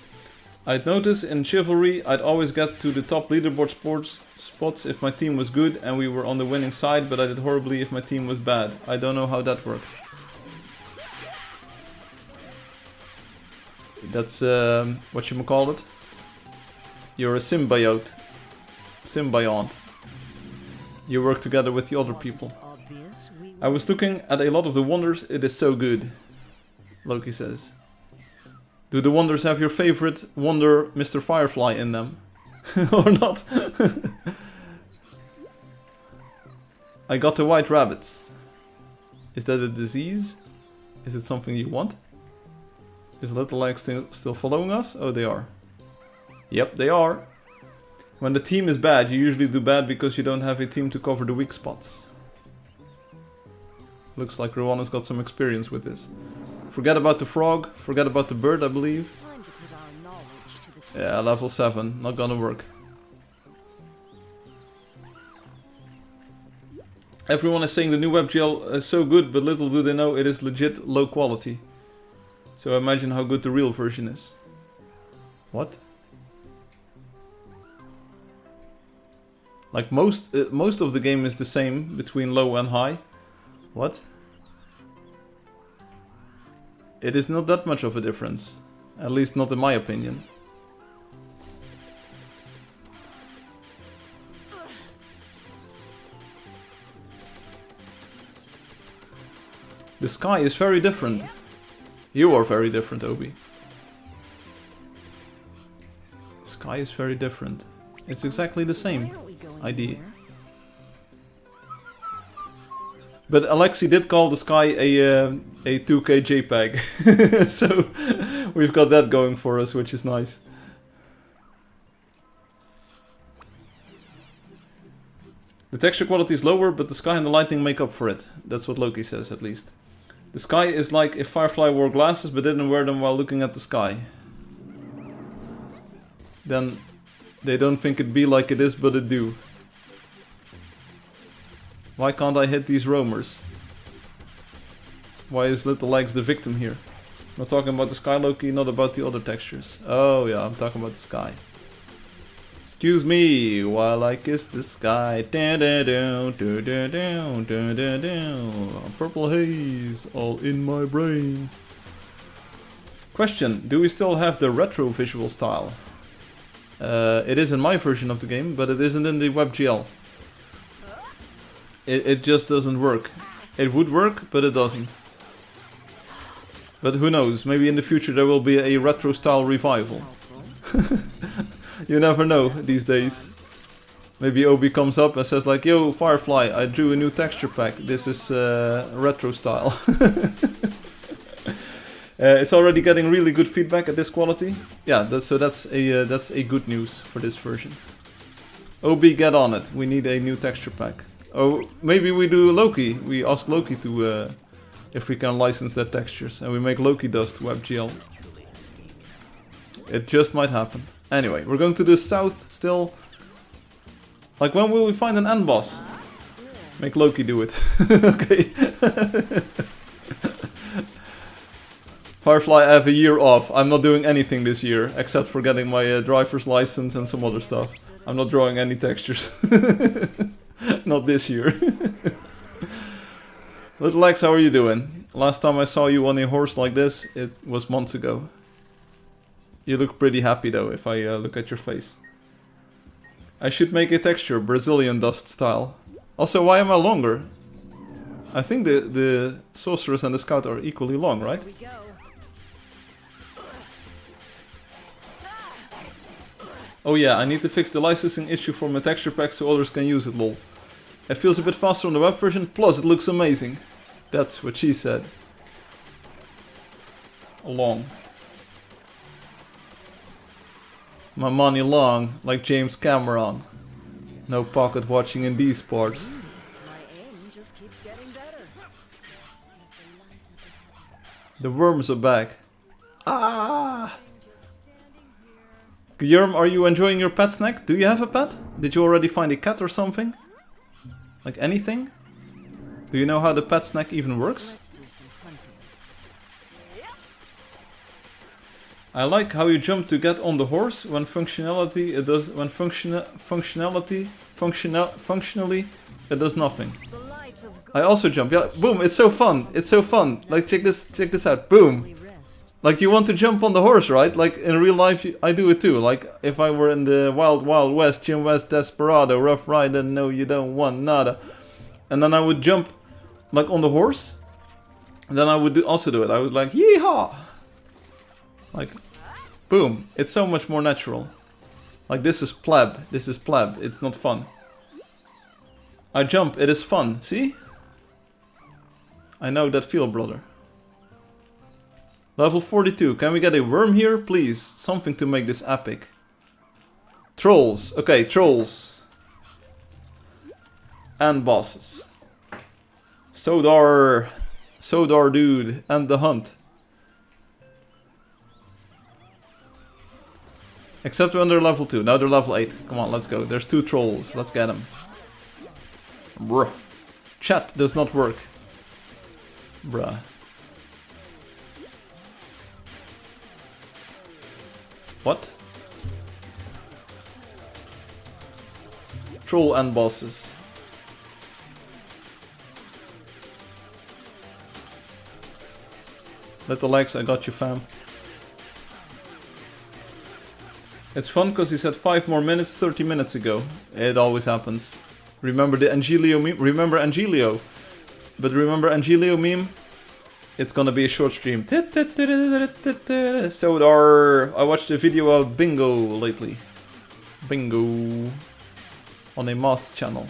I'd notice in Chivalry, I'd always get to the top leaderboard spots if my team was good and we were on the winning side, but I did horribly if my team was bad. I don't know how that works. That's, what you call it? You're a symbiont. You work together with the other people. I was looking at a lot of the wonders, it is so good. Loki says. Do the wonders have your favorite wonder, Mr. Firefly, in them? Or not? I got the white rabbits. Is that a disease? Is it something you want? Is Little Leg still following us? Oh, they are. Yep, they are. When the team is bad, you usually do bad because you don't have a team to cover the weak spots. Looks like Rowan got some experience with this. Forget about the frog, forget about the bird, I believe. Time to put our knowledge to the test. Yeah, level 7, not gonna work. Everyone is saying the new WebGL is so good, but little do they know it is legit low quality. So imagine how good the real version is. What? Like most of the game is the same between low and high. What? It is not that much of a difference. At least not in my opinion. The sky is very different. You are very different, Obi. Sky is very different. It's exactly the same idea. But Alexi did call the sky a 2K JPEG. So we've got that going for us, which is nice. The texture quality is lower, but the sky and the lighting make up for it. That's what Loki says, at least. The sky is like if Firefly wore glasses but didn't wear them while looking at the sky. Then they don't think it be like it is, but it do. Why can't I hit these roamers? Why is Little Legs the victim here? I'm not talking about the sky, Loki, not about the other textures. Oh yeah, I'm talking about the sky. Excuse me while I kiss the sky. Purple haze all in my brain. Question, do we still have the retro visual style? It is in my version of the game, but it isn't in the WebGL. It just doesn't work. It would work, but it doesn't. But who knows, maybe in the future there will be a retro style revival. You never know these days. Maybe Obi comes up and says like, yo Firefly, I drew a new texture pack. This is retro style. It's already getting really good feedback at this quality. Yeah, that's a good news for this version. Obi, get on it. We need a new texture pack. Oh, maybe we do Loki. We ask Loki to if we can license their textures, and we make Angeldust WebGL. It just might happen. Anyway, we're going to the south still. Like, when will we find an end boss? Make Loki do it. Okay. Firefly, I have a year off. I'm not doing anything this year, except for getting my driver's license and some other stuff. I'm not drawing any textures. Not this year. Little Lex, how are you doing? Last time I saw you on a horse like this, it was months ago. You look pretty happy though, if I look at your face. I should make a texture, Brazilian dust style. Also, why am I longer? I think the sorceress and the scout are equally long, right? Oh yeah, I need to fix the licensing issue for my texture pack so others can use it, lol. It feels a bit faster on the web version, plus it looks amazing. That's what she said. Long. My money long, like James Cameron. No pocket watching in these parts. My aim just keeps getting better. The worms are back. Ah! Guillermo, are you enjoying your pet snack? Do you have a pet? Did you already find a cat or something? Like anything? Do you know how the pet snack even works? Let's do some hunting. I like how you jump to get on the horse when functionally it does nothing. The light of I also jump. Yeah, boom, it's so fun. It's so fun. Like check this out. Boom. godly rest. Like you want to jump on the horse, right? Like in real life I do it too. Like if I were in the Wild Wild West, Jim West Desperado, Rough Rider, no you don't want nada. And then I would jump like on the horse. And then I would also do it. I would like yeehaw. Like boom. It's so much more natural. Like this is pleb. This is pleb. It's not fun. I jump. It is fun. See? I know that feel, brother. Level 42. Can we get a worm here? Please. Something to make this epic. Trolls. Okay, trolls. And bosses. Sodar. Sodar dude. And the hunt. Except when they're level 2. Now they're level 8. Come on, let's go. There's 2 trolls. Let's get them. Bruh. Chat does not work. Bruh. What? Troll and bosses. Little legs, I got you, fam. It's fun because he said 5 more minutes 30 minutes ago. It always happens. Remember the Angelio meme? Remember Angelio? But remember Angelio meme? It's gonna be a short stream. Sodar. I watched a video of Bingo lately. Bingo. On a moth channel.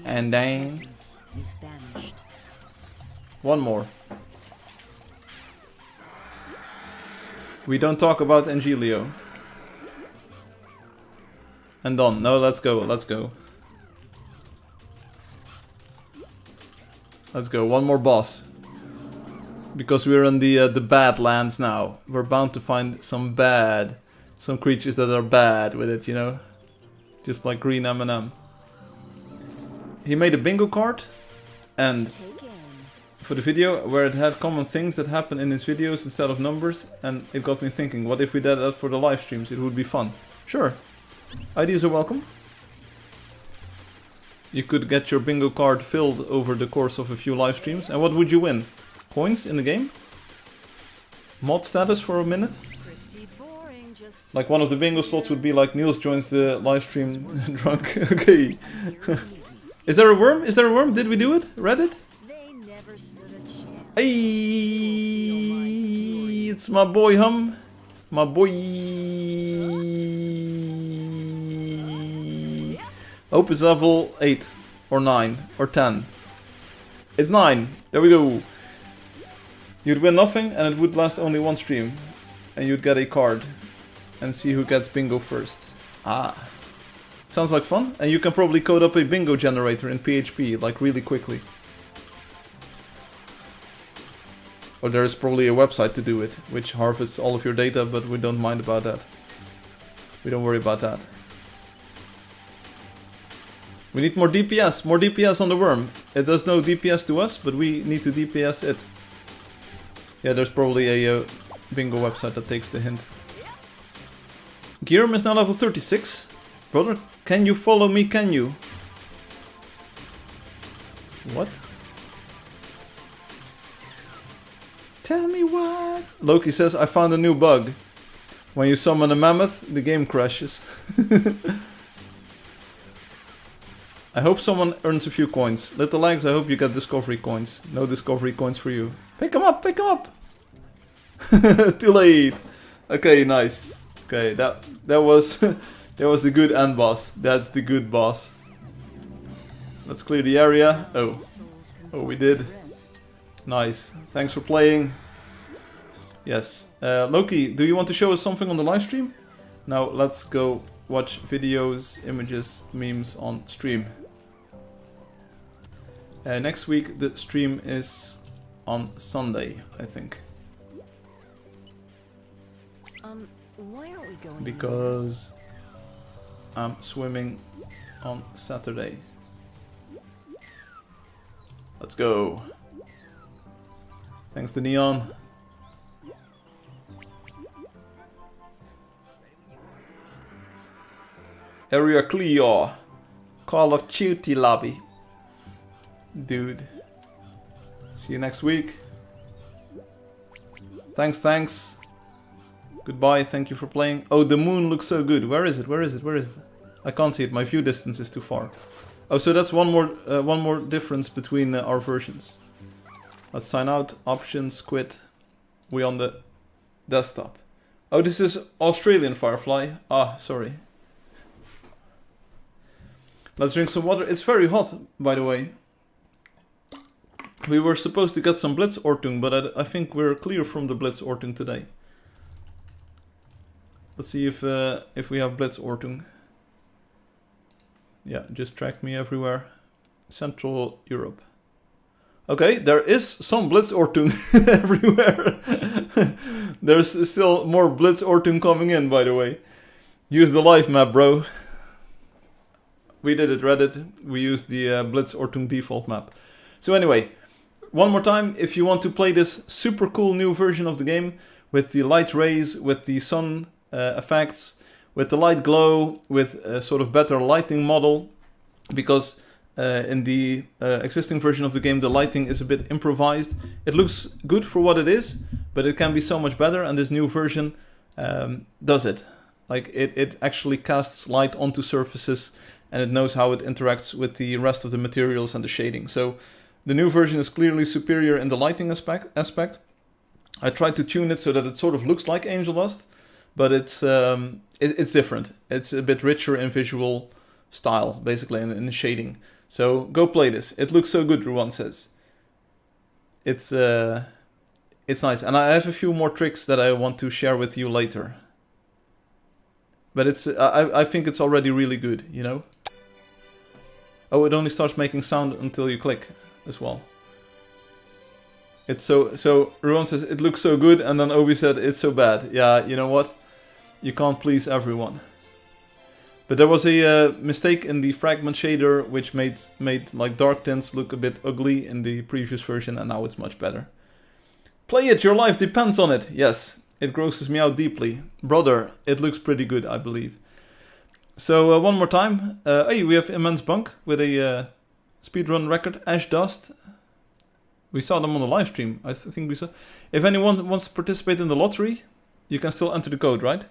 And then... Presence is banished. one more. We don't talk about Angelio. And done. No, let's go. Let's go. Let's go. One more boss. Because we're in the Badlands now. We're bound to find some creatures that are bad with it, you know? Just like green M&M. He made a bingo card. And Take in. for the video where it had common things that happen in his videos instead of numbers. And it got me thinking, what if we did that for the live streams? It would be fun. Sure. Ideas are welcome. You could get your bingo card filled over the course of a few live streams. And what would you win? Coins in the game? Mod status for a minute? Pretty boring, just Like one of the bingo slots would be like Niels joins the live stream drunk. Okay. Is there a worm? Is there a worm? Did we do it? Reddit? they never stood a chance. Hey, it's my boy Hum. My boy. Hope is level 8 or 9 or 10. It's 9. There we go. You'd win nothing and it would last only one stream. And you'd get a card. And see who gets bingo first. Ah. Sounds like fun. And you can probably code up a bingo generator in PHP like really quickly. Or there is probably a website to do it, which harvests all of your data, but we don't mind about that. We don't worry about that. We need more DPS on the worm. It does no DPS to us, but we need to DPS it. Yeah, there's probably a bingo website that takes the hint. Guillermo is now level 36. Brother, can you follow me, can you? What? Tell me what? Loki says, I found a new bug. When you summon a mammoth, the game crashes. I hope someone earns a few coins. Little legs, I hope you get discovery coins. No discovery coins for you. Pick them up, pick them up! Too late. Okay, nice. Okay, that was that was the good end boss. That's the good boss. Let's clear the area. Oh, we did. Nice. Thanks for playing. Yes. Loki, do you want to show us something on the live stream? Now let's go watch videos, images, memes on stream. Next week the stream is on Sunday, I think. Why aren't we going? because I'm swimming on Saturday. Let's go. Thanks to Neon. Area clear. Call of Duty lobby. Dude. See you next week. Thanks. Goodbye, thank you for playing. Oh, the moon looks so good. Where is it? I can't see it. My view distance is too far. Oh, so that's one more difference between our versions. Let's sign out. Options, quit. We on the desktop. Oh, this is Australian Firefly. Ah, sorry. Let's drink some water. It's very hot, by the way. We were supposed to get some Blitzortung, but I think we're clear from the Blitzortung today. Let's see if we have Blitzortung. Yeah, just track me everywhere. Central Europe. Okay, there is some Blitzortung everywhere. There's still more Blitzortung coming in, by the way. Use the live map, bro. We did it, Reddit. We used the Blitzortung default map. So anyway, one more time, if you want to play this super cool new version of the game with the light rays, with the sun effects, with the light glow, with a sort of better lighting model, because in the existing version of the game the lighting is a bit improvised. It looks good for what it is, but it can be so much better, and this new version does it. Like it actually casts light onto surfaces, and it knows how it interacts with the rest of the materials and the shading. So the new version is clearly superior in the lighting aspect. I tried to tune it so that it sort of looks like Angeldust, but it's different. It's a bit richer in visual style, basically, in the shading. So go play this. It looks so good, Ruan says. It's nice, and I have a few more tricks that I want to share with you later. But I think it's already really good, you know? Oh, it only starts making sound until you click as well. It's so Ruan says it looks so good, and then Obi said it's so bad. Yeah, you know what? You can't please everyone. But there was a mistake in the fragment shader, which made like dark tints look a bit ugly in the previous version, and now it's much better. Play it, your life depends on it. Yes, it grosses me out deeply. Brother, it looks pretty good, I believe. So one more time. Hey, we have Immense Bunk with a speedrun record, Angeldust. We saw them on the live stream. I think we saw. If anyone wants to participate in the lottery, you can still enter the code, right?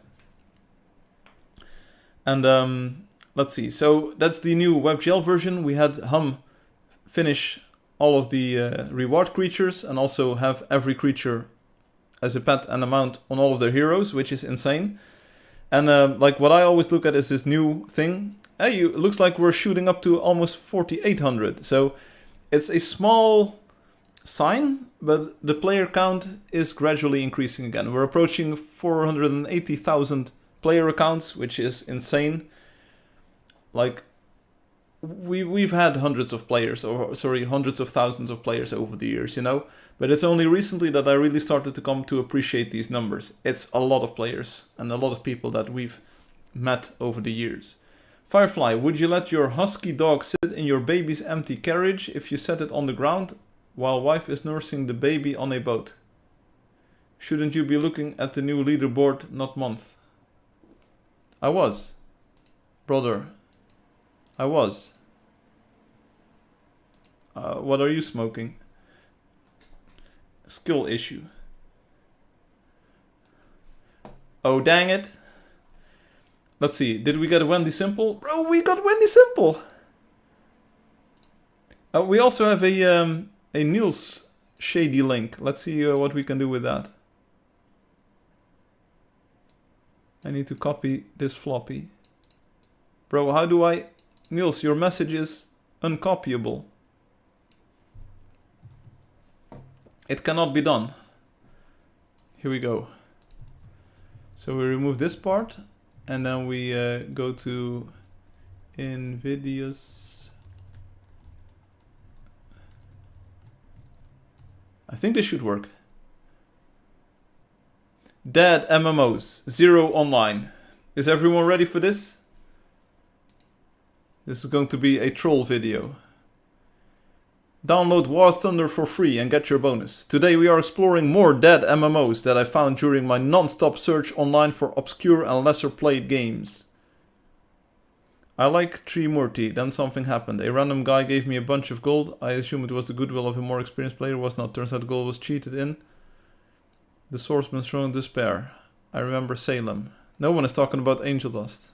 And let's see. So that's the new WebGL version. We had Hum finish all of the reward creatures and also have every creature as a pet and a mount on all of their heroes, which is insane. And like what I always look at is this new thing. Hey, it looks like we're shooting up to almost 4,800. So it's a small sign, but the player count is gradually increasing again. We're approaching 480,000 player accounts, which is insane. Like we've had hundreds of players, or sorry, hundreds of thousands of players over the years, you know. But it's only recently that I really started to come to appreciate these numbers. It's a lot of players and a lot of people that we've met over the years. Firefly, would you let your husky dog sit in your baby's empty carriage if you set it on the ground while wife is nursing the baby on a boat? Shouldn't you be looking at the new leaderboard, not month? I was. Brother. I was. What are you smoking? Skill issue. Oh, dang it. Let's see. Did we get a Wendy Simple? Bro, we got Wendy Simple. We also have a Niels shady link. Let's see what we can do with that. I need to copy this floppy. Bro, how do I... Niels, your message is uncopyable. It cannot be done. Here we go. So we remove this part, and then we go to Invidious. I think this should work. Dead MMOs, 0 online. Is everyone ready for this? This is going to be a troll video. Download War Thunder for free and get your bonus. Today we are exploring more dead MMOs that I found during my non-stop search online for obscure and lesser played games. I like Trimurti, then something happened. A random guy gave me a bunch of gold. I assume it was the goodwill of a more experienced player. It was not. Turns out the gold was cheated in. The swordsman's thrown despair. I remember Salem. No one is talking about Angeldust.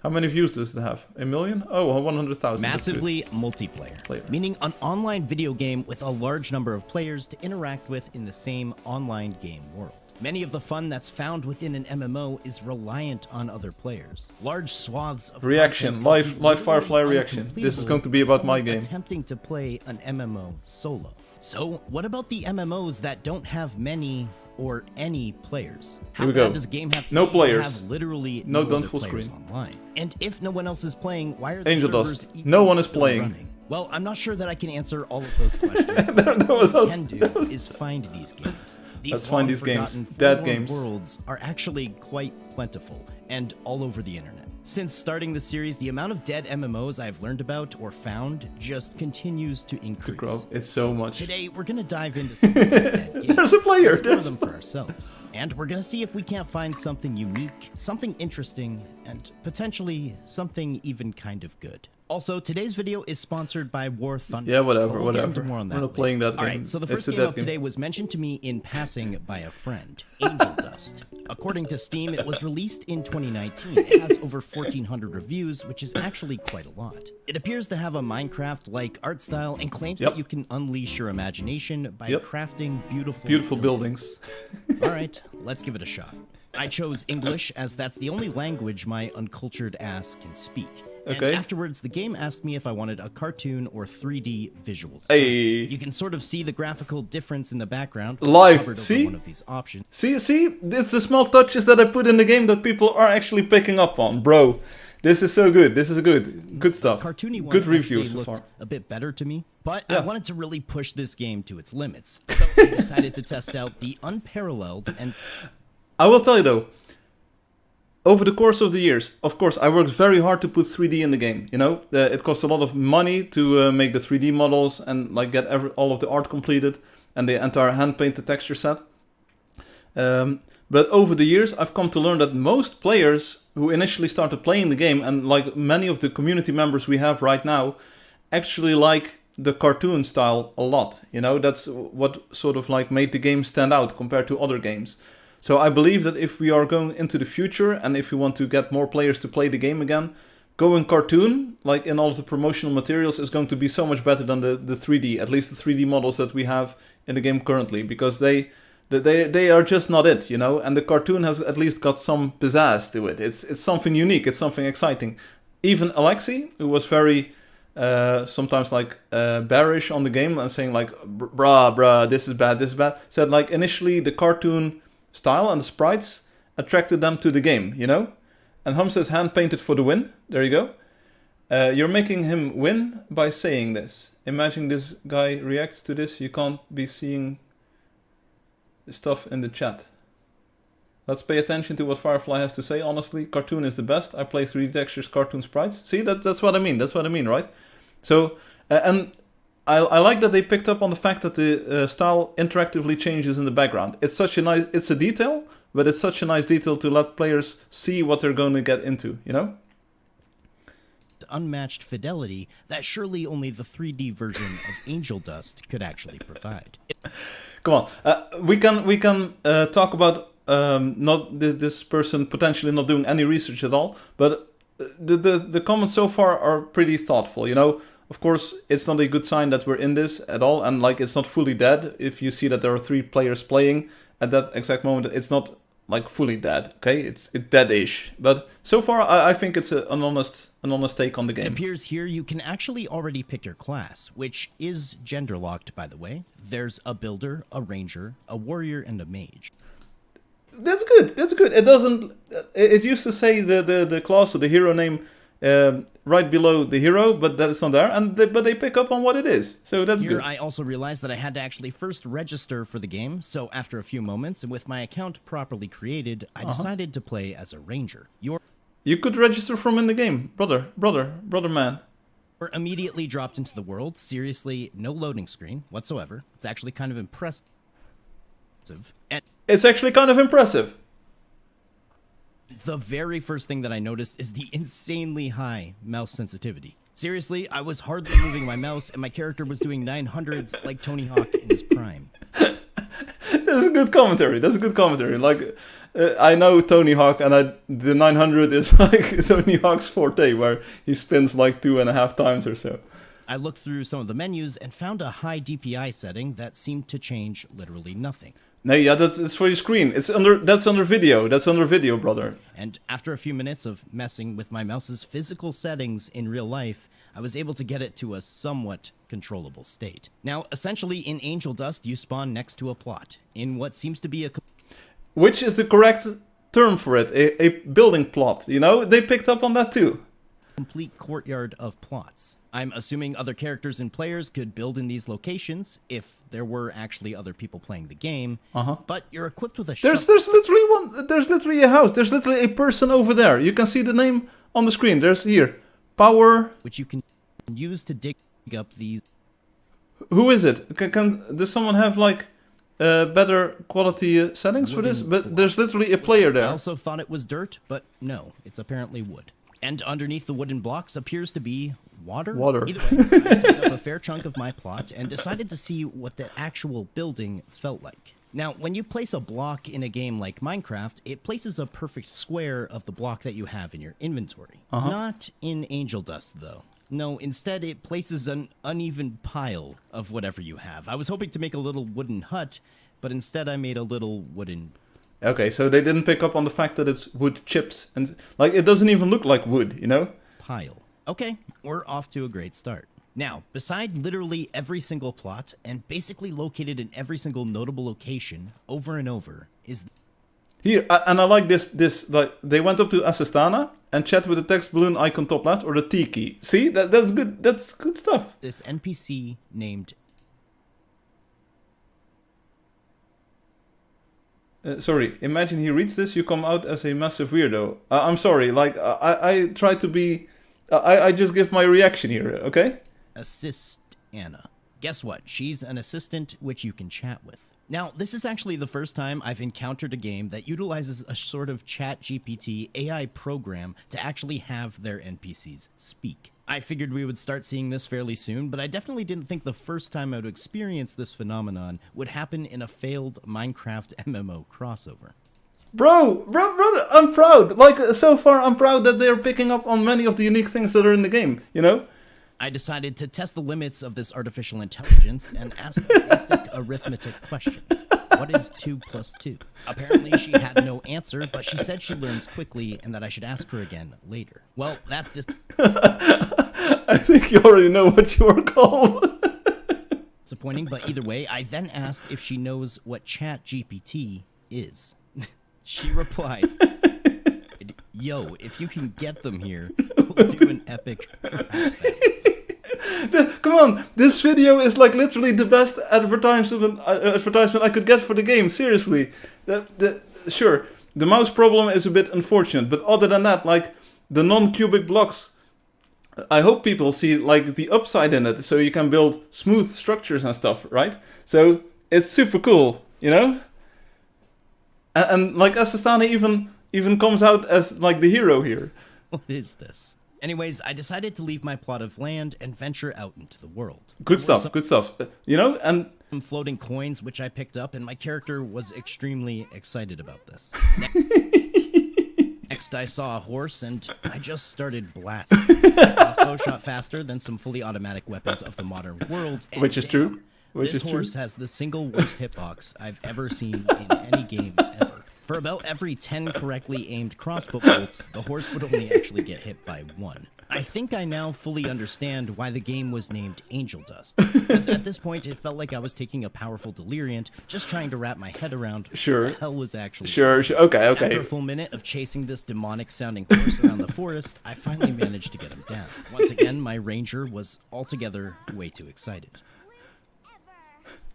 How many views does it have? A million? Oh, 100,000. Massively multiplayer, meaning an online video game with a large number of players to interact with in the same online game world. Many of the fun that's found within an MMO is reliant on other players. Large swaths of reaction, live Firefly reaction. This is going to be about my game. Attempting to play an MMO solo. So, what about the MMOs that don't have many or any players? Here we go. Does a game have to no players. Have literally no done other full players screen. Online? And if no one else is playing, why are the Angeldust. servers No one is still playing. running? Well, I'm not sure that I can answer all of those questions. That was what us. I can do is find these games. Let's find these games. long-forgotten Dead forlorn games. Worlds are actually quite plentiful and all over the internet. Since starting the series, the amount of dead MMOs I've learned about or found just continues to increase. Grow. It's so much. Today, we're gonna dive into some of these dead games. There's a player. Explore them for ourselves. And we're gonna see if we can't find something unique, something interesting, and potentially something even kind of good. Also, today's video is sponsored by War Thunder. Yeah, whatever, We'll get whatever. into more on that We're not later. playing that game. Alright, so the first It's a game dead of game. today was mentioned to me in passing by a friend, Angeldust. According to Steam, it was released in 2019. It has over 1,400 reviews, which is actually quite a lot. It appears to have a Minecraft-like art style and claims that you can unleash your imagination by crafting beautiful buildings. Alright, let's give it a shot. I chose English as that's the only language my uncultured ass can speak. Okay. And afterwards, the game asked me if I wanted a cartoon or 3D visuals. Hey. You can sort of see the graphical difference in the background. Live, covered over see? one of these options. See, it's the small touches that I put in the game that people are actually picking up on, bro. This is so good. This is good stuff. Cartoony one Good reviews actually so looked far. a bit better to me, but I wanted to really push this game to its limits. So I decided to test out the unparalleled and I will tell you though, over the course of the years, of course, I worked very hard to put 3D in the game. You know, it cost a lot of money to make the 3D models and like get all of the art completed and the entire hand-painted texture set. But over the years, I've come to learn that most players who initially started playing the game, and like many of the community members we have right now, actually like the cartoon style a lot. You know, that's what sort of like made the game stand out compared to other games. So I believe that if we are going into the future and if we want to get more players to play the game again, going cartoon, like in all of the promotional materials, is going to be so much better than the 3D, at least the 3D models that we have in the game currently, because they are just not it, you know, and the cartoon has at least got some pizzazz to it. It's something unique, it's something exciting. Even Alexi, who was very sometimes like bearish on the game and saying like, bruh, this is bad, said like initially the cartoon style and the sprites attracted them to the game, you know? And Hum says hand painted for the win. There you go. You're making him win by saying this. Imagine this guy reacts to this. You can't be seeing stuff in the chat. Let's pay attention to what Firefly has to say. Honestly, cartoon is the best. I play 3D textures, cartoon sprites. See, that's what I mean. That's what I mean, right? So, and I like that they picked up on the fact that the style interactively changes in the background. It's such a nice, it's a detail, but it's such a nice detail to let players see what they're going to get into, you know? Unmatched fidelity that surely only the 3D version of Angeldust could actually provide. Come on, we can talk about not this person potentially not doing any research at all, but the comments so far are pretty thoughtful, you know? Of course, it's not a good sign that we're in this at all, and like it's not fully dead. If you see that there are 3 players playing at that exact moment, it's not like fully dead. Okay, it's dead-ish. But so far, I think it's an honest take on the game. It appears here you can actually already pick your class, which is gender locked, by the way. There's a builder, a ranger, a warrior, and a mage. That's good. That's good. It doesn't. It used to say the class or the hero name right below the hero, but that is not there, and but they pick up on what it is, so that's Here, good. I also realized that I had to actually first register for the game, so after a few moments, and with my account properly created, I decided to play as a ranger. You could register from in the game, brother man. You're immediately dropped into the world. Seriously, no loading screen whatsoever. It's actually kind of impressive. And It's actually kind of impressive. the very first thing that I noticed is the insanely high mouse sensitivity. Seriously, I was hardly moving my mouse, and my character was doing 900s like Tony Hawk in his prime. That's a good commentary. That's a good commentary. Like, I know Tony Hawk, and the 900 is like Tony Hawk's forte, where he spins like 2.5 times or so. I looked through some of the menus and found a high DPI setting that seemed to change literally nothing. No, yeah, it's for your screen. That's under video. That's under video, brother. And after a few minutes of messing with my mouse's physical settings in real life, I was able to get it to a somewhat controllable state. Now, essentially, in Angeldust, you spawn next to a plot, in what seems to be a... Which is the correct term for it? A building plot, you know? They picked up on that too. complete courtyard of plots. I'm assuming other characters and players could build in these locations if there were actually other people playing the game. But you're equipped with a There's literally a house. There's literally a person over there. You can see the name on the screen. There's here. Power. which you can use to dig up these. Who is it? Does someone have like better quality settings for this? But there's literally a player I there. also thought it was dirt, but no, it's apparently wood. And underneath the wooden blocks appears to be water. Water. Either way, I took up a fair chunk of my plot and decided to see what the actual building felt like. Now, when you place a block in a game like Minecraft, it places a perfect square of the block that you have in your inventory. Not in Angeldust, though. No, instead it places an uneven pile of whatever you have. I was hoping to make a little wooden hut, but instead I made a little wooden... Okay, so they didn't pick up on the fact that it's wood chips and like it doesn't even look like wood, you know? pile. Okay, we're off to a great start. Now, beside literally every single plot, and basically located in every single notable location, over and over, is... Here, and I like this, like, they went up to Assistana and chat with the text balloon icon top left or the T key. See, that's good stuff. this NPC named... Sorry, imagine he reads this, you come out as a massive weirdo. I'm sorry, like, I try to be... I just give my reaction here, okay? Assist Anna. Guess what? She's an assistant which you can chat with. Now, this is actually the first time I've encountered a game that utilizes a sort of chat GPT AI program to actually have their NPCs speak. I figured we would start seeing this fairly soon, but I definitely didn't think the first time I would experience this phenomenon would happen in a failed Minecraft MMO crossover. Brother, I'm proud. Like, so far I'm proud that they're picking up on many of the unique things that are in the game, you know? I decided to test the limits of this artificial intelligence and ask a basic arithmetic question. What is 2 plus 2? Apparently she had no answer, but she said she learns quickly and that I should ask her again later. Well, that's just I think you already know what you were called. disappointing, but either way, I then asked if she knows what ChatGPT is. She replied, "Yo, if you can get them here, we'll do an epic rap battle." Come on, this video is like literally the best advertisement I could get for the game. Seriously, sure, the mouse problem is a bit unfortunate, but other than that, like the non-cubic blocks, I hope people see like the upside in it, so you can build smooth structures and stuff, right? So it's super cool, you know. And like Assistana even comes out as like the hero here. What is this? Anyways, I decided to leave my plot of land and venture out into the world. Good stuff, good stuff. You know, and Some floating coins, which I picked up, and my character was extremely excited about this. Next, I saw a horse, and I just started blasting. Bow shot faster than some fully automatic weapons of the modern world. And which is true. Which this is horse true. has the single worst hitbox I've ever seen in any game ever. For about every 10 correctly aimed crossbow bolts, the horse would only actually get hit by 1. I think I now fully understand why the game was named Angeldust. Because at this point, it felt like I was taking a powerful deliriant, just trying to wrap my head around what the hell was actually. Sure. Okay. After a full minute of chasing this demonic-sounding horse around the forest, I finally managed to get him down. Once again, my ranger was altogether way too excited.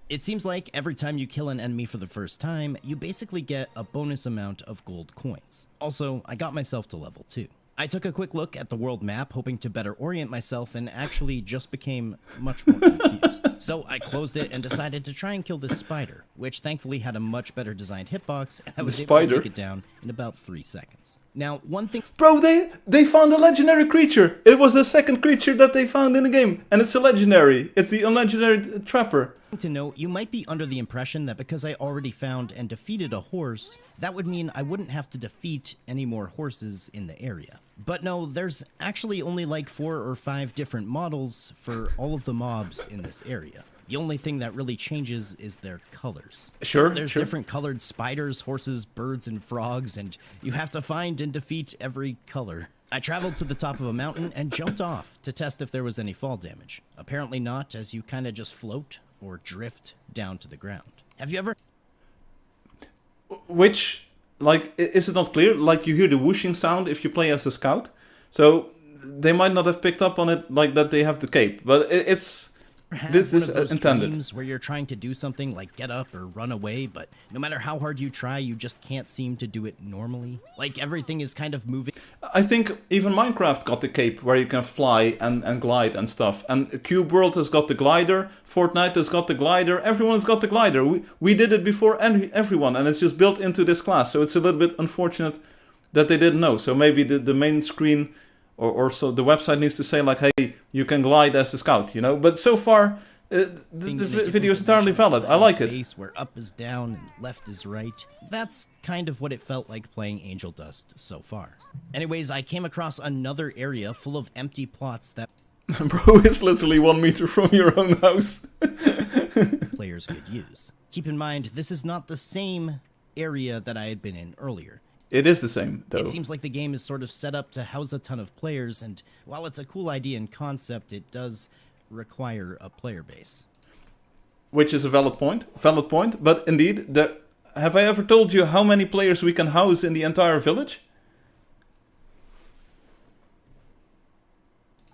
It seems like every time you kill an enemy for the first time, you basically get a bonus amount of gold coins. Also, I got myself to level 2. I took a quick look at the world map, hoping to better orient myself, and actually just became much more confused. So I closed it and decided to try and kill this spider, which thankfully had a much better designed hitbox, and I was able to take it down in about 3 seconds. Now, one thing... Bro, they found a legendary creature! It was the second creature that they found in the game, and it's a legendary. It's the unlegendary trapper. To note, you might be under the impression that because I already found and defeated a horse, that would mean I wouldn't have to defeat any more horses in the area. But no, there's actually only like 4 or 5 different models for all of the mobs in this area. The only thing that really changes is their colors. There's different colored spiders, horses, birds, and frogs, and you have to find and defeat every color. I traveled to the top of a mountain and jumped off to test if there was any fall damage. Apparently not, as you kind of just float or drift down to the ground. Have you ever... Which, like, is it not clear? Like, you hear the whooshing sound if you play as a scout. So, they might not have picked up on it like that they have the cape. But it's... This is intended. Where you're trying to do something like get up or run away, but no matter how hard you try, you just can't seem to do it normally. Like everything is kind of moving. I think even Minecraft got the cape where you can fly and glide and stuff. And Cube World has got the glider. Fortnite has got the glider. Everyone's got the glider. We did it before everyone, and it's just built into this class. So it's a little bit unfortunate that they didn't know. So maybe the main screen... Or so the website needs to say like, hey, you can glide as a scout, you know? But so far, the video is entirely valid. I like it. Where up is down and left is right. That's kind of what it felt like playing Angeldust so far. Anyways, I came across another area full of empty plots that... Bro, it's literally 1 meter from your own house. players could use. Keep in mind, this is not the same area that I had been in earlier. It is the same, though. It seems like the game is sort of set up to house a ton of players, and while it's a cool idea and concept, it does require a player base. Which is a valid point, but indeed, have I ever told you how many players we can house in the entire village?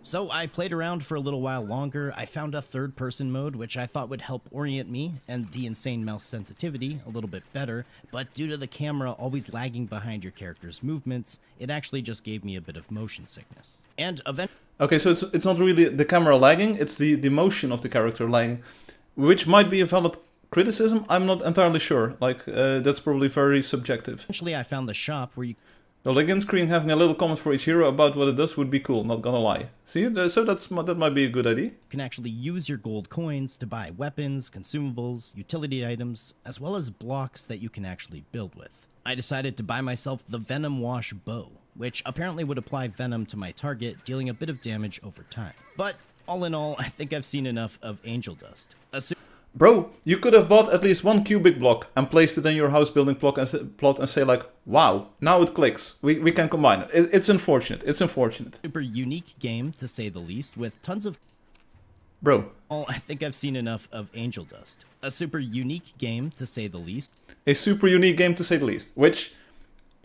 So I played around for a little while longer. I found a third-person mode, which I thought would help orient me and the insane mouse sensitivity a little bit better, but due to the camera always lagging behind your character's movements, it actually just gave me a bit of motion sickness. And eventually... Okay, so it's not really the camera lagging, it's the motion of the character lagging, which might be a valid criticism. I'm not entirely sure. Like, that's probably very subjective. Eventually I found the shop where you... The login screen having a little comment for each hero about what it does would be cool, not gonna lie. See, so that might be a good idea. You can actually use your gold coins to buy weapons, consumables, utility items, as well as blocks that you can actually build with. I decided to buy myself the Venom Wash Bow, which apparently would apply venom to my target, dealing a bit of damage over time. But all in all, I think I've seen enough of Angeldust. Bro, you could have bought at least 1 cubic block and placed it in your house building plot and say like, wow, now it clicks. We can combine it. It's unfortunate. It's unfortunate. Super unique game, to say the least, with tons of... Bro. I think I've seen enough of Angeldust. A super unique game, to say the least. A super unique game, to say the least. Which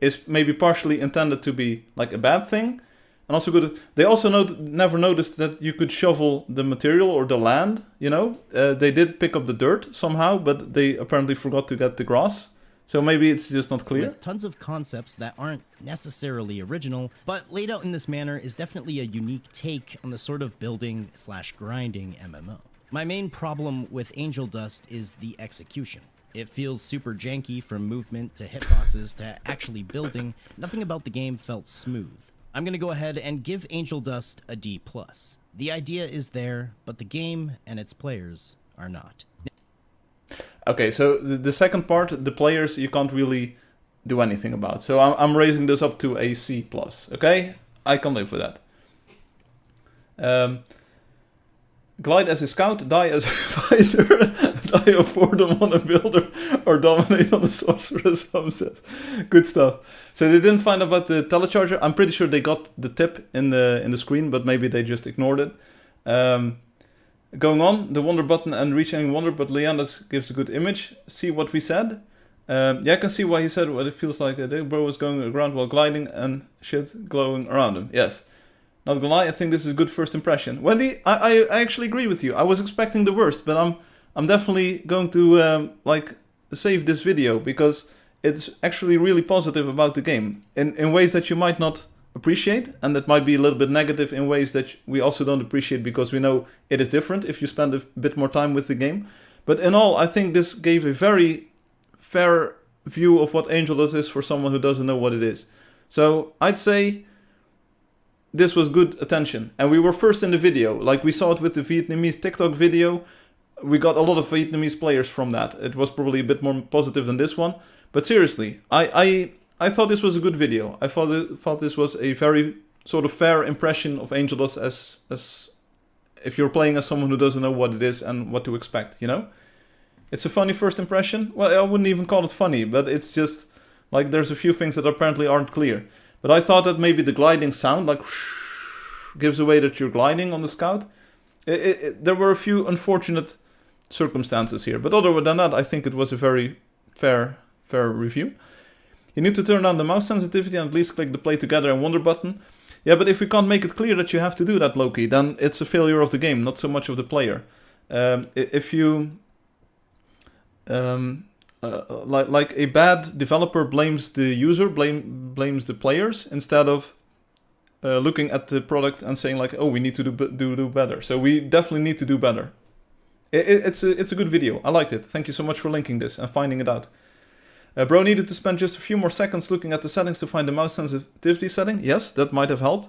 is maybe partially intended to be like a bad thing. And also good. They also never noticed that you could shovel the material or the land, you know? They did pick up the dirt somehow, but they apparently forgot to get the grass. So maybe it's just not clear. With tons of concepts that aren't necessarily original, but laid out in this manner is definitely a unique take on the sort of building/grinding MMO. My main problem with Angeldust is the execution. It feels super janky from movement to hitboxes to actually building. Nothing about the game felt smooth. I'm going to go ahead and give Angeldust a D+. The idea is there, but the game and its players are not. Okay, so the second part, the players, you can't really do anything about. So I'm raising this up to a C+, okay? I can live with that. Glide as a scout, die as a fighter, die of boredom on a builder, or dominate on the sorceress, Hum says. Good stuff. So they didn't find out about the telecharger. I'm pretty sure they got the tip in the screen, but maybe they just ignored it. Going on, the wonder button and reaching wonder, but Leanders gives a good image. See what we said? Yeah, I can see why he said what it feels like the bro was going around while gliding and shit glowing around him. Yes. Not gonna lie, I think this is a good first impression. Wendy, I actually agree with you. I was expecting the worst, but I'm definitely going to save this video because it's actually really positive about the game in ways that you might not appreciate, and that might be a little bit negative in ways that we also don't appreciate because we know it is different if you spend a bit more time with the game. But in all, I think this gave a very fair view of what Angeldust is for someone who doesn't know what it is. So I'd say this was good attention, and we were first in the video. Like we saw it with the Vietnamese TikTok video. We got a lot of Vietnamese players from that. It was probably a bit more positive than this one. But seriously, I thought this was a good video. I thought this was a very sort of fair impression of Angeldust as if you're playing as someone who doesn't know what it is and what to expect, you know? It's a funny first impression. Well, I wouldn't even call it funny, but it's just like there's a few things that apparently aren't clear. But I thought that maybe the gliding sound, like gives away that you're gliding on the Scout. There were a few unfortunate circumstances here, but other than that, I think it was a very fair review. You need to turn down the mouse sensitivity and at least click the play together and wonder button. Yeah, but if we can't make it clear that you have to do that, Loki, then it's a failure of the game, not so much of the player. If you... like a bad developer blames the user, blames the players, instead of looking at the product and saying like, oh, we need to do better. So we definitely need to do better. It's a good video. I liked it. Thank you so much for linking this and finding it out. Bro needed to spend just a few more seconds looking at the settings to find the mouse sensitivity setting. Yes, that might have helped.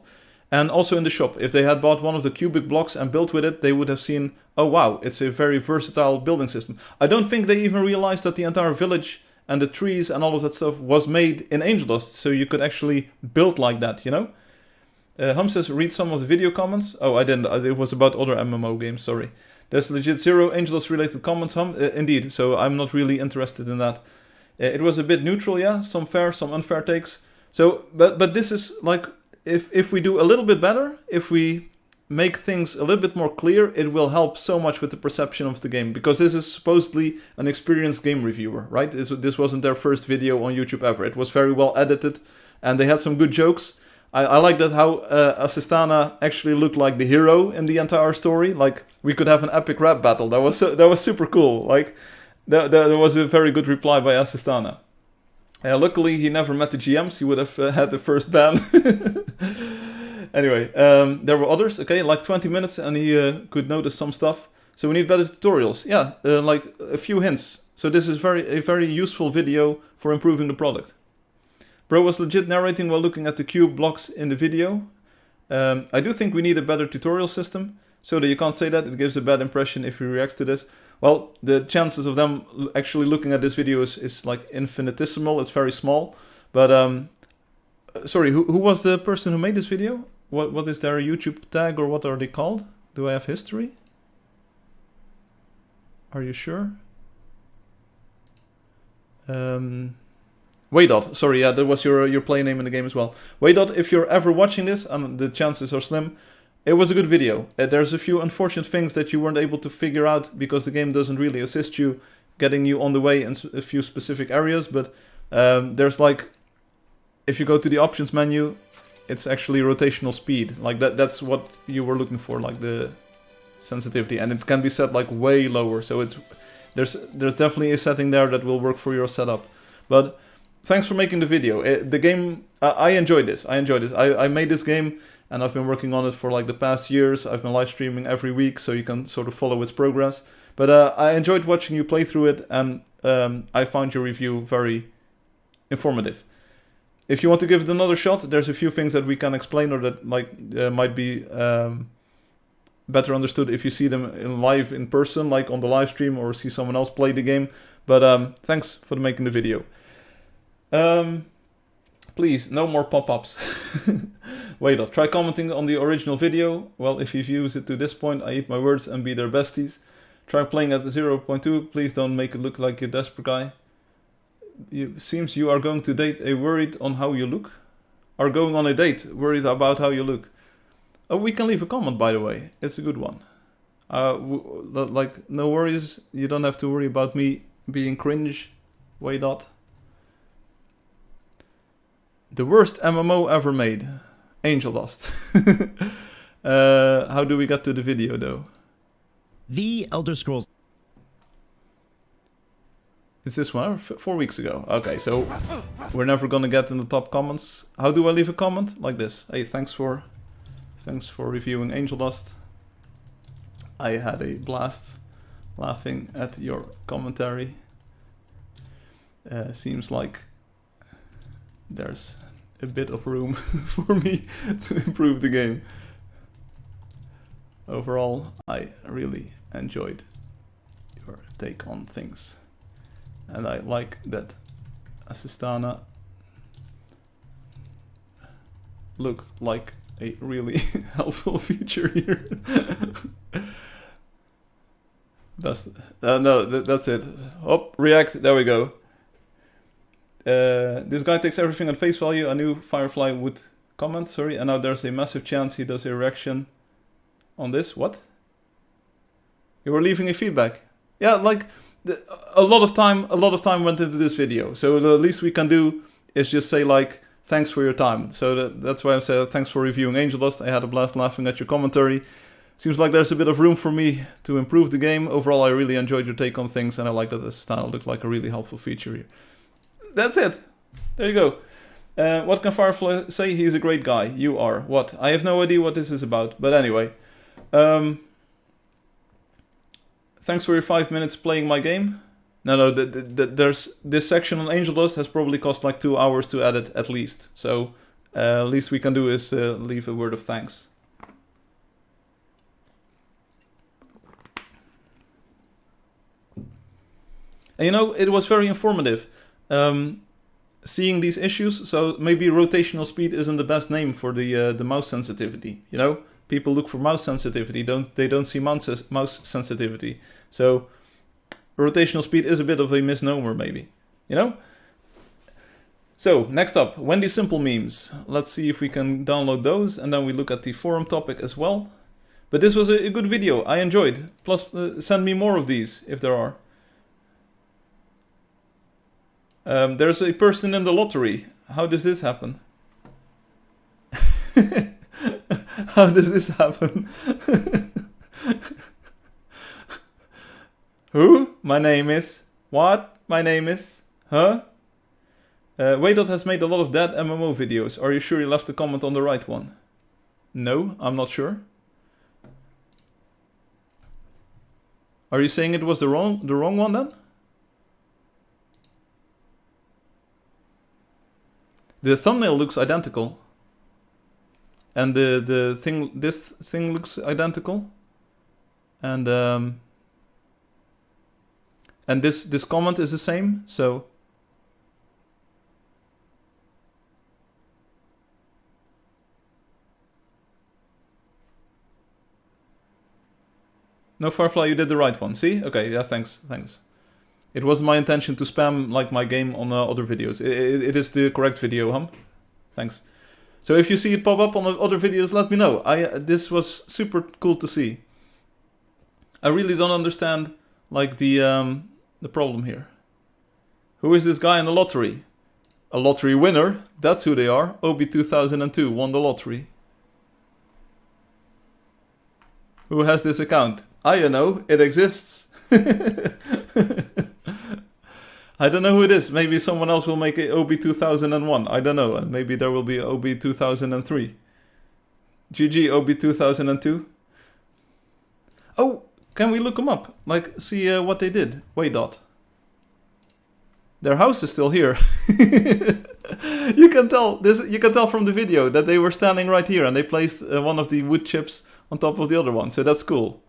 And also in the shop, if they had bought one of the cubic blocks and built with it, they would have seen, oh wow, it's a very versatile building system. I don't think they even realized that the entire village and the trees and all of that stuff was made in Angeldust, so you could actually build like that, you know? Hum says, read some of the video comments. Oh, I didn't. It was about other MMO games, sorry. There's legit zero Angeldust related comments, Hum. Indeed, so I'm not really interested in that. It was a bit neutral, yeah, some fair, some unfair takes. So, but this is like, if we do a little bit better, if we make things a little bit more clear, it will help so much with the perception of the game. Because this is supposedly an experienced game reviewer, right? This wasn't their first video on YouTube ever. It was very well edited, and they had some good jokes. I like that how Assistana actually looked like the hero in the entire story. Like, we could have an epic rap battle. That was super cool. Like, there was a very good reply by Assistana. Luckily, he never met the GMs. He would have had the first ban. Anyway, there were others. Okay, like 20 minutes, and he could notice some stuff. So we need better tutorials. Yeah, like a few hints. So this is a very useful video for improving the product. Bro was legit narrating while looking at the cube blocks in the video. I do think we need a better tutorial system, so that you can't say that. It gives a bad impression if he reacts to this. Well, the chances of them actually looking at this video is like infinitesimal. It's very small. But, sorry, who was the person who made this video? What is their YouTube tag, or what are they called? Do I have history? Are you sure? Waydot, sorry, yeah, that was your play name in the game as well. Waydot, if you're ever watching this, and the chances are slim, it was a good video. There's a few unfortunate things that you weren't able to figure out because the game doesn't really assist you, getting you on the way in a few specific areas, but there's like, if you go to the options menu, it's actually rotational speed. Like that's what you were looking for, like the sensitivity, and it can be set like way lower, so there's definitely a setting there that will work for your setup. But thanks for making the video. The game, I enjoyed this. I made this game, and I've been working on it for like the past years. I've been live streaming every week, so you can sort of follow its progress. But I enjoyed watching you play through it, and I found your review very informative. If you want to give it another shot, there's a few things that we can explain, or that might be better understood if you see them live in person, like on the live stream, or see someone else play the game. But thanks for making the video. Please, no more pop-ups. Wait off. Try commenting on the original video. Well, if you've used it to this point, I eat my words and be their besties. Try playing at 0.2. Please don't make it look like you're a desperate guy. seems you are going to date a worried on how you look. Are going on a date worried about how you look. Oh, we can leave a comment, by the way. It's a good one. Like, no worries. You don't have to worry about me being cringe. Wait dot. The worst MMO ever made. Angeldust. How do we get to the video, though? The Elder Scrolls. It's this one? 4 weeks ago. Okay, so we're never gonna get in the top comments. How do I leave a comment? Like this. Hey, thanks for reviewing Angeldust. I had a blast laughing at your commentary. Seems like there's a bit of room for me to improve the game. Overall, I really enjoyed your take on things. And I like that Assistana looked like a really helpful feature here. That's it. Oh, react, there we go. This guy takes everything at face value. I knew Firefly would comment, sorry, and now there's a massive chance he does a reaction on this. What? You were leaving a feedback. Yeah, like a lot of time went into this video. So the least we can do is just say like, thanks for your time. So that's why I said thanks for reviewing Angeldust. I had a blast laughing at your commentary. Seems like there's a bit of room for me to improve the game. Overall, I really enjoyed your take on things, and I like that this style looked like a really helpful feature here. That's it. There you go. What can Firefly say? He's a great guy. You are. What? I have no idea what this is about. But anyway. Thanks for your 5 minutes playing my game. No, there's this section on Angeldust has probably cost like 2 hours to edit at least. So least we can do is leave a word of thanks. And you know, it was very informative. Seeing these issues, so maybe rotational speed isn't the best name for the mouse sensitivity. You know, people look for mouse sensitivity, they don't see mouse sensitivity. So rotational speed is a bit of a misnomer, maybe. You know. So next up, Wendy Simple memes. Let's see if we can download those, and then we look at the forum topic as well. But this was a good video. I enjoyed. Plus, send me more of these if there are. There's a person in the lottery. How does this happen? How does this happen? Who? My name is... What? My name is... Huh? Waydot has made a lot of dead MMO videos. Are you sure you left the comment on the right one? No, I'm not sure. Are you saying it was the wrong one then? The thumbnail looks identical. And this thing looks identical. And this comment is the same, so no, Firefly, you did the right one. See? Okay, yeah, thanks. It wasn't my intention to spam like my game on other videos. It is the correct video, huh? Thanks. So if you see it pop up on other videos, let me know. This was super cool to see. I really don't understand like the problem here. Who is this guy in the lottery? A lottery winner? That's who they are. Obi 2002 won the lottery. Who has this account? I don't know. It exists. I don't know who it is. Maybe someone else will make it OB 2001. I don't know. And maybe there will be OB 2003. GG OB 2002. Oh, can we look them up? Like, see what they did. Wait, dot. Their house is still here. You can tell this. You can tell from the video that they were standing right here, and they placed one of the wood chips on top of the other one. So that's cool.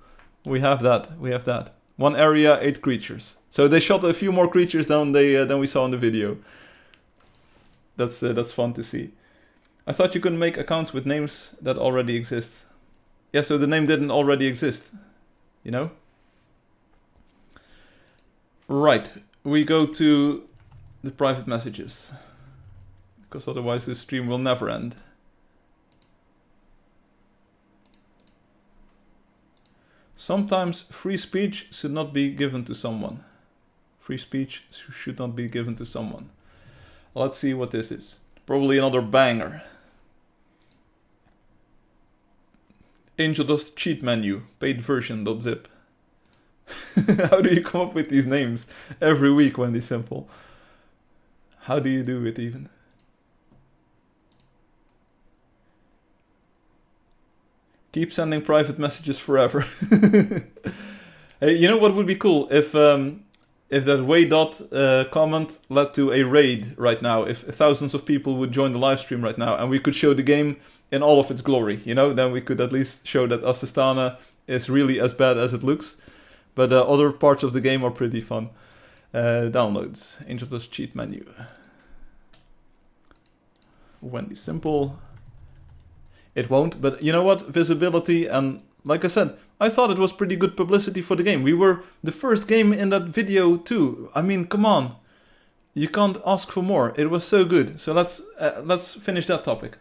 We have that. We have that. 1 area, 8 creatures. So they shot a few more creatures than we saw in the video. That's fun to see. I thought you couldn't make accounts with names that already exist. Yeah, so the name didn't already exist. You know? Right. We go to the private messages. Because otherwise this stream will never end. Sometimes free speech should not be given to someone. Free speech should not be given to someone. Let's see what this is. Probably another banger. Angeldust cheat menu, paid version.zip. How do you come up with these names every week, Wendy Simple? How do you do it even? Keep sending private messages forever. Hey, you know what would be cool if that way comment led to a raid right now? If thousands of people would join the live stream right now, and we could show the game in all of its glory, you know, then we could at least show that Assistana is really as bad as it looks. But other parts of the game are pretty fun. Downloads, Angeldust cheat menu. Wendy Simple. It won't, but you know what? Visibility, and like I said, I thought it was pretty good publicity for the game. We were the first game in that video too. I mean, come on. You can't ask for more. It was so good. So let's finish that topic.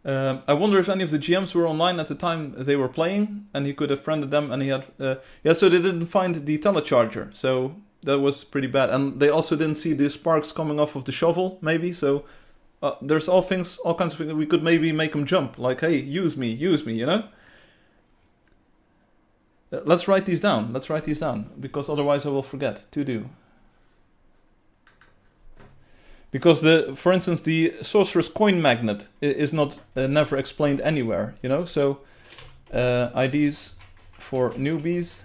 I wonder if any of the GMs were online at the time they were playing, and he could have friended them, and he had... yeah, so they didn't find the telecharger, so that was pretty bad. And they also didn't see the sparks coming off of the shovel, maybe, so... there's all kinds of things. We could maybe make them jump, like, hey, use me, you know? Let's write these down, because otherwise I will forget to do. Because for instance, the Sorcerer's Coin Magnet is not never explained anywhere, you know? So, IDs for newbies,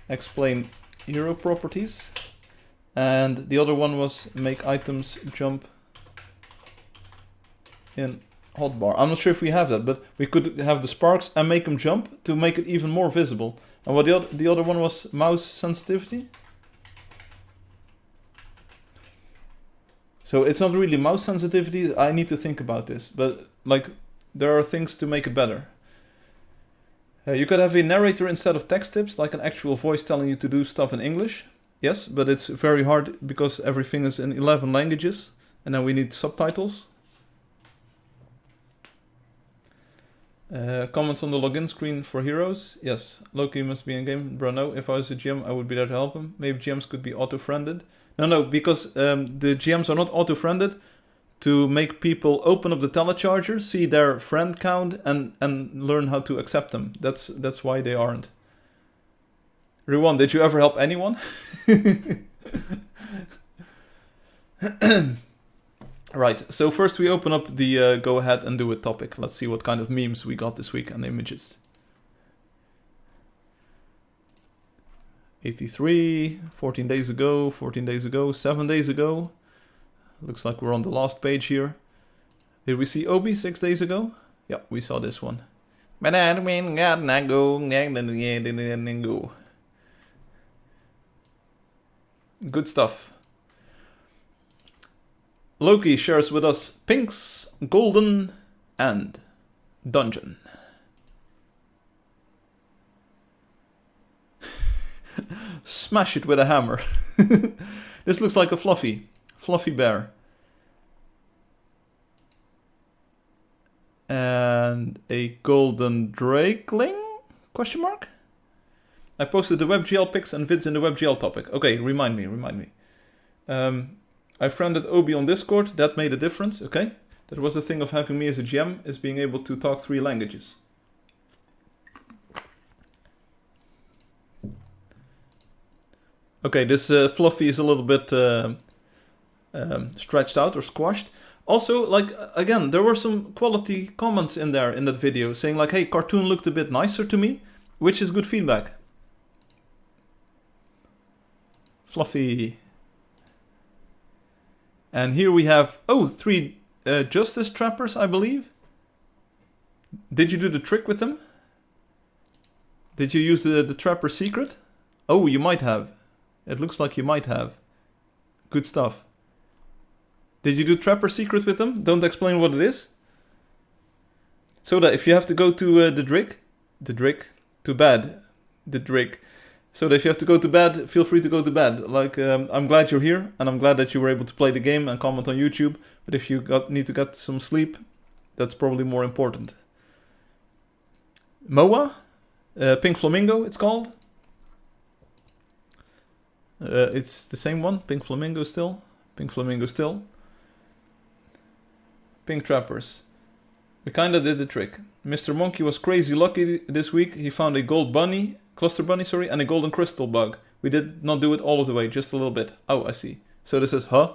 explain hero properties, and the other one was make items jump in hotbar. I'm not sure if we have that, but we could have the sparks and make them jump to make it even more visible. And what the other one was mouse sensitivity. So it's not really mouse sensitivity. I need to think about this, but like there are things to make it better. You could have a narrator instead of text tips, like an actual voice telling you to do stuff in English. Yes, but it's very hard because everything is in 11 languages, and then we need subtitles. Comments on the login screen for heroes. Yes, Loki must be in game. Bro, no. If I was a GM, I would be there to help him. Maybe GMs could be auto-friended. No, because the GMs are not auto-friended to make people open up the telecharger, see their friend count, and learn how to accept them. That's why they aren't. Ruwan, did you ever help anyone? Right, so first we open up the go ahead and do it topic. Let's see what kind of memes we got this week and images. 83, 14 days ago, 7 days ago. Looks like we're on the last page here. Did we see Obi 6 days ago? Yeah, we saw this one. Good stuff. Loki shares with us Pinks, Golden, and Dungeon. Smash it with a hammer. This looks like a fluffy bear. And a golden drakeling? Question mark? I posted the WebGL pics and vids in the WebGL topic. Okay, remind me. I friended Obi on Discord. That made a difference, okay? That was the thing of having me as a GM, is being able to talk 3 languages. Okay, this fluffy is a little bit stretched out or squashed. Also, like, again, there were some quality comments in there in that video saying like, hey, cartoon looked a bit nicer to me, which is good feedback. Fluffy. And here we have, 3 Justice Trappers, I believe. Did you do the trick with them? Did you use the Trapper secret? Oh, you might have. It looks like you might have. Good stuff. Did you do Trapper secret with them? Don't explain what it is. So that if you have to go to the Drick, too bad, the Drick. So that if you have to go to bed, feel free to go to bed. Like, I'm glad you're here, and I'm glad that you were able to play the game and comment on YouTube. But if you need to get some sleep, that's probably more important. MOA? Pink Flamingo, it's called. It's the same one, Pink Flamingo still. Pink Flamingo still. Pink Trappers. We kinda did the trick. Mr. Monkey was crazy lucky this week. He found a gold bunny, cluster bunny, sorry, and a golden crystal bug. We did not do it all of the way, just a little bit. Oh, I see. So this is, huh?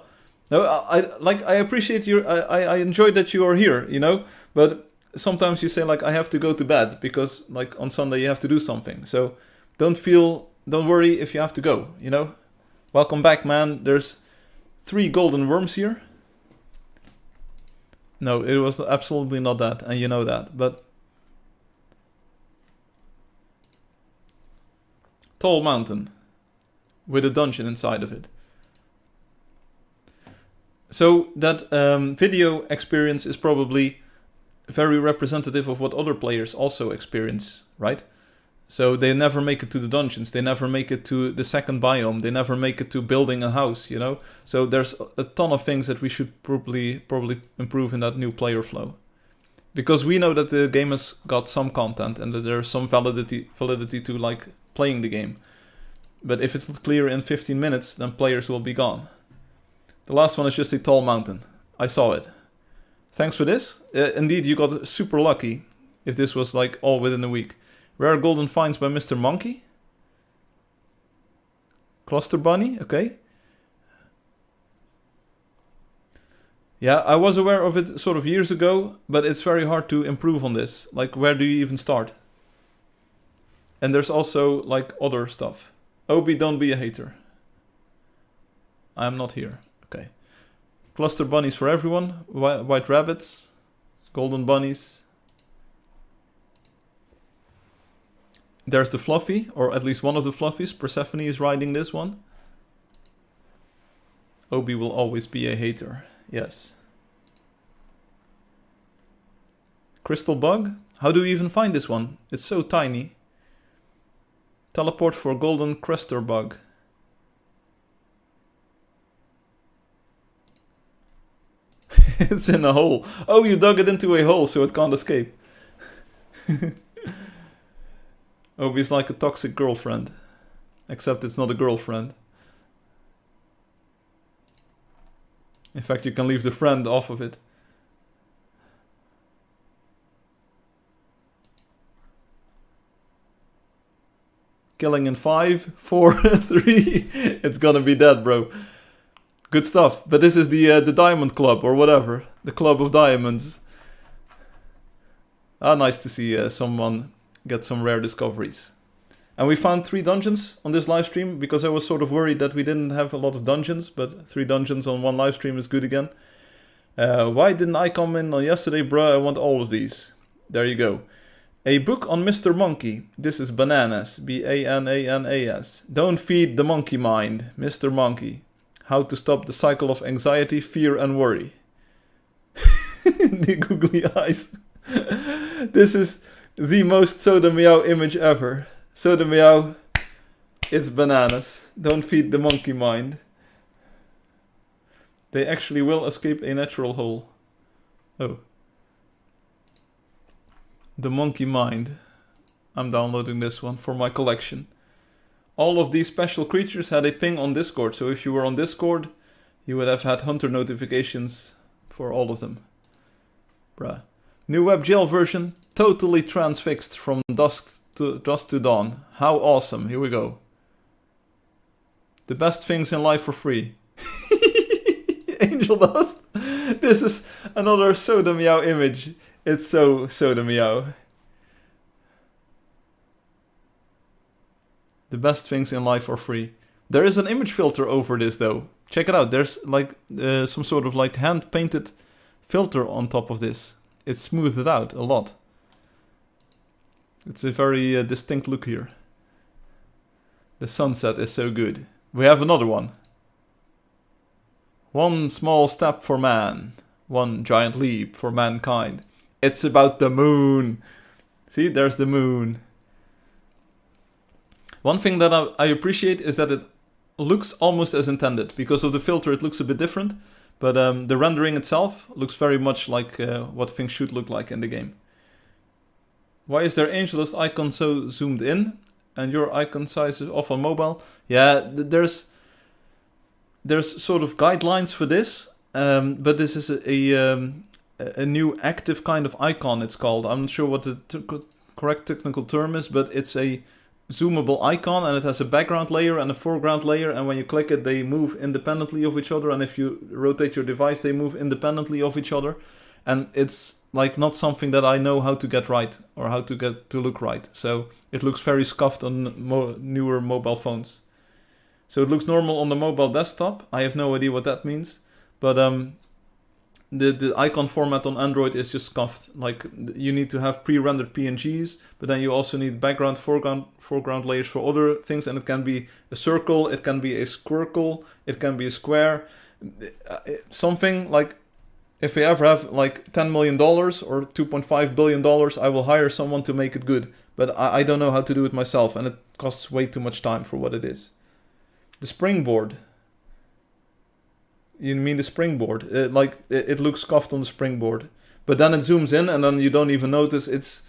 No, I appreciate your, I enjoyed that you are here, you know? But sometimes you say, like, I have to go to bed because, like, on Sunday you have to do something. So don't worry if you have to go, you know? Welcome back, man. There's 3 golden worms here. No, it was absolutely not that, and you know that, but... Tall mountain. With a dungeon inside of it. So that video experience is probably very representative of what other players also experience, right? So they never make it to the dungeons, they never make it to the second biome, they never make it to building a house, you know? So there's a ton of things that we should probably improve in that new player flow. Because we know that the game has got some content and that there's some validity to, like, playing the game. But if it's not clear in 15 minutes, then players will be gone. The last one is just a tall mountain. I saw it. Thanks for this. Indeed, you got super lucky if this was, like, all within a week. Rare golden finds by Mr. Monkey. Cluster bunny, okay. Yeah, I was aware of it sort of years ago, but it's very hard to improve on this. Like, where do you even start? And there's also, like, other stuff. Obi, don't be a hater. I'm not here. Okay. Cluster bunnies for everyone. White rabbits. Golden bunnies. There's the Fluffy, or at least one of the Fluffies. Persephone is riding this one. Obi will always be a hater. Yes. Crystal bug? How do we even find this one? It's so tiny. Teleport for golden crester bug. It's in a hole. Oh, you dug it into a hole so it can't escape. Obi's like a toxic girlfriend. Except it's not a girlfriend. In fact, you can leave the friend off of it. Killing in 5, 4, 3. It's gonna be dead, bro. Good stuff. But this is the Diamond Club or whatever. The Club of Diamonds. Ah, nice to see someone get some rare discoveries. And we found 3 dungeons on this live stream because I was sort of worried that we didn't have a lot of dungeons, but 3 dungeons on one live stream is good again. Why didn't I come in on yesterday, bruh? I want all of these. There you go. A book on Mr. Monkey. This is bananas. B-A-N-A-N-A-S. Don't feed the monkey mind, Mr. Monkey. How to stop the cycle of anxiety, fear and worry. The googly eyes. This is the most Soda Meow image ever. Soda Meow, it's bananas. Don't feed the monkey mind. They actually will escape a natural hole. Oh. The monkey mind. I'm downloading this one for my collection. All of these special creatures had a ping on Discord, so if you were on Discord, you would have had hunter notifications for all of them. Bruh. New WebGL version, totally transfixed from dusk to dawn. How awesome. Here we go. The best things in life for free. Angeldust. This is another Soda Meow image. It's so Soda Meow. The best things in life are free. There is an image filter over this though. Check it out. There's like some sort of like hand painted filter on top of this. It's smoothed out a lot. It's a very distinct look here. The sunset is so good. We have another one. One small step for man. One giant leap for mankind. It's about the moon. See, there's the moon. One thing that I appreciate is that it looks almost as intended. Because of the filter, it looks a bit different. But the rendering itself looks very much like what things should look like in the game. Why is their Angeldust icon so zoomed in? And your icon size is off on mobile? Yeah, there's sort of guidelines for this. But this is a new active kind of icon, it's called. I'm not sure what the correct technical term is, but it's a zoomable icon, and it has a background layer and a foreground layer, and when you click it they move independently of each other, and if you rotate your device they move independently of each other, and it's like not something that I know how to get right or how to get to look right, so it looks very scuffed on newer mobile phones. So it looks normal on the mobile desktop. I have no idea what that means, but the icon format on Android is just scuffed. Like, you need to have pre-rendered PNGs, but then you also need background, foreground layers for other things, and it can be a circle, it can be a squircle, it can be a square. Something like, if I ever have like $10 million or $2.5 billion, I will hire someone to make it good. But I don't know how to do it myself, and it costs way too much time for what it is. The springboard. You mean the springboard? It looks scuffed on the springboard, but then it zooms in, and then you don't even notice. It's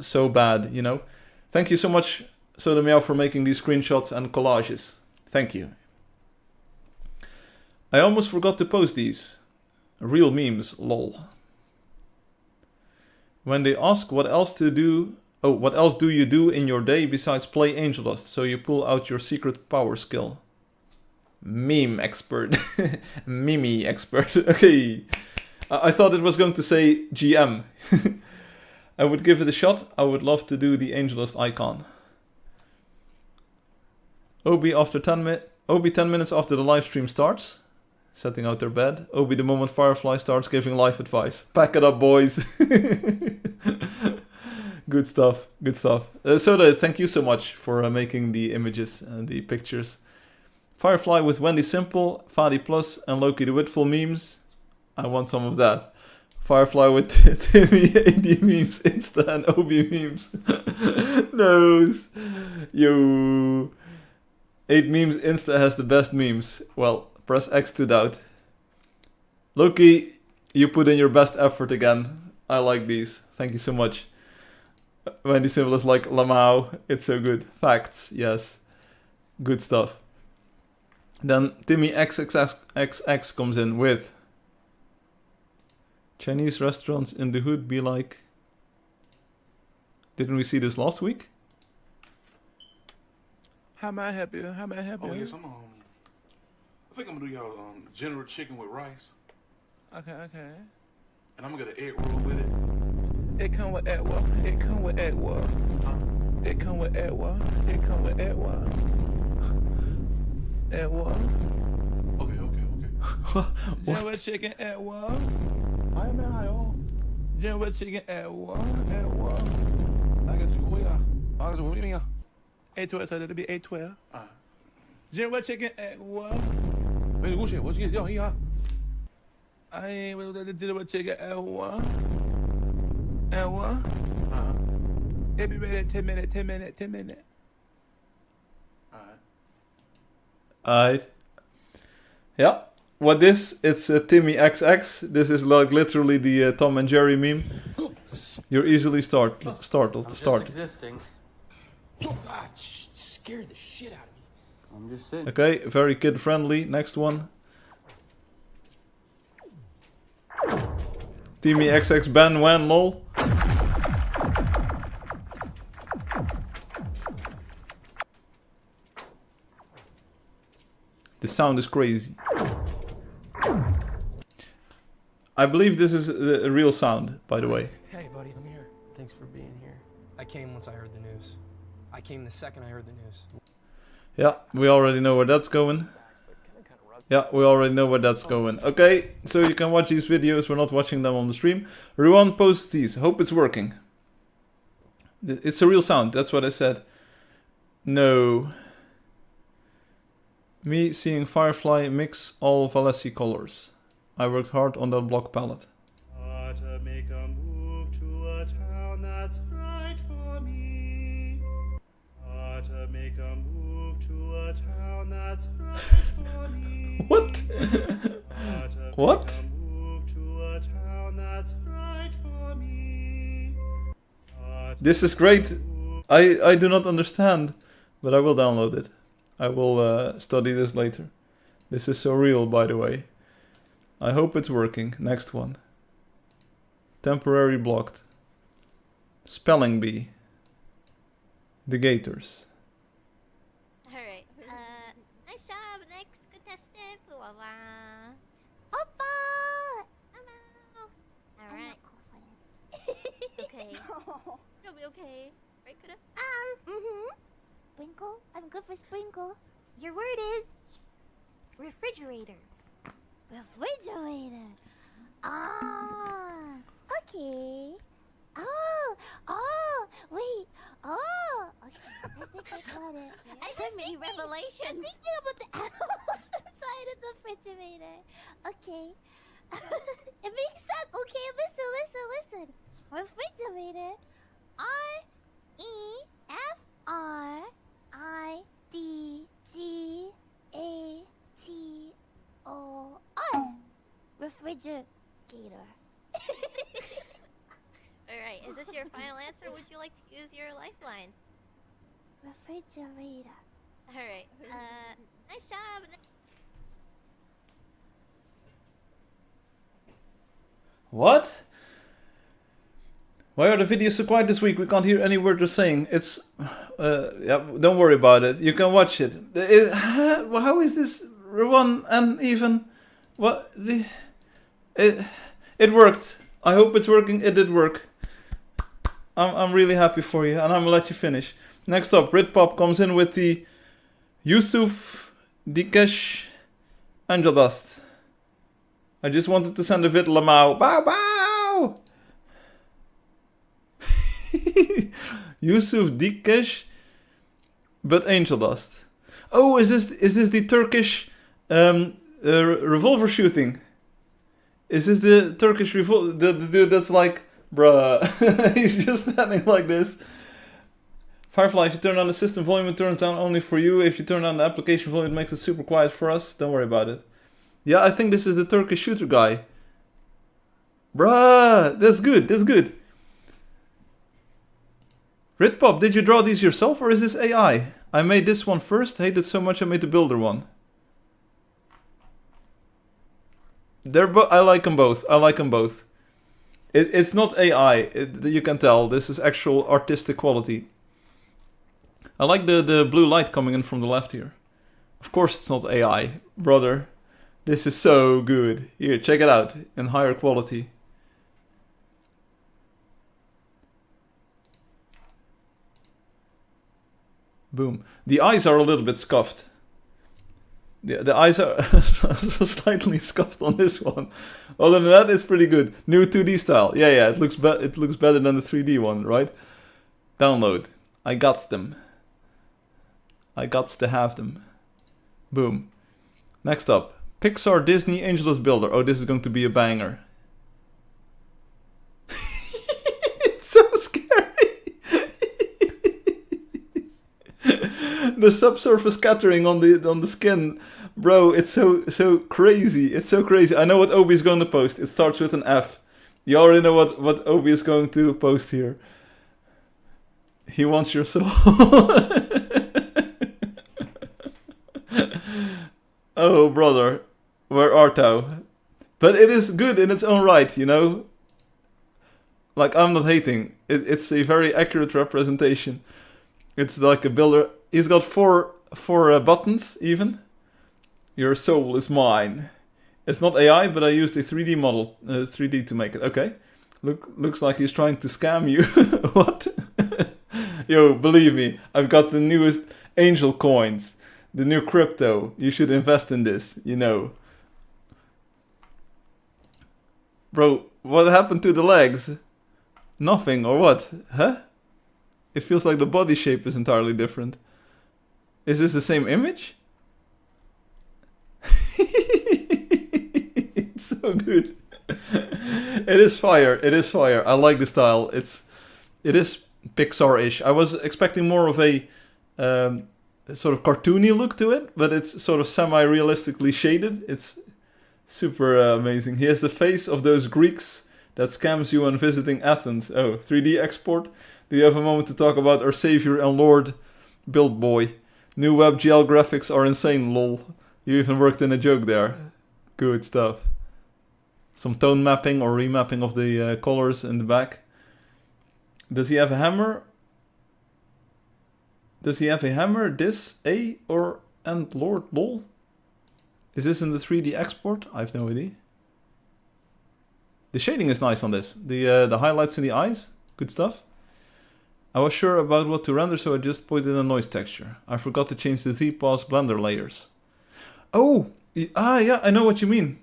so bad, you know. Thank you so much, Sodameow, for making these screenshots and collages. Thank you. I almost forgot to post these. Real memes, lol. When they ask what else to do, what else do you do in your day besides play Angeldust? So you pull out your secret power skill. Meme expert. Mimi expert. Okay. I thought it was going to say GM. I would give it a shot. I would love to do the Angeldust icon. Obi 10 minutes after the live stream starts. Setting out their bed. Obi the moment Firefly starts giving life advice. Pack it up, boys. Good stuff. Good stuff. Soda, thank you so much for making the images and the pictures. Firefly with Wendy Simple, Fadi Plus, and Loki the Witful memes. I want some of that. Firefly with Timmy, AD memes, Insta, and Obi memes. Nose. Yo. 8 memes, Insta has the best memes. Well, press X to doubt. Loki, you put in your best effort again. I like these. Thank you so much. Wendy Simple is like Lamau. It's so good. Facts, yes. Good stuff. Then Timmy XXX comes in with Chinese restaurants in the hood be like... Didn't we see this last week? How may I help you? How may I help you? Oh yes, I think I'm gonna do y'all general chicken with rice. Okay. And I'm gonna get an egg roll with it. It come with egg what? It come with egg what? It come with egg what? It come with egg what? Egg what? Okay. General chicken egg what? I am I General chicken egg what? Egg what? I guess you will. I guess you will. 812, so that'll be 812. General chicken egg what? Wait, what's it? What's it? Yo, here. I ain't with the general chicken egg what? Egg what? It'll be ready in 10 minutes. Alright. Yeah. What this? It's Timmy XX. This is like literally the Tom and Jerry meme. You're easily startled. Just existing. Scared the shit out of me. I'm just sitting. Okay, very kid friendly. Next one. Timmy XX ban when lol. The sound is crazy. I believe this is a real sound, by the way. Hey, buddy, I'm here. Thanks for being here. I came once I heard the news. I came the second I heard the news. Yeah, we already know where that's going. Yeah, we already know where that's going. Okay, so you can watch these videos. We're not watching them on the stream. Ruan posts these. Hope it's working. It's a real sound. That's what I said. No. Me seeing Firefly mix all Valesi colors. I worked hard on that block palette. To make a move to a town that's right for me. To make make a move to a town that's right for me. What? What? Make a move to a town that's right for me. This is great. I do not understand, but I will download it. I will study this later. This is so real, by the way. I hope it's working. Next one. Temporary blocked. Spelling bee. The Gators. Alright. Nice job. Next contestant. Oppa! Hello. Alright. Okay. It'll be okay. Right, Kuda? Sprinkle? I'm good for sprinkle. Your word is refrigerator. Refrigerator. Ah, okay. Wait. Okay. I think I got it. So many revelations. I'm thinking about the animals inside of the refrigerator. Okay. It makes sense. Okay, listen. Refrigerator. REFRIDGATOR. Refrigerator. Alright, is this your final answer? Would you like to use your lifeline? Refrigerator. Alright. Nice job. What? Why are the videos so quiet this week? We can't hear any word they're saying. It's... yeah, don't worry about it. You can watch it. How is this one and even... What? It worked. I hope it's working. It did work. I'm really happy for you, and I'm gonna let you finish. Next up, Britpop comes in with the Yusuf Dikesh Angeldust. I just wanted to send a vid lamau. Bow bow! Yusuf Dikesh, but Angeldust. Oh, is this the Turkish revolver shooting? Is this the Turkish revolver? The dude that's like, bruh, he's just standing like this. Firefly, if you turn on the system volume, it turns down only for you. If you turn on the application volume, it makes it super quiet for us. Don't worry about it. Yeah, I think this is the Turkish shooter guy. Bruh, that's good, that's good. Ritpop, did you draw these yourself or is this AI? I made this one first, hated it so much I made the builder one. I like them both, I like them both. It's not AI, you can tell, this is actual artistic quality. I like the blue light coming in from the left here. Of course it's not AI, brother. This is so good. Here, check it out, in higher quality. Boom. The eyes are a little bit scuffed. The eyes are slightly scuffed on this one. Other than that, it's pretty good. New 2D style. Yeah, it looks better than the 3D one, right? Download. I got them. I got to have them. Boom. Next up. Pixar Disney Angeldust Builder. Oh, this is going to be a banger. It's so scary. The subsurface scattering on the skin, bro. It's so crazy. It's so crazy. I know what Obi is going to post. It starts with an F. You already know what Obi is going to post here. He wants your soul. Oh, brother. Where art thou? But it is good in its own right, you know? Like, I'm not hating. It's a very accurate representation. It's like a builder. He's got four buttons, even. Your soul is mine. It's not AI, but I used a 3D model, 3D to make it. Okay. Looks like he's trying to scam you. What? Yo, believe me, I've got the newest angel coins. The new crypto. You should invest in this, you know. Bro, what happened to the legs? Nothing, or what? Huh? It feels like the body shape is entirely different. Is this the same image? It's so good. It is fire, it is fire. I like the style. It is Pixar-ish. I was expecting more of a sort of cartoony look to it, but it's sort of semi-realistically shaded. It's super amazing. He has the face of those Greeks that scams you when visiting Athens. Oh, 3D export. Do you have a moment to talk about our savior and lord, Build Boy? New WebGL graphics are insane, lol. You even worked in a joke there. Good stuff. Some tone mapping or remapping of the colors in the back. Does he have a hammer? Does he have a hammer? This, A, or and Lord, lol? Is this in the 3D export? I have no idea. The shading is nice on this. The highlights in the eyes, good stuff. I was sure about what to render, so I just put in a noise texture. I forgot to change the Z-Pause blender layers. Oh, yeah, I know what you mean.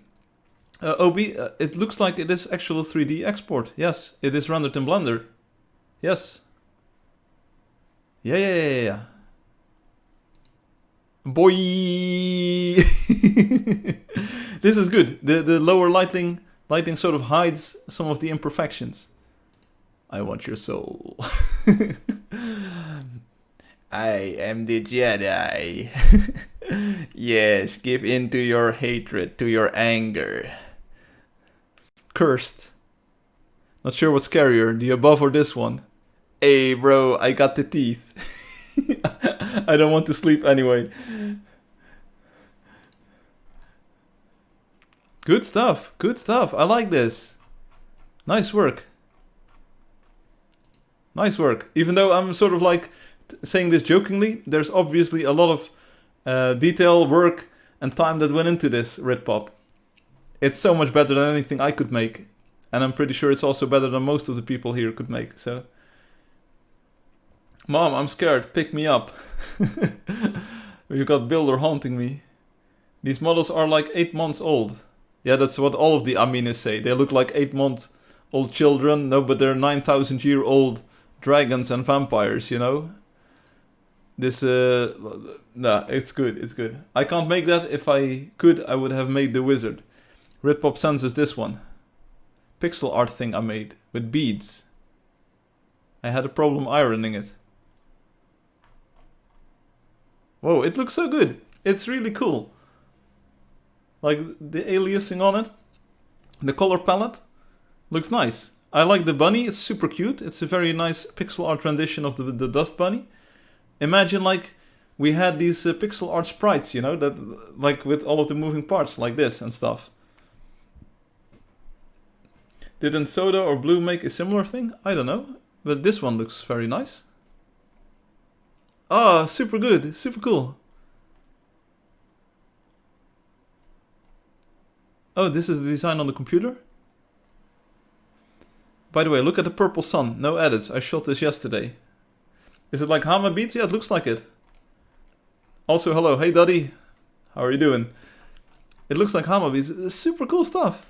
OB, it looks like it is actual 3D export. Yes, it is rendered in Blender. Yes. Yeah. Boy! This is good. The lower lighting sort of hides some of the imperfections. I want your soul. I am the Jedi. Yes, give in to your hatred, to your anger. Cursed. Not sure what's scarier, the above or this one. Hey bro, I got the teeth. I don't want to sleep anyway. Good stuff, good stuff. I like this. Nice work. Nice work. Even though I'm sort of like saying this jokingly, there's obviously a lot of detail, work, and time that went into this Ritpop. It's so much better than anything I could make. And I'm pretty sure it's also better than most of the people here could make, so... Mom, I'm scared, pick me up. You got Builder haunting me. These models are like 8 months old. Yeah, that's what all of the Amines say. They look like 8-month-old children. No, but they're 9,000-year-old dragons and vampires, you know? This, nah, it's good, it's good. I can't make that. If I could, I would have made the wizard. Ritpop sends us this one. Pixel art thing I made with beads. I had a problem ironing it. Whoa, it looks so good. It's really cool. Like the aliasing on it. The color palette looks nice. I like the bunny, it's super cute. It's a very nice pixel art rendition of the dust bunny. Imagine like we had these pixel art sprites, you know, that like with all of the moving parts like this and stuff. Didn't Soda or Blue make a similar thing? I don't know. But this one looks very nice. Oh, super good. Super cool. Oh, this is the design on the computer? By the way, look at the purple sun. No edits. I shot this yesterday. Is it like Hama Beats? Yeah, it looks like it. Also, hello. Hey, Duddy. How are you doing? It looks like Hama Beats. It's super cool stuff.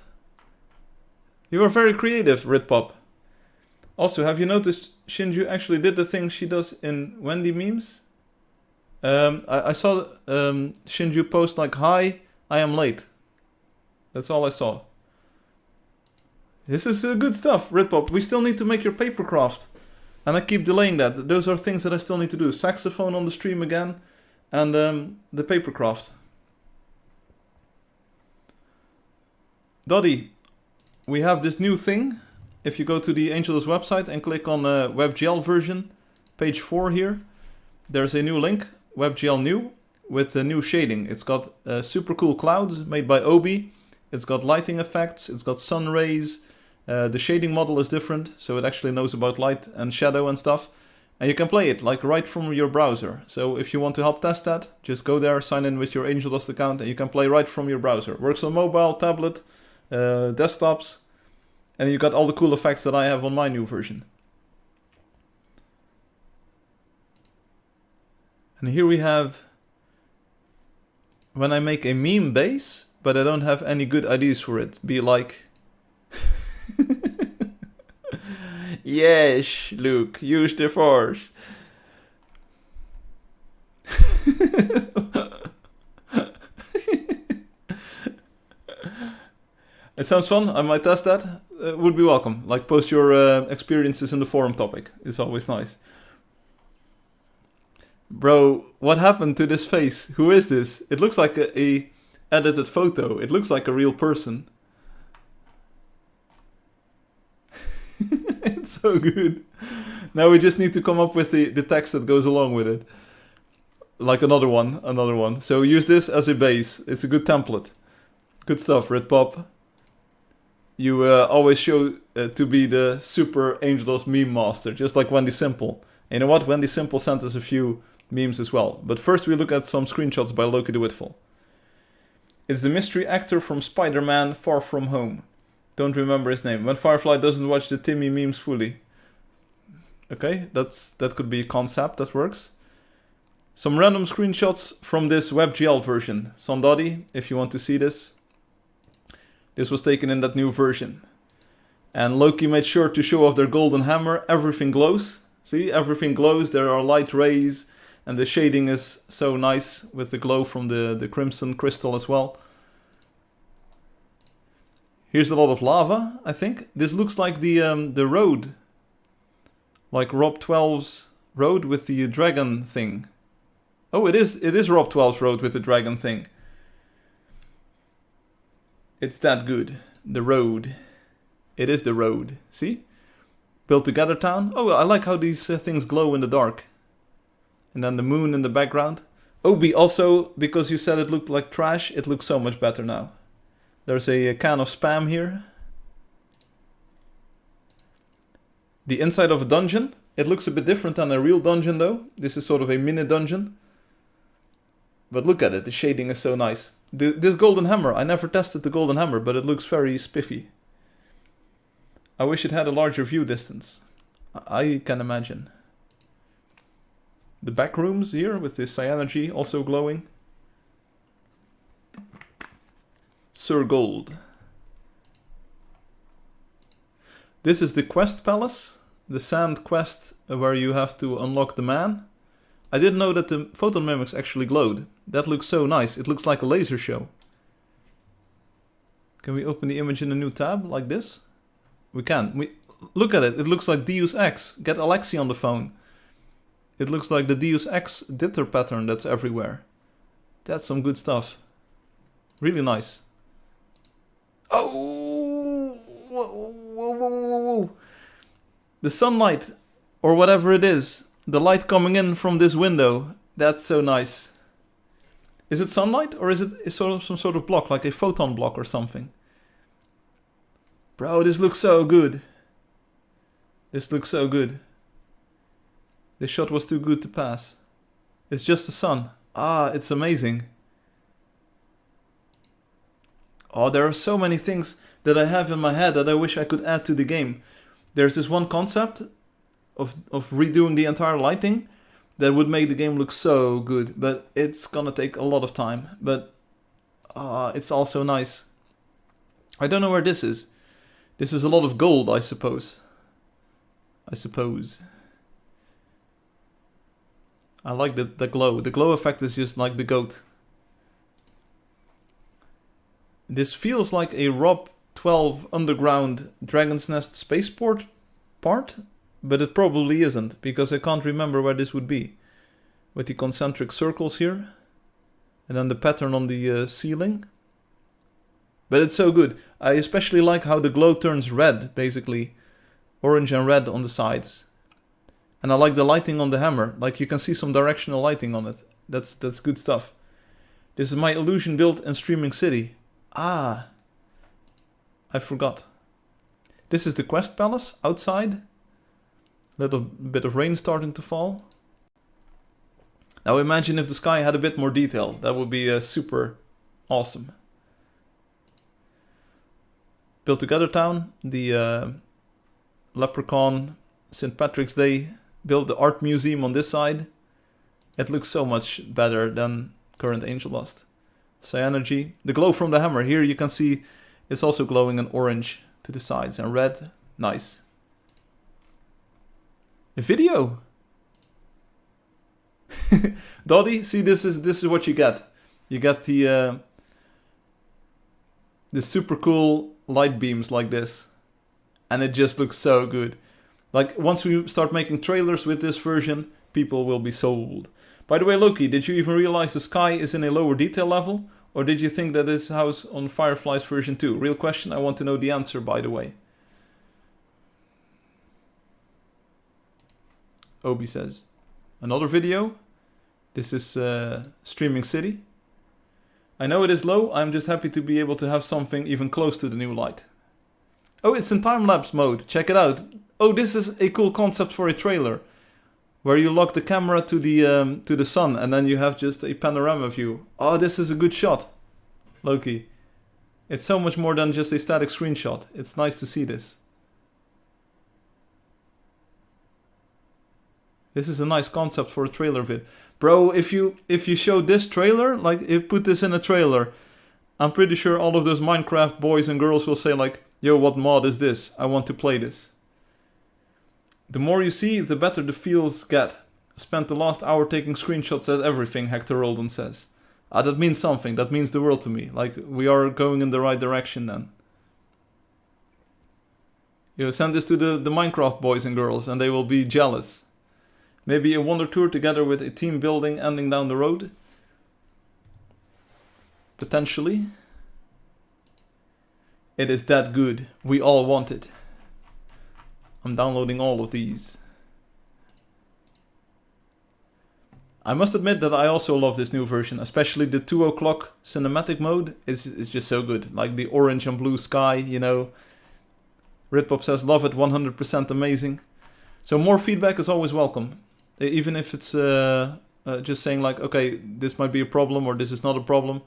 You are very creative, Ritpop. Also, have you noticed Shinju actually did the thing she does in Wendy memes? I saw Shinju post like, "Hi, I am late." That's all I saw. This is good stuff, Ritpop. We still need to make your papercraft. And I keep delaying that. Those are things that I still need to do. Saxophone on the stream again. And the papercraft. Doddy, we have this new thing. If you go to the Angeldust website and click on WebGL version, page 4 here, there's a new link, WebGL new, with the new shading. It's got super cool clouds made by Obi. It's got lighting effects, it's got sun rays. The shading model is different, so it actually knows about light and shadow and stuff. And you can play it like right from your browser. So if you want to help test that, just go there, sign in with your Angeldust account, and you can play right from your browser. Works on mobile, tablet, desktops. And you got all the cool effects that I have on my new version. And here we have when I make a meme base, but I don't have any good ideas for it. Be like... Yes, Luke, use the force. It sounds fun. I might test that. Would be welcome. Like, post your experiences in the forum topic. It's always nice. Bro, what happened to this face? Who is this? It looks like a edited photo. It looks like a real person. It's so good. Now we just need to come up with the text that goes along with it. Like another one. So use this as a base. It's a good template. Good stuff, Ritpop. You always show to be the super Angeldust meme master, just like Wendy Simple. And you know what? Wendy Simple sent us a few memes as well. But first we look at some screenshots by Loki the Whitful. It's the mystery actor from Spider-Man Far From Home. Don't remember his name. When Firefly doesn't watch the Timmy memes fully. Okay, that could be a concept that works. Some random screenshots from this WebGL version. Sandadi, if you want to see this. This was taken in that new version. And Loki made sure to show off their golden hammer. Everything glows. See, everything glows. There are light rays. And the shading is so nice with the glow from the crimson crystal as well. Here's a lot of lava, I think. This looks like the road. Like Rob 12's road with the dragon thing. Oh, it is Rob 12's road with the dragon thing. It's that good. The road. It is the road. See? Built together town. Oh, I like how these things glow in the dark. And then the moon in the background. Obi also, because you said it looked like trash, it looks so much better now. There's a can of spam here. The inside of a dungeon. It looks a bit different than a real dungeon though. This is sort of a mini dungeon. But look at it, the shading is so nice. This golden hammer, I never tested the golden hammer, but it looks very spiffy. I wish it had a larger view distance. I can imagine. The back rooms here with the cyanogy also glowing. Sir Gold. This is the quest palace. The sand quest where you have to unlock the man. I didn't know that the photon mimics actually glowed. That looks so nice. It looks like a laser show. Can we open the image in a new tab like this? We can. Look at it. It looks like Deus Ex. Get Alexi on the phone. It looks like the Deus Ex dither pattern that's everywhere. That's some good stuff. Really nice. Oh! Whoa, whoa, whoa, whoa, whoa. The sunlight, or whatever it is. The light coming in from this window. That's so nice. Is it sunlight or is it sort of some sort of block, like a photon block or something? Bro, this looks so good. This looks so good. This shot was too good to pass. It's just the sun. Ah, it's amazing. Oh, there are so many things that I have in my head that I wish I could add to the game. There's this one concept of redoing the entire lighting that would make the game look so good, but it's gonna take a lot of time. But it's also nice. I don't know where this is. This is a lot of gold, I suppose. I like the glow. The glow effect is just like the goat. This feels like a Rob 12 underground Dragon's Nest spaceport part, but it probably isn't, because I can't remember where this would be. With the concentric circles here, and then the pattern on the ceiling. But it's so good. I especially like how the glow turns red, basically. Orange and red on the sides. And I like the lighting on the hammer. Like you can see some directional lighting on it. That's good stuff. This is my illusion built in Streaming City. Ah, I forgot. This is the quest palace outside. Little bit of rain starting to fall. Now imagine if the sky had a bit more detail. That would be super awesome. Built Together Town. The Leprechaun St. Patrick's Day. Built the art museum on this side. It looks so much better than current Angeldust. Cyanogy. The glow from the hammer. Here you can see it's also glowing in orange to the sides and red. Nice. A video. Doddy, see, this is what you get. You get the super cool light beams like this, and it just looks so good. Like once we start making trailers with this version, people will be sold. By the way, Loki, did you even realize the sky is in a lower detail level? Or did you think that this house on Firefly's version 2? Real question, I want to know the answer, by the way. Obi says. Another video? This is Streaming City. I know it is low, I'm just happy to be able to have something even close to the new light. Oh, it's in time-lapse mode, check it out. Oh, this is a cool concept for a trailer. Where you lock the camera to the sun and then you have just a panorama view. Oh, this is a good shot, Loki. It's so much more than just a static screenshot. It's nice to see this. This is a nice concept for a trailer vid. Bro, if you show this trailer, like if put this in a trailer, I'm pretty sure all of those Minecraft boys and girls will say like, yo, what mod is this? I want to play this. The more you see, the better the feels get. Spent the last hour taking screenshots at everything, Hector Roldan says. Ah, that means something. That means the world to me. Like, we are going in the right direction then. You send this to the Minecraft boys and girls and they will be jealous. Maybe a wonder tour together with a team building ending down the road. Potentially. It is that good. We all want it. I'm downloading all of these. I must admit that I also love this new version, especially the 2 o'clock cinematic mode is just so good. Like the orange and blue sky, you know. Ritpop says, love it, 100% amazing. So more feedback is always welcome. Even if it's just saying like, okay, this might be a problem or this is not a problem.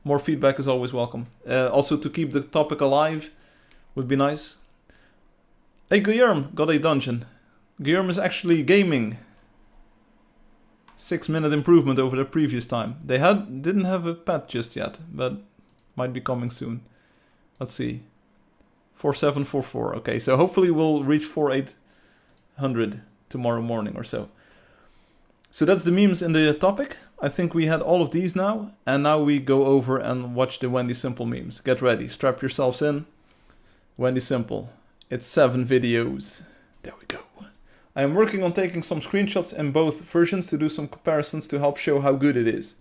More feedback is always welcome. Also to keep the topic alive would be nice. Hey, Guillermo got a dungeon. Guillermo is actually gaming. 6-minute improvement over the previous time. They didn't have a pet just yet, but might be coming soon. Let's see. 4744. Okay, so hopefully we'll reach 4800 tomorrow morning or so. So that's the memes in the topic. I think we had all of these now. And now we go over and watch the Wendy Simple memes. Get ready. Strap yourselves in. Wendy Simple. It's 7 videos. There we go. I am working on taking some screenshots in both versions to do some comparisons to help show how good it is.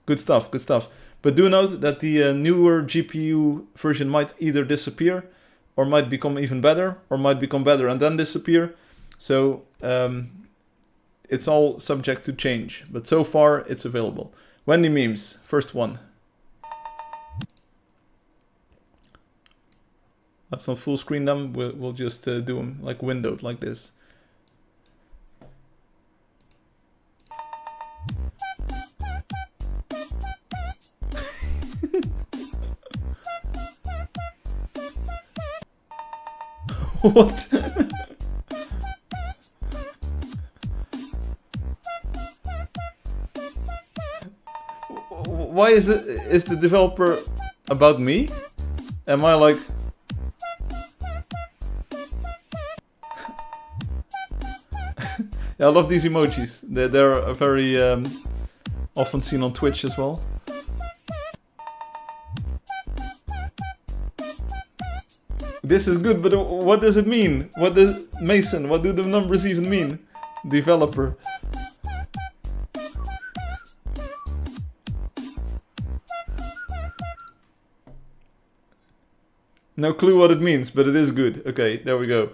Good stuff, good stuff. But do note that the newer GPU version might either disappear or might become even better or might become better and then disappear. So it's all subject to change. But so far it's available. Wendy memes, first one. Let's not full screen them, we'll just do them like windowed like this. What? Why is the developer about me? Am I like... Yeah, I love these emojis. They're very often seen on Twitch as well. This is good, but what does it mean? Mason, what do the numbers even mean? Developer. No clue what it means, but it is good. Okay, there we go.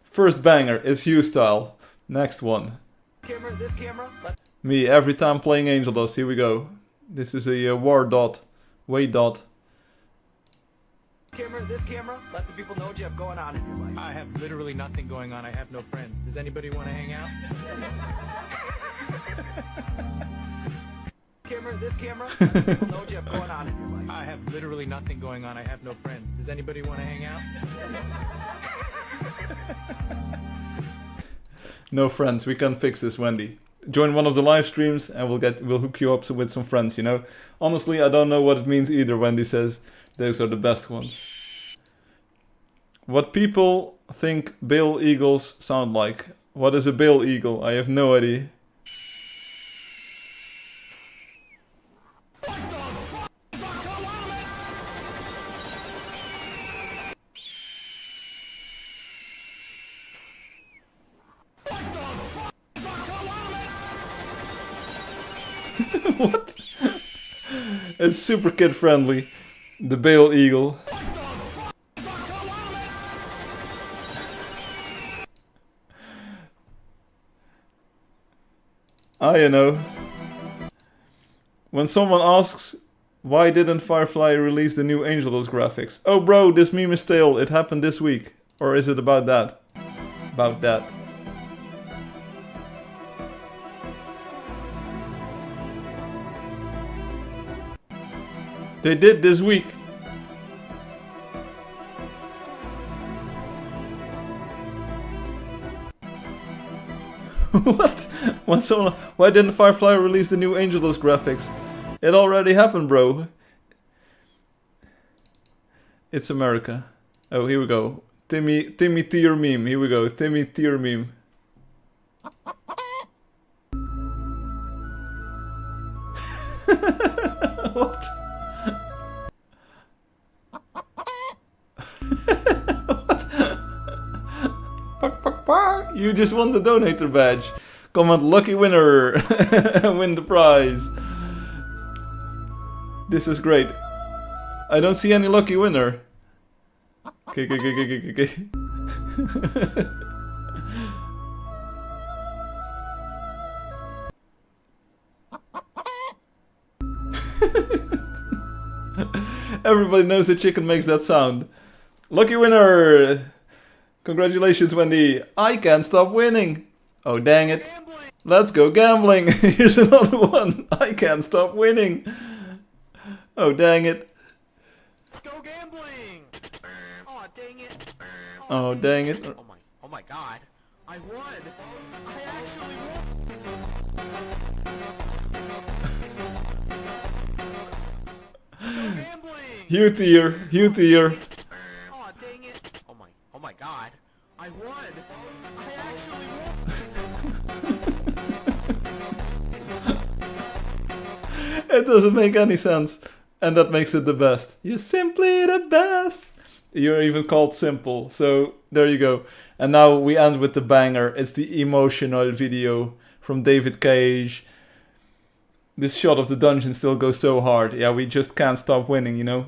First banger is Hugh style. Next one. Camera, this camera. Me, every time playing Angeldust. Here we go. This is a war dot. Way dot. Camera, this camera. Let the people know what you have going on in your life. I have literally nothing going on. I have no friends. Does anybody want to hang out? Camera, this camera. Let the people know what you have going on in your life. I have literally nothing going on. I have no friends. Does anybody want to hang out? No friends, we can fix this, Wendy. Join one of the live streams and we'll hook you up with some friends, you know. Honestly, I don't know what it means either, Wendy says. Those are the best ones. What people think Bale Eagles sound like. What is a Bale Eagle? I have no idea. What? It's super kid friendly. The Bale Eagle. You know. When someone asks, why didn't Firefly release the new Angeldust graphics? Oh bro, this meme is stale, it happened this week. Or is it about that? About that. They did this week. What? When someone, why didn't Firefly release the new Angeldust graphics? It already happened, bro. It's America. Oh, here we go. Timmy tier meme. Here we go. Timmy tier meme. What? You just won the donator badge. Comment lucky winner. Win the prize. This is great. I don't see any lucky winner. Okay. Everybody knows the chicken makes that sound. Lucky winner! Congratulations, Wendy. I can't stop winning. Oh, dang it. Let's go gambling. Here's another one. I can't stop winning. Oh, dang it. Go gambling. Oh, dang it. Oh, dang it. Oh my god. I won. I actually won. Go gambling. Hugh tier. Oh, dang it. Oh my god. I won. I actually won. It doesn't make any sense. And that makes it the best. You're simply the best. You're even called simple. So there you go. And now we end with the banger. It's the emotional video from David Cage. This shot of the dungeon still goes so hard. Yeah, we just can't stop winning, you know.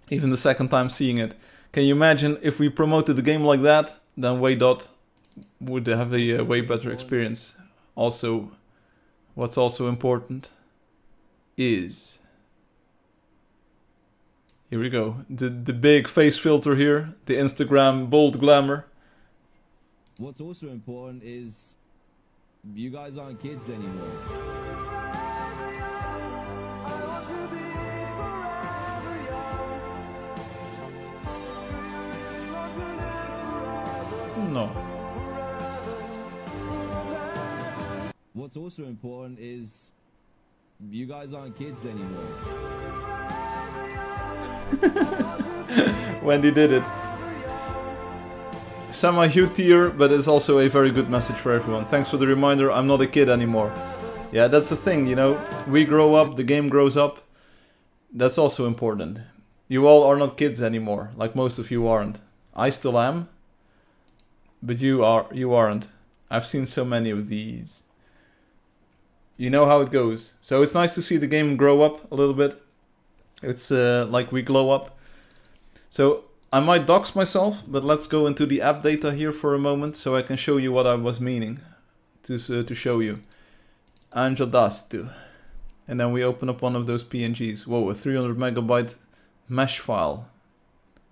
Even the second time seeing it. Can you imagine if we promoted the game like that? Then Waydot would have a way better experience. Also, what's also important is... Here we go. The big face filter here. The Instagram bold glamour. What's also important is you guys aren't kids anymore. No. What's also important is you guys aren't kids anymore. Wendy did it. Semi-Hugh tier, but it's also a very good message for everyone. Thanks for the reminder, I'm not a kid anymore. Yeah, that's the thing, you know. We grow up, the game grows up. That's also important. You all are not kids anymore, like most of you aren't. I still am. But you aren't. I've seen so many of these. You know how it goes. So it's nice to see the game grow up a little bit. It's like we glow up. So I might dox myself, but let's go into the app data here for a moment so I can show you what I was meaning to show you. Angeldust. And then we open up one of those PNGs. Whoa, a 300 megabyte mesh file.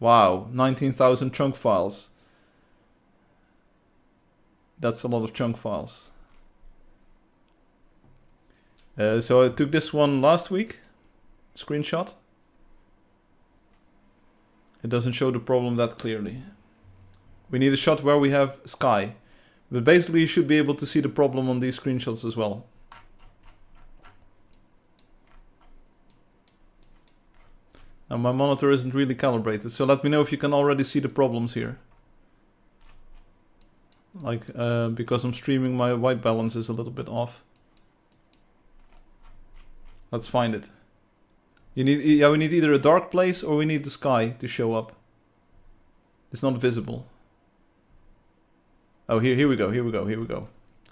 Wow, 19,000 chunk files. That's a lot of chunk files. So I took this one last week. Screenshot. It doesn't show the problem that clearly. We need a shot where we have sky. But basically you should be able to see the problem on these screenshots as well. Now my monitor isn't really calibrated, so let me know if you can already see the problems here. Like, because I'm streaming, my white balance is a little bit off. Let's find it. We need either a dark place or we need the sky to show up. It's not visible. Oh, here we go.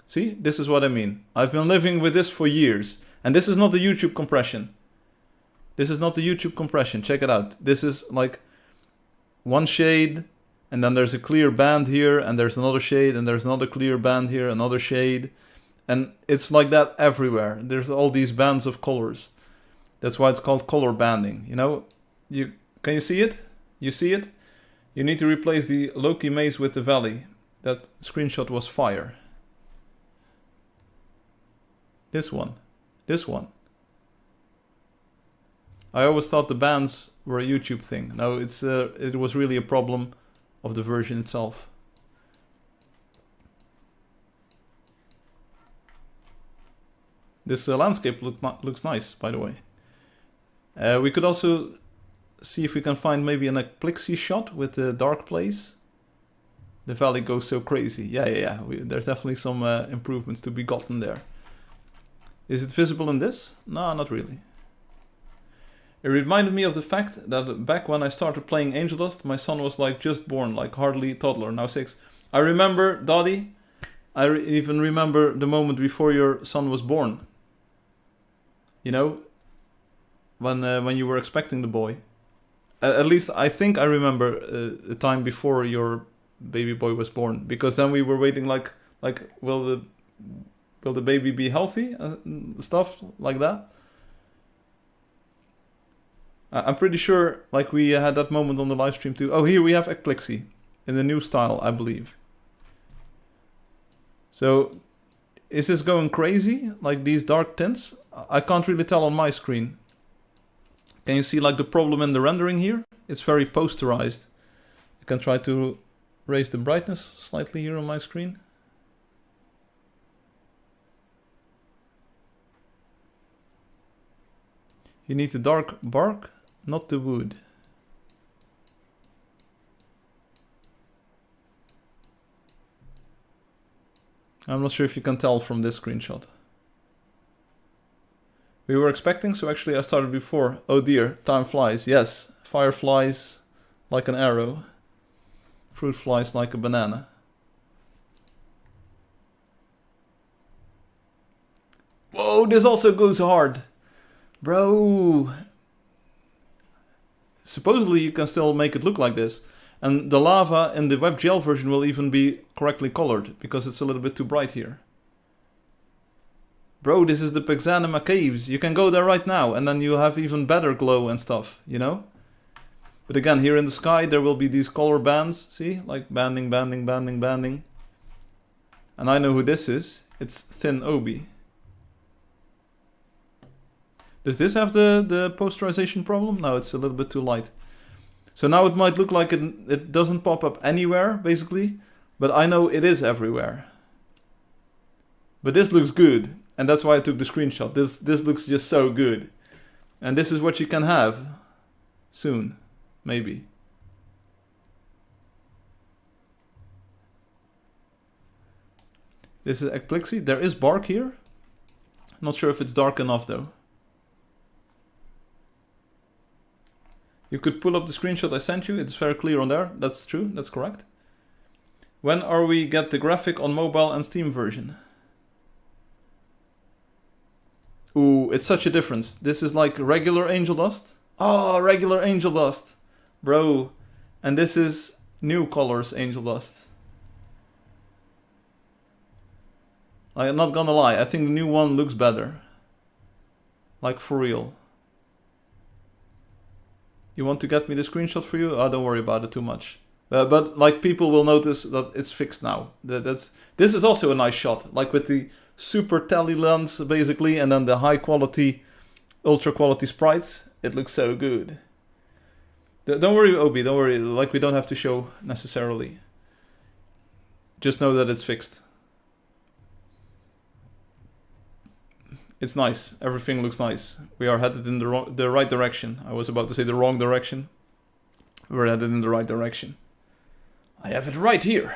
See, this is what I mean. I've been living with this for years. And this is not the YouTube compression. This is not the YouTube compression. Check it out. This is like one shade, and then there's a clear band here, and there's another shade, and there's another clear band here, another shade. And it's like that everywhere. There's all these bands of colors. That's why it's called color banding. You know, can you see it? You see it? You need to replace the Loki maze with the valley. That screenshot was fire. This one. This one. I always thought the bands were a YouTube thing. No, it was really a problem of the version itself. This landscape looks nice, by the way. We could also see if we can find maybe an Eclipsy shot with the dark place. The valley goes so crazy. Yeah. There's definitely some improvements to be gotten there. Is it visible in this? No, not really. It reminded me of the fact that back when I started playing Angeldust, my son was like just born, like hardly toddler, now 6. I remember, Dottie, even remember the moment before your son was born. You know, when you were expecting the boy. At least I think I remember the time before your baby boy was born, because then we were waiting like will the baby be healthy? Stuff like that. I'm pretty sure like we had that moment on the live stream too. Oh, here we have Eclipsy in the new style, I believe. So is this going crazy? Like these dark tints? I can't really tell on my screen. Can you see like the problem in the rendering here? It's very posterized. I can try to raise the brightness slightly here on my screen. You need the dark bark, not the wood. I'm not sure if you can tell from this screenshot. We were expecting, so actually I started before. Oh dear, time flies. Yes, fireflies like an arrow. Fruit flies like a banana. Whoa, this also goes hard. Bro. Supposedly you can still make it look like this. And the lava in the WebGL version will even be correctly colored, because it's a little bit too bright here. Bro, this is the Pexanima Caves. You can go there right now, and then you'll have even better glow and stuff, you know? But again, here in the sky there will be these color bands, see? Like banding, banding, banding, banding. And I know who this is. It's Thin Obi. Does this have the posterization problem? No, it's a little bit too light. So now it might look like it doesn't pop up anywhere, basically. But I know it is everywhere. But this looks good. And that's why I took the screenshot. This looks just so good. And this is what you can have soon. Maybe. This is Eclipsy. There is bark here. Not sure if it's dark enough though. You could pull up the screenshot I sent you. It's very clear on there. That's true. That's correct. When are we get the graphic on mobile and Steam version? Ooh, it's such a difference. This is like regular Angeldust. Oh, regular Angeldust. Bro. And this is new colors Angeldust. I'm not gonna lie. I think the new one looks better. Like for real. You want to get me the screenshot for you? Oh, don't worry about it too much. But like people will notice that it's fixed now. This is also a nice shot. Like with the super tele lens basically, and then the high quality, ultra quality sprites. It looks so good. Don't worry, Obi, don't worry. Like we don't have to show necessarily. Just know that it's fixed. It's nice. Everything looks nice. We are headed in the right direction. I was about to say the wrong direction. We're headed in the right direction. I have it right here.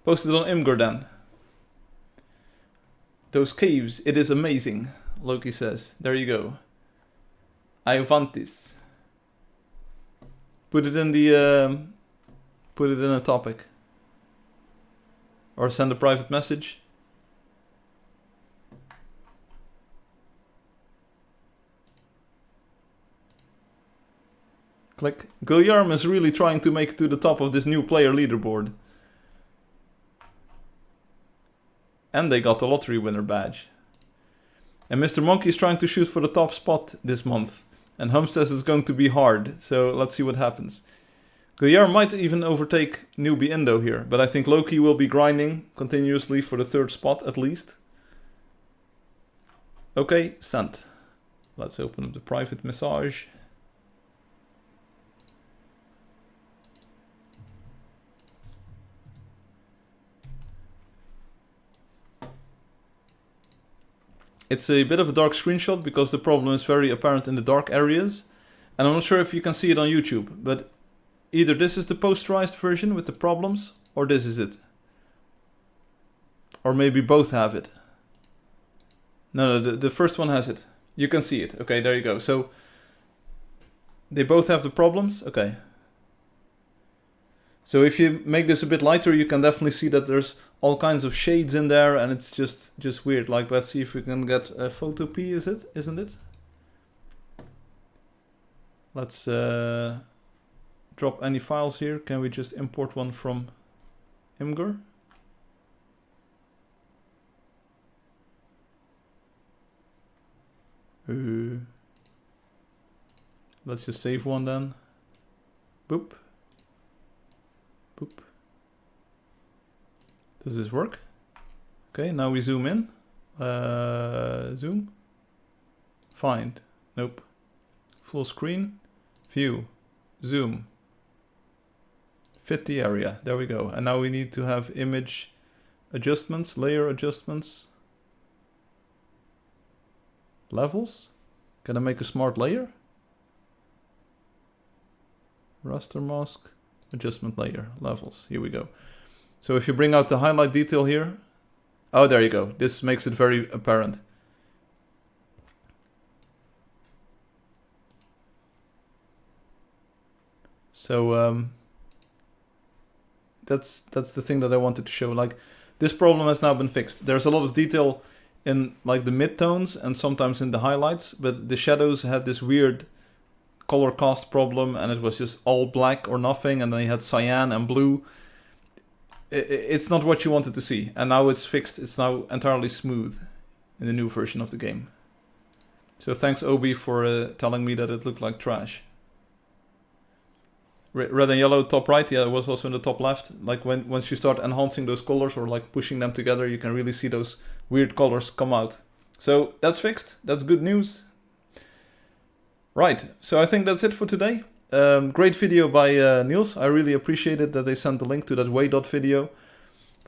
Posted on Imgur then. Those caves, it is amazing, Loki says. There you go. I want this. Put it in the put it in a topic. or send a private message. Click. Guillermo is really trying to make it to the top of this new player leaderboard. And they got the lottery winner badge. And Mr. Monkey is trying to shoot for the top spot this month. And Hum says it's going to be hard, so let's see what happens. Guillermo might even overtake newbie Indo here, but I think Loki will be grinding continuously for the 3rd spot at least. Okay, sent. Let's open up the private message. It's a bit of a dark screenshot because the problem is very apparent in the dark areas. And I'm not sure if you can see it on YouTube, but either this is the posterized version with the problems, or this is it. Or maybe both have it. No, the first one has it. You can see it. Okay, there you go. So they both have the problems. Okay. So if you make this a bit lighter, you can definitely see that there's all kinds of shades in there, and it's just weird. Like, let's see if we can get a photo P, isn't it? Let's drop any files here. Can we just import one from Imgur? Let's just save one then. Boop. Boop. Does this work? Okay, now we zoom in. Zoom. Find. Nope. Full screen. View. Zoom. Fit the area. There we go. And now we need to have image adjustments, layer adjustments. Levels. Can I make a smart layer? Raster mask. Adjustment layer. Levels. Here we go. So if you bring out the highlight detail here. Oh, there you go. This makes it very apparent. So that's the thing that I wanted to show. Like, this problem has now been fixed. There's a lot of detail in like the midtones and sometimes in the highlights, but the shadows had this weird color cast problem, and it was just all black or nothing, and then you had cyan and blue. It's not what you wanted to see, and now it's fixed. It's now entirely smooth in the new version of the game. So thanks Obi for telling me that it looked like trash. Red and yellow top right, yeah, it was also in the top left. Like once you start enhancing those colors or like pushing them together, you can really see those weird colors come out. So that's fixed. That's good news. Right, so I think that's it for today. Great video by Niels. I really appreciated that they sent the link to that Waydot video.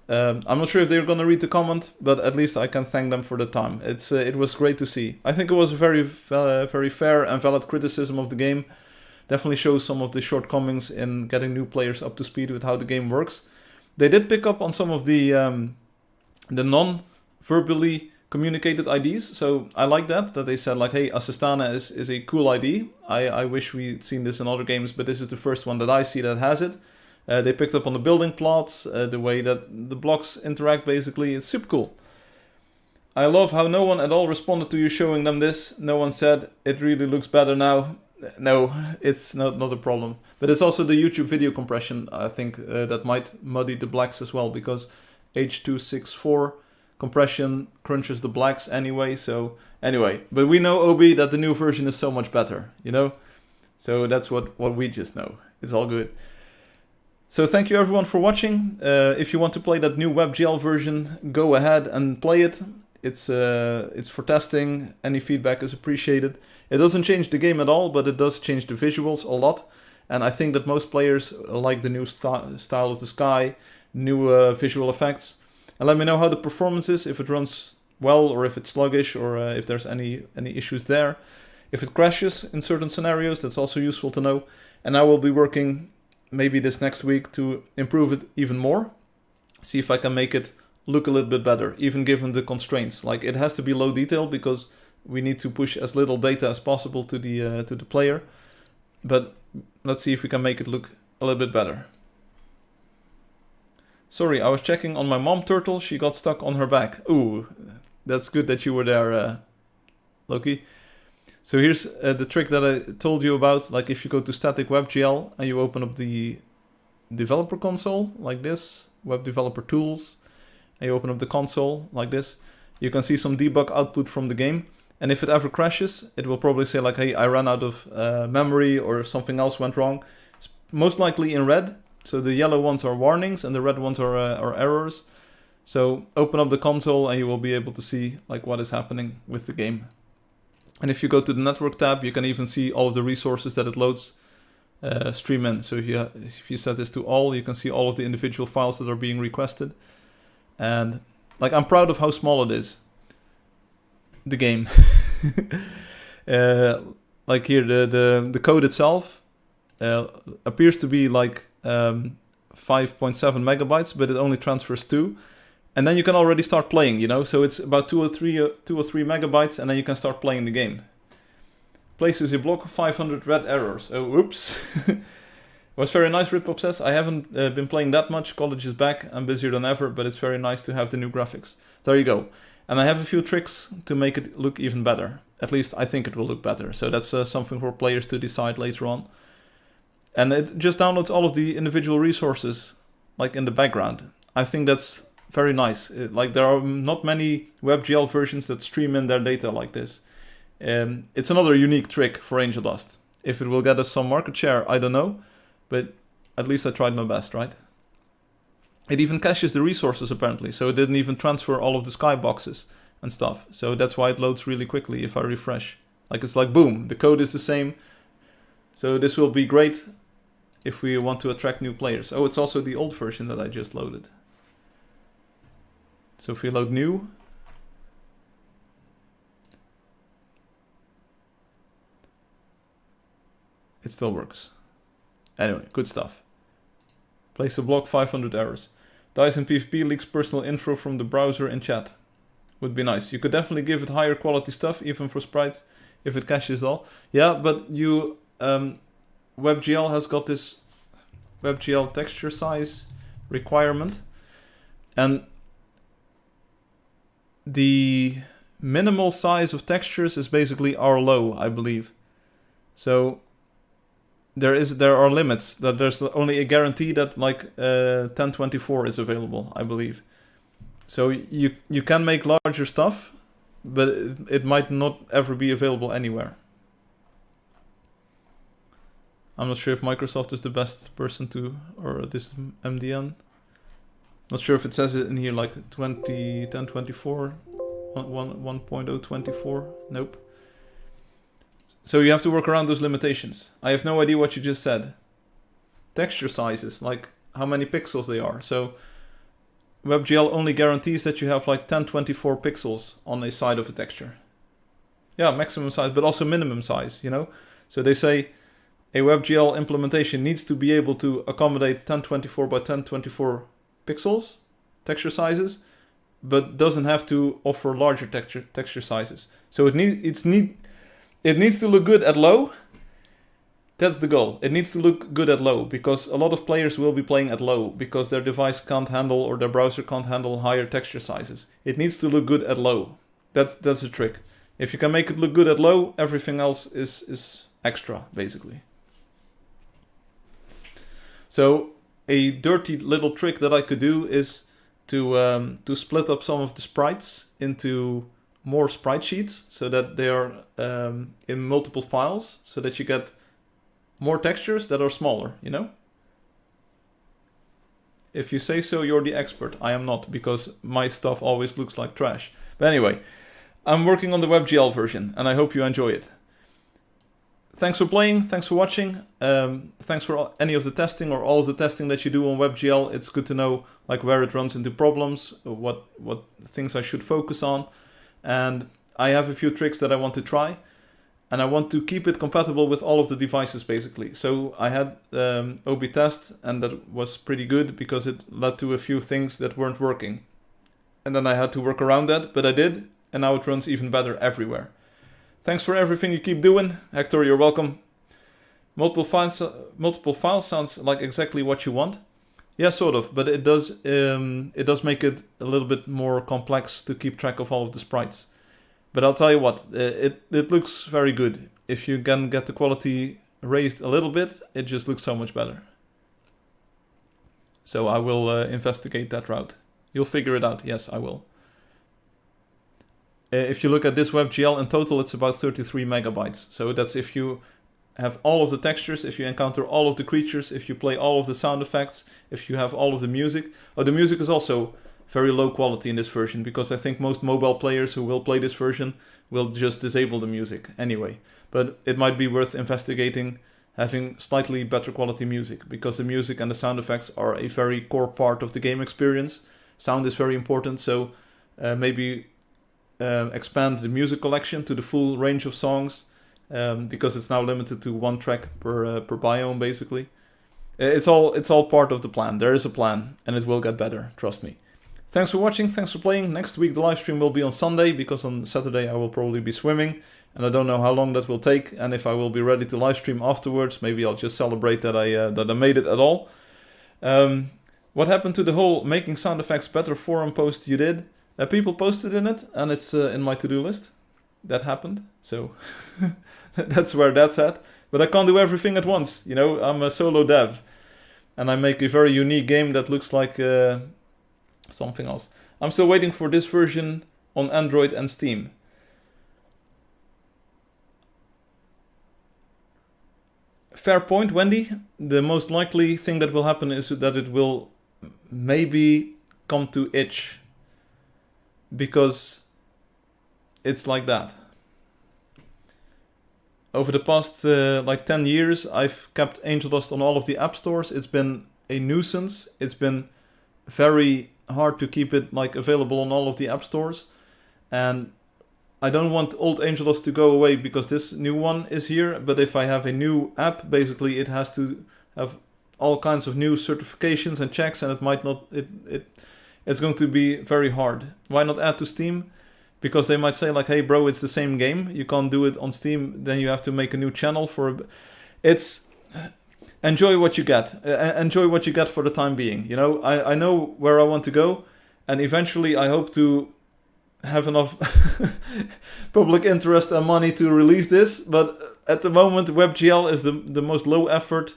I'm not sure if they're gonna read the comment, but at least I can thank them for the time. It was great to see. I think it was a very fair and valid criticism of the game. Definitely shows some of the shortcomings in getting new players up to speed with how the game works. They did pick up on some of the non-verbally communicated IDs, so I like that they said like, hey, Assistana is a cool ID. I wish we'd seen this in other games, but this is the first one that I see that has it. They picked up on the building plots, the way that the blocks interact basically. It's super cool. I love how no one at all responded to you showing them this. No one said, it really looks better now. No, it's not a problem. But it's also the YouTube video compression, I think, that might muddy the blacks as well, because H.264 compression crunches the blacks anyway, so anyway. But we know, OB, that the new version is so much better, you know? So that's what we just know. It's all good. So thank you everyone for watching. If you want to play that new WebGL version, go ahead and play it. It's for testing. Any feedback is appreciated. It doesn't change the game at all, but it does change the visuals a lot. And I think that most players like the new style of the sky, new visual effects. And let me know how the performance is, if it runs well or if it's sluggish, or if there's any issues there. If it crashes in certain scenarios, that's also useful to know. And I will be working maybe this next week to improve it even more. See if I can make it look a little bit better, even given the constraints. Like, it has to be low detail because we need to push as little data as possible to the player. But let's see if we can make it look a little bit better. Sorry, I was checking on my mom turtle. She got stuck on her back. Ooh, that's good that you were there, Loki. So here's the trick that I told you about. Like if you go to static WebGL and you open up the developer console like this, web developer tools, and you open up the console like this, you can see some debug output from the game. And if it ever crashes, it will probably say like, hey, I ran out of memory or something else went wrong. It's most likely in red. So the yellow ones are warnings and the red ones are errors. So open up the console and you will be able to see like what is happening with the game. And if you go to the network tab, you can even see all of the resources that it loads stream in. So if you set this to all, you can see all of the individual files that are being requested. And like I'm proud of how small it is. The game. Like here, the code itself appears to be like 5.7 megabytes, but it only transfers 2. And then you can already start playing, you know. So it's about 2 or 3 megabytes, and then you can start playing the game. Places a block of 500 red errors. Oh, oops. Was very nice, Ritpop says. I haven't been playing that much. College is back. I'm busier than ever, but it's very nice to have the new graphics. There you go. And I have a few tricks to make it look even better. At least I think it will look better. So that's something for players to decide later on. And it just downloads all of the individual resources, like in the background. I think that's very nice. Like there are not many WebGL versions that stream in their data like this. It's another unique trick for Angeldust. If it will get us some market share, I don't know. But at least I tried my best, right? It even caches the resources apparently. So it didn't even transfer all of the skyboxes and stuff. So that's why it loads really quickly if I refresh. Like it's like boom, the code is the same. So this will be great if we want to attract new players. Oh, it's also the old version that I just loaded. So if we load new, it still works. Anyway, good stuff. Place a block, 500 errors. Dice in PvP leaks personal info from the browser in chat. Would be nice. You could definitely give it higher quality stuff, even for sprites, if it caches all. Yeah, but you WebGL has got this WebGL texture size requirement, and the minimal size of textures is basically R-low, I believe. So there are limits. That there's only a guarantee that like 1024 is available, I believe. So you can make larger stuff, but it might not ever be available anywhere. I'm not sure if Microsoft is the best person to, or this MDN. Not sure if it says it in here like 1024, 1.024. Nope. So you have to work around those limitations. I have no idea what you just said. Texture sizes, like how many pixels they are. So WebGL only guarantees that you have like 1024 pixels on a side of a texture. Yeah, maximum size, but also minimum size, you know? So they say a WebGL implementation needs to be able to accommodate 1024 by 1024 pixels, texture sizes, but doesn't have to offer larger texture sizes. So it needs to look good at low. That's the goal. It needs to look good at low, because a lot of players will be playing at low because their device can't handle or their browser can't handle higher texture sizes. It needs to look good at low. That's a trick. If you can make it look good at low, everything else is extra, basically. So a dirty little trick that I could do is to split up some of the sprites into more sprite sheets so that they are in multiple files, so that you get more textures that are smaller, you know? If you say so, you're the expert. I am not, because my stuff always looks like trash. But anyway, I'm working on the WebGL version, and I hope you enjoy it. Thanks for playing, thanks for watching, thanks for any of the testing or all of the testing that you do on WebGL. It's good to know like where it runs into problems, what things I should focus on. And I have a few tricks that I want to try, and I want to keep it compatible with all of the devices basically. So I had OB test, and that was pretty good because it led to a few things that weren't working. And then I had to work around that, but I did, and now it runs even better everywhere. Thanks for everything you keep doing. Hector, you're welcome. Multiple files sounds like exactly what you want. Yeah, sort of, but it does make it a little bit more complex to keep track of all of the sprites. But I'll tell you what, it looks very good. If you can get the quality raised a little bit, it just looks so much better. So I will investigate that route. You'll figure it out. Yes, I will. If you look at this WebGL, in total it's about 33 megabytes. So that's if you have all of the textures, if you encounter all of the creatures, if you play all of the sound effects, if you have all of the music. Oh, the music is also very low quality in this version, because I think most mobile players who will play this version will just disable the music anyway. But it might be worth investigating having slightly better quality music, because the music and the sound effects are a very core part of the game experience. Sound is very important, so maybe expand the music collection to the full range of songs, because it's now limited to 1 track per biome, basically. It's all part of the plan. There is a plan, and it will get better, trust me. Thanks for watching, thanks for playing. Next week the live stream will be on Sunday, because on Saturday I will probably be swimming, and I don't know how long that will take, and if I will be ready to live stream afterwards. Maybe I'll just celebrate that I made it at all. What happened to the whole making sound effects better forum post you did? People posted in it, and it's in my to-do list. That happened, so that's where that's at. But I can't do everything at once, you know, I'm a solo dev. And I make a very unique game that looks like something else. I'm still waiting for this version on Android and Steam. Fair point, Wendy. The most likely thing that will happen is that it will maybe come to itch, because it's like that. Over the past like 10 years, I've kept Angeldust on all of the app stores. It's been a nuisance. It's been very hard to keep it like available on all of the app stores, and I don't want old Angeldust to go away because this new one is here. But if I have a new app, basically it has to have all kinds of new certifications and checks, and it might not. It's going to be very hard. Why not add to Steam? Because they might say like, hey bro, it's the same game. You can't do it on Steam. Then you have to make a new channel for. It's enjoy what you get. Enjoy what you get for the time being. You know, I know where I want to go, and eventually I hope to have enough public interest and money to release this. But at the moment, WebGL is the most low effort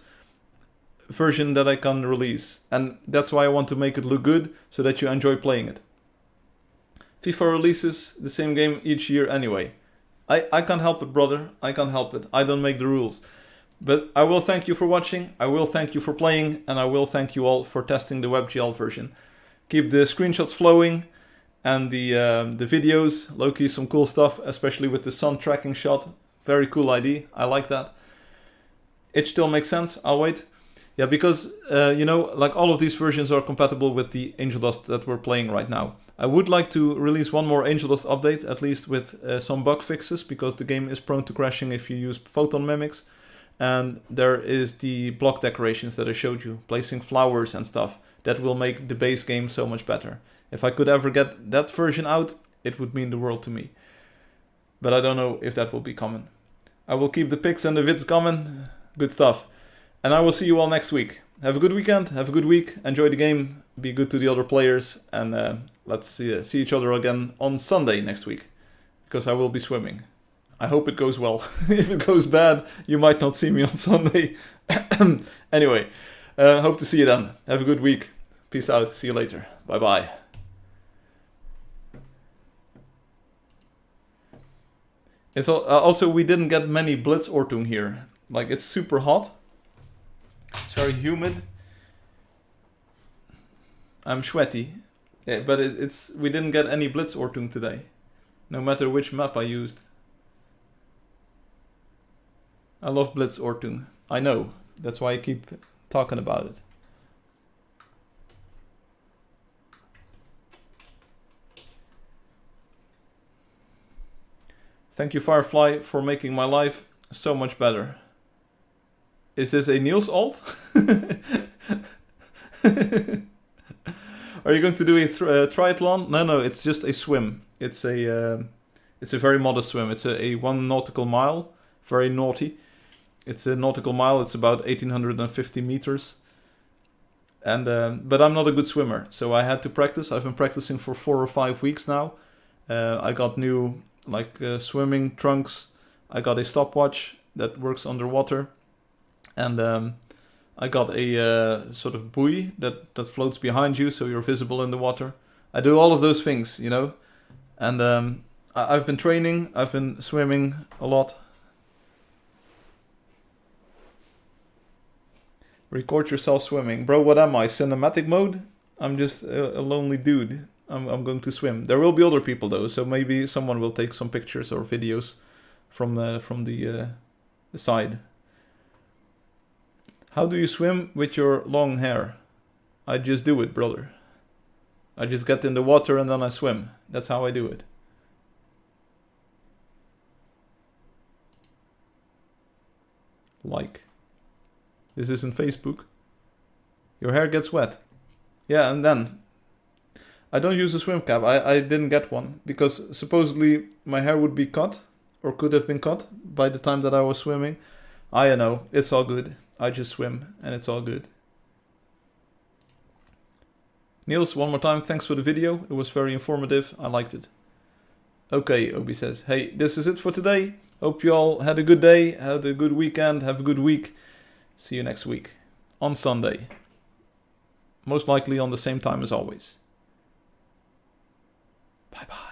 version that I can release, and that's why I want to make it look good so that you enjoy playing it. FIFA releases the same game each year anyway. I can't help it, brother. I can't help it. I don't make the rules. But I will thank you for watching, I will thank you for playing, and I will thank you all for testing the WebGL version. Keep the screenshots flowing and the videos. Low-key some cool stuff, especially with the sun tracking shot. Very cool idea. I like that. It still makes sense. I'll wait. Yeah, because, you know, like all of these versions are compatible with the Angeldust that we're playing right now. I would like to release one more Angeldust update, at least with some bug fixes, because the game is prone to crashing if you use photon mimics. And there is the block decorations that I showed you, placing flowers and stuff. That will make the base game so much better. If I could ever get that version out, it would mean the world to me. But I don't know if that will be coming. I will keep the pics and the vids coming. Good stuff. And I will see you all next week. Have a good weekend, have a good week, enjoy the game, be good to the other players, and let's see each other again on Sunday next week. Because I will be swimming. I hope it goes well. If it goes bad, you might not see me on Sunday. Anyway, hope to see you then. Have a good week. Peace out. See you later. Bye-bye. It's also, we didn't get many Blitzortung here. Like, it's super hot. It's very humid. I'm sweaty. Yeah, but we didn't get any Blitzortung today. No matter which map I used. I love Blitzortung. I know. That's why I keep talking about it. Thank you, Firefly, for making my life so much better. Is this a Niels alt? Are you going to do a triathlon? No, it's just a swim. It's a very modest swim. It's a 1 nautical mile. Very naughty. It's a nautical mile. It's about 1850 meters. And but I'm not a good swimmer, so I had to practice. I've been practicing for 4 or 5 weeks now. I got new swimming trunks. I got a stopwatch that works underwater, and I got a sort of buoy that floats behind you, so you're visible in the water. I do all of those things, you know, and I've been training. I've been swimming a lot. Record yourself swimming. Bro, what am I? Cinematic mode? I'm just a lonely dude. I'm going to swim. There will be other people though, so maybe someone will take some pictures or videos from the side. How do you swim with your long hair? I just do it, brother. I just get in the water and then I swim. That's how I do it. Like. This isn't Facebook. Your hair gets wet. Yeah, and then I don't use a swim cap. I didn't get one because supposedly my hair would be cut or could have been cut by the time that I was swimming. I don't know. It's all good. I just swim and it's all good. Niels, one more time, thanks for the video. It was very informative. I liked it. Okay, Obi says, hey, this is it for today. Hope you all had a good day, had a good weekend, have a good week. See you next week on Sunday. Most likely on the same time as always. Bye bye.